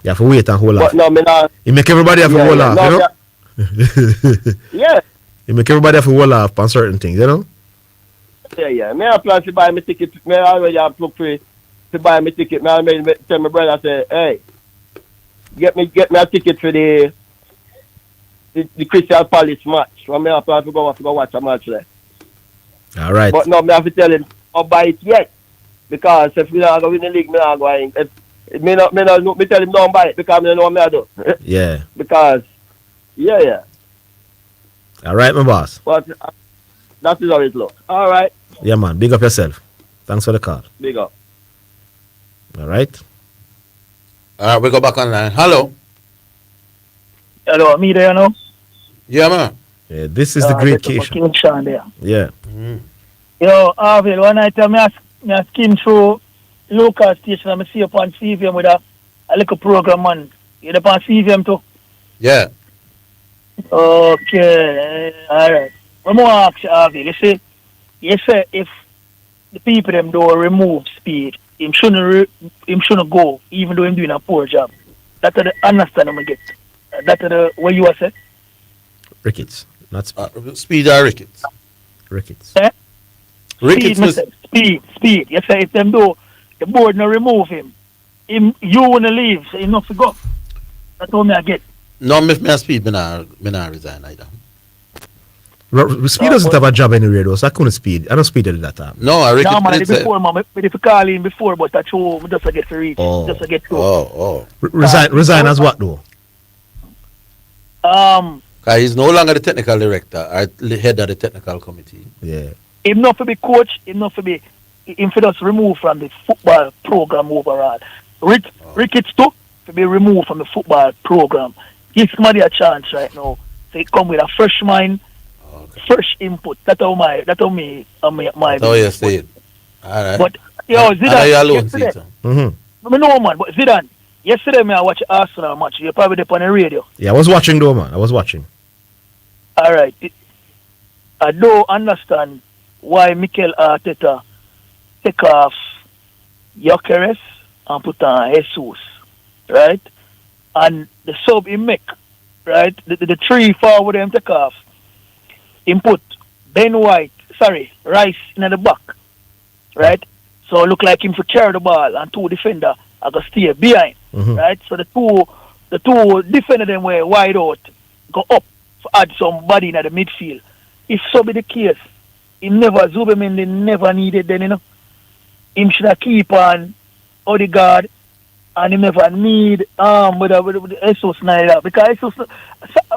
You have to wait and hold off. But no, me not. You make everybody have to hold off, you know? Yeah. You make everybody have to hold off on certain things, you know? Yeah. Me I plan to buy my ticket. Me already have to pay to buy my ticket. Me already tell my brother, say, hey, get me a ticket for the Crystal Palace match. When me I plan to go watch a match there. All right. But no, me have to tell him not buy it yet. Because if we not go win the league, me not going. Me tell him don't buy it because me know what me I do. Yeah. Because yeah. All right, my boss. But that is how it looks. All right. Yeah, man. Big up yourself. Thanks for the call. Big up. All right. All right, we go back online. Hello. Hello, me there now? Yeah, man. Yeah, this is the great Keisha. King Sean there. Yeah. Yo, Orville, one night I skim through local station and I see upon CVM with a little program, man. You upon CVM too? Yeah. Okay, alright. One more ask you, Orville. You say if the people them do remove speed, him shouldn't go, even though him doing a poor job. That's the understanding I get. That's the what you are saying? Ricketts, not speed or Ricketts. Ricketts. Eh? Ricketts Speed. You say if them do, the board no remove him. You wanna leave, so you not to go. That's all me I get. No, me speed, me not resign either. Speed doesn't have a job anywhere though, so I couldn't speed. I don't speed at that time. No, I reckon. No, man, before, man. But if you call him before, but that's all, just to get to reach. Just to get to. Resign as what though? He's no longer the technical director, or the head of the technical committee. Yeah. Him not to be coach, him for just removed from the football program overall. Ricketts too, to be removed from the football program. Give somebody a chance right now. So he come with a fresh mind, fresh input. That's how my. That's how you say it. All right. But yo, Zidane. Yesterday, Mm-hmm. I know, man. But Zidane, yesterday I watch Arsenal match. You're probably up on the radio. Yeah, I was watching though, man. I was watching. All right. I don't understand why Mikel Arteta take off Gyökeres and put on Jesus, right? And the sub he make, right? The three forward him take off. He put Rice in the back, right? So it look like him for carry the ball and two defender are gonna stay behind, right? So the two defender them were wide out, go up to add somebody in the midfield. If so be the case, he never Zuberman never needed then, you know. Him should have keep on Odegaard and he never need with Jesus neither. Because Jesus,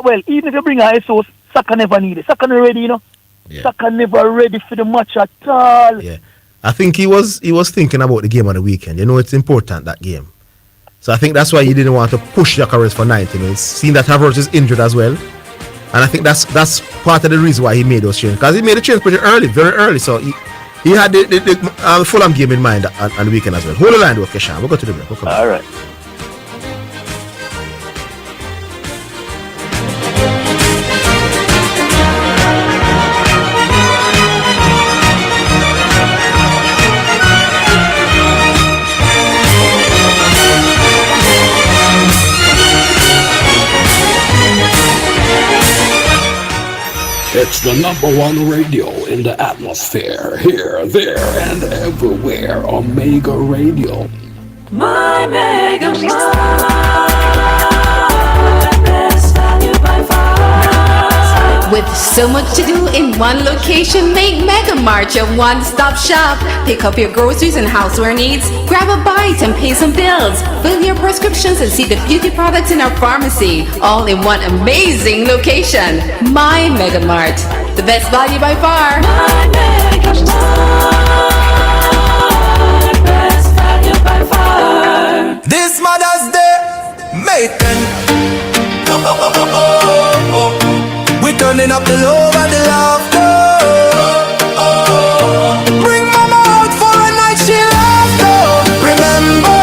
well, even if you bring a Jesus, Saka never needed. Saka never ready, you know. Yeah. Saka never ready for the match at all. Yeah. I think he was thinking about the game on the weekend. You know, it's important, that game. So I think that's why he didn't want to push Gyökeres for 90 minutes. Seeing that Havertz is injured as well. And I think that's part of the reason why he made those changes. Because he made the change pretty early, very early. So he had the Fulham game in mind on the weekend as well. Hold the line though, Keshan. We'll go to the break. All right. It's the #1 radio in the atmosphere, here, there, and everywhere. Omega Radio. My Mega best value by far. With so much to do in one location, make Mega Mart your one-stop shop. Pick up your groceries and houseware needs, grab a bite and pay some bills, fill your prescriptions and see the beauty products in our pharmacy, all in one amazing location. My Mega Mart, the best value by far. My Mega Mart, best value by far. This Mother's Day, Macon. We're turning up the love and the laughter. Bring mama out for a night she laughter. Remember,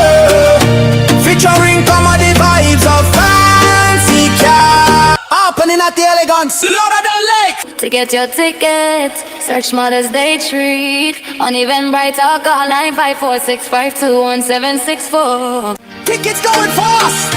featuring comedy vibes of fancy car. Opening at the elegance, louder than lake. To get your tickets, search Mother's Day Treat on Eventbrite or call 954-652-1764. Tickets going fast.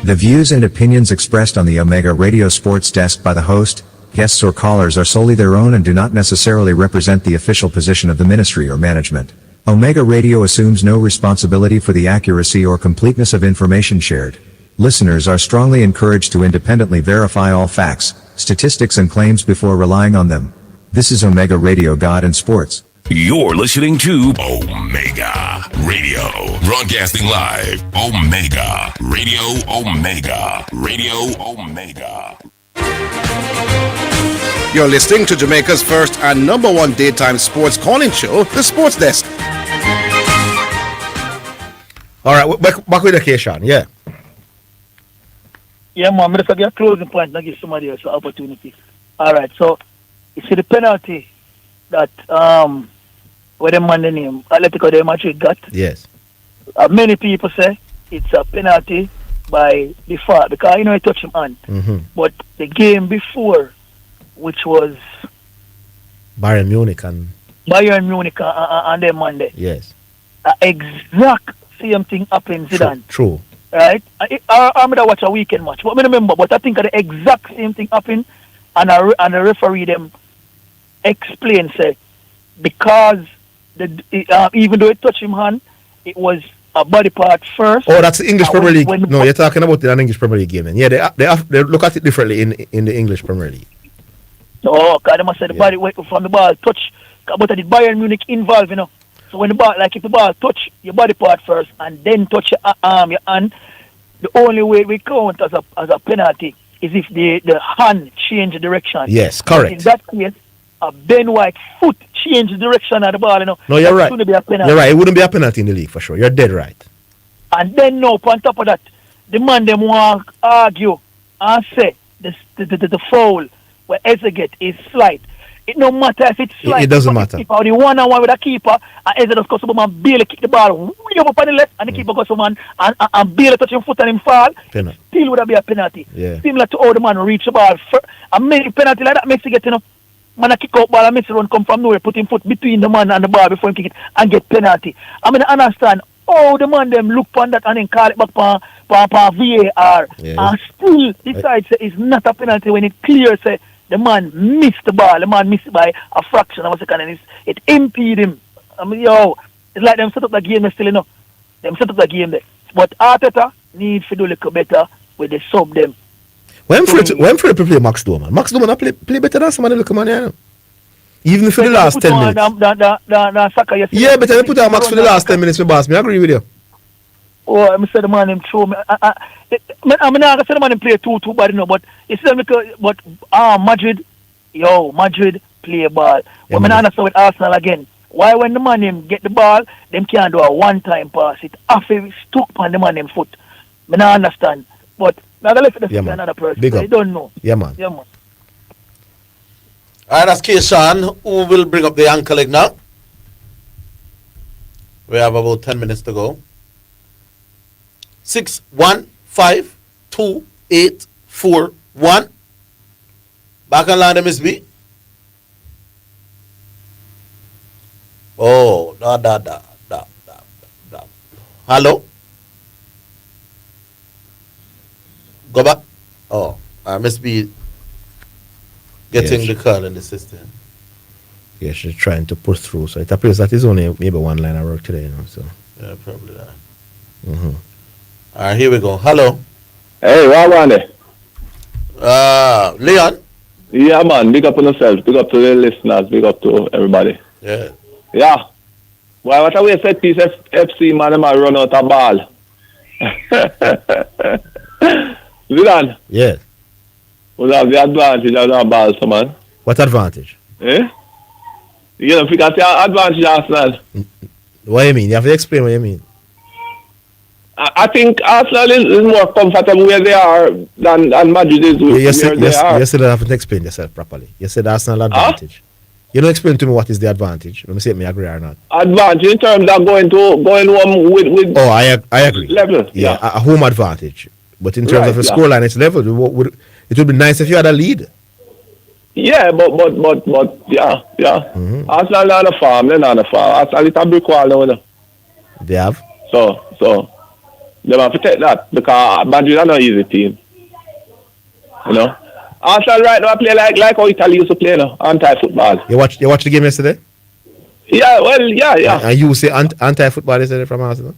The views and opinions expressed on the Omega Radio Sports Desk by the host, guests or callers are solely their own and do not necessarily represent the official position of the ministry or management. Omega Radio assumes no responsibility for the accuracy or completeness of information shared. Listeners are strongly encouraged to independently verify all facts, statistics and claims before relying on them. This is Omega Radio God and Sports. You're listening to Omega Radio, broadcasting live. Omega Radio, Omega Radio, Omega. You're listening to Jamaica's first and #1 daytime sports calling show, The Sports Desk. All right, back with the Keshan, yeah. Yeah, man, I'm going to get a closing point and give somebody else an opportunity. All right, so you see the penalty that what the man the name Atletico de Madrid got. Yes. Many people say it's a penalty by default because he touched him hand. But the game before, which was Bayern Munich and them Monday. Yes. Exact same thing happened Zidane. True. Right? I'm gonna watch a weekend match, but I remember. But I think the exact same thing happened, and the referee them explain say because even though it touched him hand, it was a body part first. Oh, that's the English Premier League. No, you're talking about an English Premier League game. Then. Yeah, they look at it differently in the English Premier League. Oh, God, they must say the body went from the ball touch, but the Bayern Munich involved, So when the ball, if the ball touch your body part first and then touch your arm, your hand, the only way we count as a penalty is if the hand change direction. Yes, correct. But in that case, a Ben White foot change the direction of the ball, No, you're right. Be a penalty. You're right. It wouldn't be a penalty in the league for sure. You're dead right. And then now, on top of that, the man them want to argue and say the foul where Eze get is slight. It no matter if it's slight. It doesn't matter. Or the one-on-one with the keeper, and Eze just goes to and barely kick the ball way up on the left, and the keeper goes to man and barely touch him foot and him fall. Penalty. Still would have been a penalty. Yeah. Similar to how the man reach the ball. And many penalty like that makes it get man a kick out ball and makes it run come from nowhere, put him foot between the man and the ball before him kick it and get penalty. I mean, I understand how the man them look on that and then call it back for VAR and still decide say it's not a penalty when it clear say the man missed the ball. The man missed it by a fraction of a second and it impede him. I mean, it's like them set up the game still, Them set up the game there. But Arteta needs to do a little better with the sub them. When for to play Max Doman? Max Doman play better than somebody look man here. Even for the last 10 minutes. Yeah, but I put on Max for the last 10 minutes, my boss. I agree with you. Oh, I said the man him throw me. I'm not gonna say the man him play too bad, but it's but Madrid play ball. But I'm not understand with Arsenal again. Why when the man him get the ball, them can't do a one-time pass. It after stuck on the man him foot. I not understand. But now let's left it to another person. Big up. I don't know. Yeah, man. Yeah, man. All right, that's Keishan. Who will bring up the anchor leg now? We have about 10 minutes to go. 6152841. Back on line, MSB. Oh, da. Hello? Go back. Oh, I must be getting the call in the system. Yeah, she's trying to push through. So it appears that is only maybe one line of work today, So. Yeah, probably that. All right, here we go. Hello. Hey, what on there? Leon. Yeah, man. Big up on yourself. Big up to the listeners. Big up to everybody. Yeah. Yeah. Well, what a way set piece FC, man, them a run out of ball. Zidane. Yes. Well, have the advantage of that ball, so man. What advantage? You don't think that's the advantage of Arsenal? What do you mean? You have to explain what you mean. I think Arsenal is more comfortable where they are than Madrid is where they are. You said I haven't explained yourself properly. You said Arsenal advantage. You don't explain to me what is the advantage. Let me see if I agree or not. Advantage in terms of going home with Oh, I agree. Level. Yeah, a home advantage. But in terms of the scoreline, it's level. It would be nice if you had a lead. Yeah, but yeah. Arsenal not a farm, they're not a farm. Arsenal is a brick wall now. They have? So they have to take that because Madrid are not easy team. Arsenal right now play like how Italy used to play now, anti-football. You watched the game yesterday? Yeah, well, yeah. And you say anti-football yesterday from Arsenal?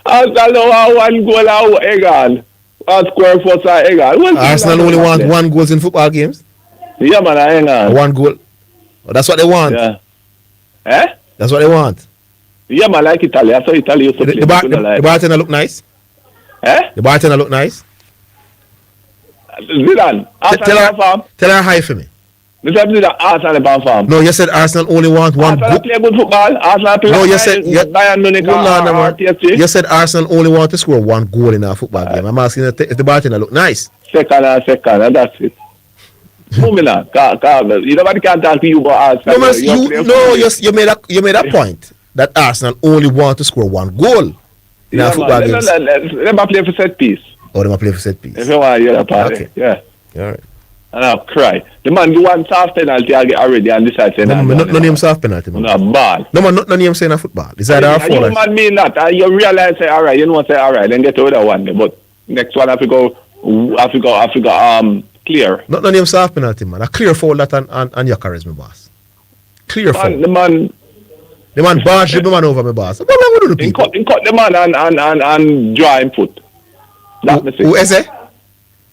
Arsenal now have one goal out Egan. One square foot at Egan. Arsenal only want one goal in football games? Yeah, man, hang on. One goal. Oh, that's what they want. Yeah. That's what they want. Yeah, man, like Italy. That's how Italy used to play. The bartender look nice? The bartender look nice? Zidane, tell her hi for me. Arsenal No, you said Arsenal only want one goal. Arsenal play good football. Arsenal play Bayern Munich You said Arsenal only want to score one goal in a football game. I'm asking if the bartender look nice. Second, that's it. Moving on. Nobody can talk to you about Arsenal. You made a point that Arsenal only want to score one goal in a football game. Let me play for set piece. Oh, they play for set piece. If you want to hear that part, okay. Yeah. All right. And I'll cry. The man you want soft penalty already and decide to no name soft penalty, man. No, bad. No man, no name saying a football. Is that our fault? You man mean that, and you realize say alright, you know what say alright, then get to the other one. But next one I have to go clear. Not no name soft penalty, man. A clear foul that and Yakaris, my boss. Clear foul. The man barged the man over my boss. What am I going to do? He cut the man and draw him foot. Who is it?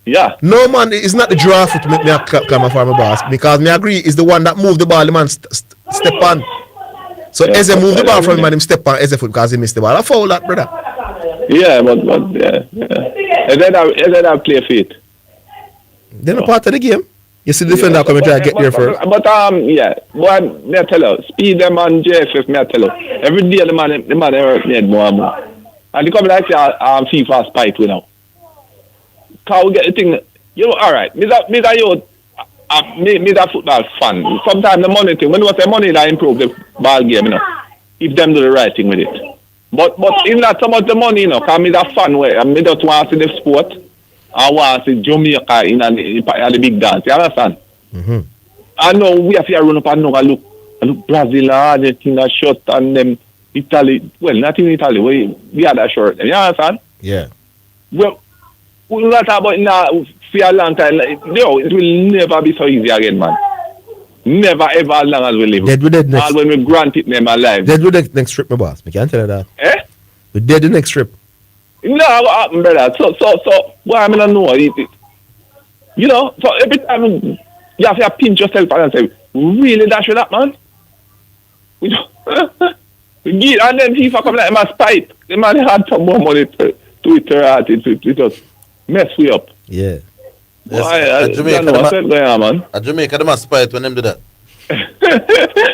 Yeah. No man, it's not the draw foot make me claim for my boss because me agree is the one that moved the ball, the man step on. So Eze moved the ball from him and him step on Eze foot because he missed the ball. I foul that, brother. Yeah, but yeah. And then I play feet. Then a part of the game. You see the defender coming try to get there first. But yeah. One, me I tell you, speed them on JFF, me I tell you. Every day the man hurt me more and more. And they come like say FIFA spite we now. Cause we get the thing, you know, alright, me that football fan. Sometimes the money thing, when you say money that improve the ball game, you know, if them do the right thing with it. But it's not so much the money, you know, cause me that fan way, and me just want to see the sport. I want to see Jamaica in the big dance, you understand? Mm-hmm. I know we have to run up and look Brazil and the thing that shot and them Italy, well, not in Italy, we had that short, you understand? Yeah. Well, we will not talk about now for a long time. No, it will never be so easy again, man. Never ever as long as we live. Dead with the next. All when we grant it them alive. Dead with the next trip, my boss. I can't tell you that. Eh? We dead the next trip. No, what happened, brother? So, what I mean, I know it. You know, so every time you have to pinch yourself and say, really, that should happen, man? And then FIFA come like, him a spite. The man had some more money to Twitter at it just mess we up. Yeah. Yes, Jamaica, they must spite when them do that.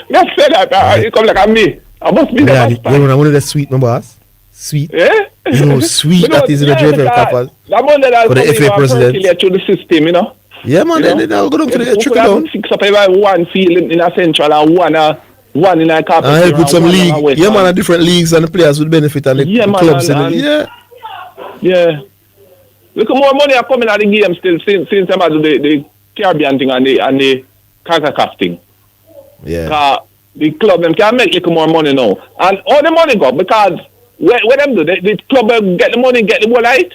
Not say that. You come like a me. I must be the spite. You know, one of the sweet, my boss. Sweet. Yeah? You know, sweet that is in the JFL Cup. That one that for the FA president. Through the system, you know? Yeah, man, they'll go down to the trickle down. Fix up every one field in a central and one in a cup. And help with some league. Yeah, man, different leagues and the players would benefit and the clubs. Yeah. Look, more money are coming out of the game still since them do the Caribbean thing and the CONCACAF thing. Yeah. The club them can make little more money now. And all the money go because where them do the club get the money, get the whole right.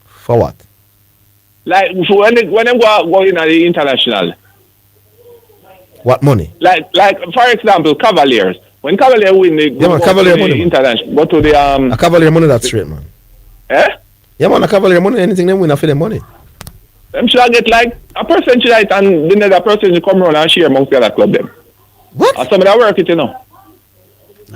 For what? Like so when them go in at the international. What money? Like for example, Cavaliers. When Cavaliers win, they go Cavalier to money, the international. Go to the a Cavalier money that's straight, man. Eh? Yeah, man, a Cavalier money, anything they win for their money. Them should get like a percentage right and then the percentage come around and share amongst the other club them. What? And some of that work it, you know.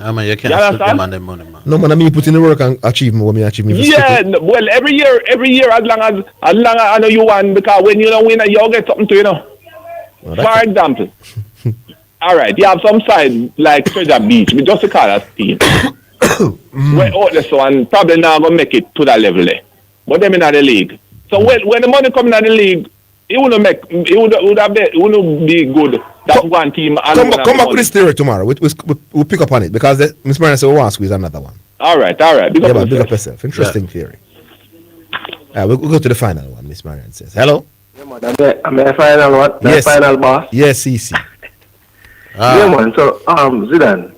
I mean, you can't split them on them money, man. No, man, I mean put in the work and achieve what me achieve. Yeah, well, every year, as long as I know you won, because when you don't win, you get something to, you know. Oh, for example, all right, you have some side like Treasure Beach, we just call that team. Where all this one probably not gonna make it to that level there. But them in the league. So when the money coming in the league, it wouldn't be good. That one team. Come back with this theory tomorrow. We'll pick up on it because Miss Marion said we want to squeeze another one. All right. Big up yourself. Interesting theory. We'll go to the final one. Miss Marion says, "Hello." Yeah, man. I'm the final one. Yes. Final boss. Yes, CC. Yeah, man. So Zidane.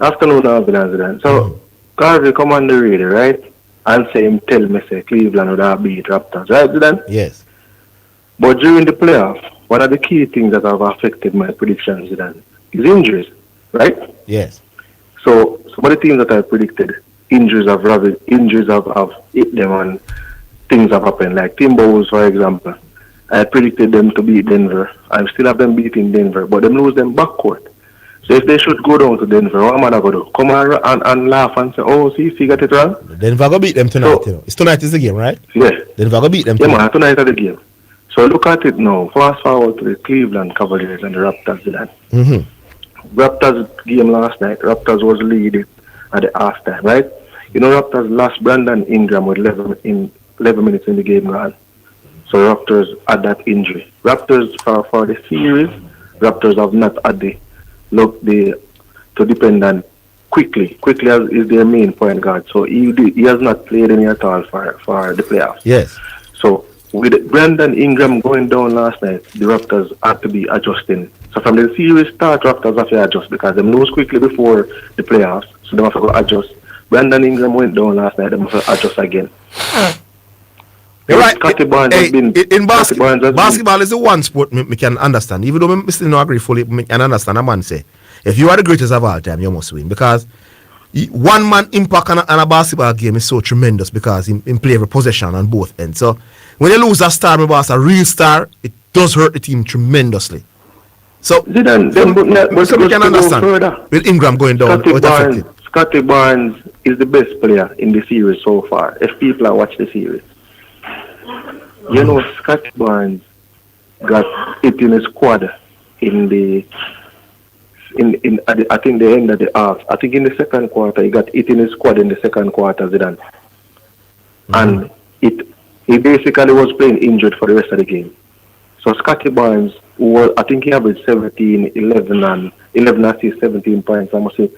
Afternoon, Zidane. So Garvey come on the radio, right? And say him tell me say Cleveland would have beat Raptors, right, Zidane? Yes. But during the playoff, one of the key things that have affected my predictions, Zidane, is injuries, right? Yes. So some of the teams that I predicted, injuries have hit them and things have happened. Like Timberwolves, for example, I predicted them to beat Denver. I still have them beating Denver, but them lose them backcourt. So if they should go down to Denver, what am I going to do? Come and laugh and say, oh, see if you got it wrong? Denver go beat them tonight, you know. It's tonight is the game, right? Yeah. Denver go beat them tonight. Yeah, man, tonight is the game. So look at it now. Fast forward to the Cleveland Cavaliers and the Raptors. Mm-hmm. Raptors game last night, Raptors was leading at the halftime, right? You know, Raptors lost Brandon Ingram with 11 minutes in the game gone. So Raptors had that injury. Raptors for the series, Raptors have not had to depend on quickly is their main point guard. So he has not played any at all for the playoffs. Yes. So with Brandon Ingram going down last night, the Raptors had to be adjusting. So from the series start, Raptors have to adjust because they lose quickly before the playoffs. So they have to go adjust. Brandon Ingram went down last night, they have to adjust again. You're right. Scotty Barnes has been in basketball is the one sport me can understand. Even though I still don't agree fully, I can understand a man say, if you are the greatest of all time, you must win. Because one man impact on a basketball game is so tremendous because he play every possession on both ends. So when you lose a star, my boss, a real star, it does hurt the team tremendously. So Zidane, so we can understand with Ingram going down. Scotty Barnes is the best player in the series so far. If people are watching the series, you know, Scotty Barnes got it in his squad I think the end of the half. I think in the second quarter he got it in his squad in the second quarter, Zidane. And he basically was playing injured for the rest of the game. So Scotty Barnes, I think he averaged 17, 11 assists, 17 points, I must say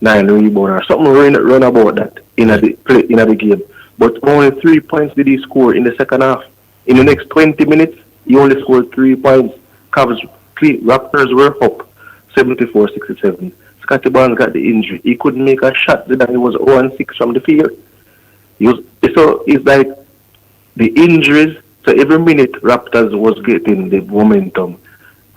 9 rebounds or something run about that in the game. But only 3 points did he score in the second half. In the next 20 minutes, he only scored 3 points. Raptors were up 74-67. Scotty Barnes got the injury. He couldn't make a shot. Then he was 0-6 from the field. So it's like the injuries. So every minute Raptors was getting the momentum.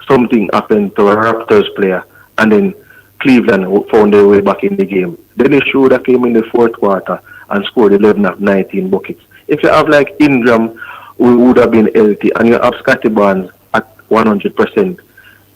Something happened to a Raptors player, and then Cleveland found their way back in the game. Then they Schroeder came in the fourth quarter and scored 11 of 19 buckets. If you have like Ingram, who would have been healthy, and you have Scotty Barnes at 100%,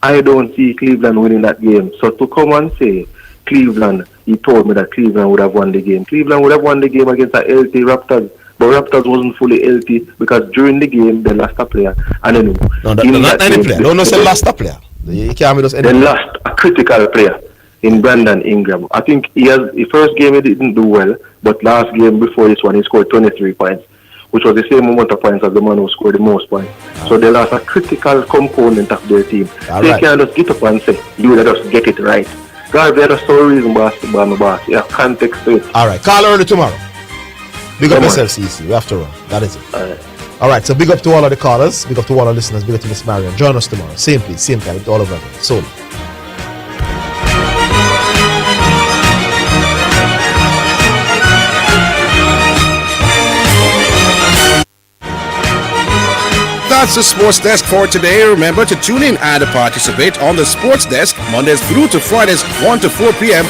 I don't see Cleveland winning that game. So to come and say Cleveland, he told me that Cleveland would have won the game. Cleveland would have won the game against a healthy Raptors, but Raptors wasn't fully healthy because during the game they lost a player. And then not any player. No, say lost a player. You can't just they lost a critical player in Brandon Ingram. I think the first game he didn't do well, but last game before this one he scored 23 points, which was the same amount of points as the man who scored the most points. So they lost a critical component of their team. They can't just get up and say, you let us get it right. God, there's so reason basketball, my boss. Yeah, context to it. All right, call early tomorrow. Big up yourself, CC. We have to run. That is it. All right, so big up to all of the callers, big up to all our listeners, big up to Miss Marion. Join us tomorrow. Same place, same time, with all of them. Solo. That's the Sports Desk for today. Remember to tune in and participate on the Sports Desk Mondays through to Fridays 1 to 4 p.m.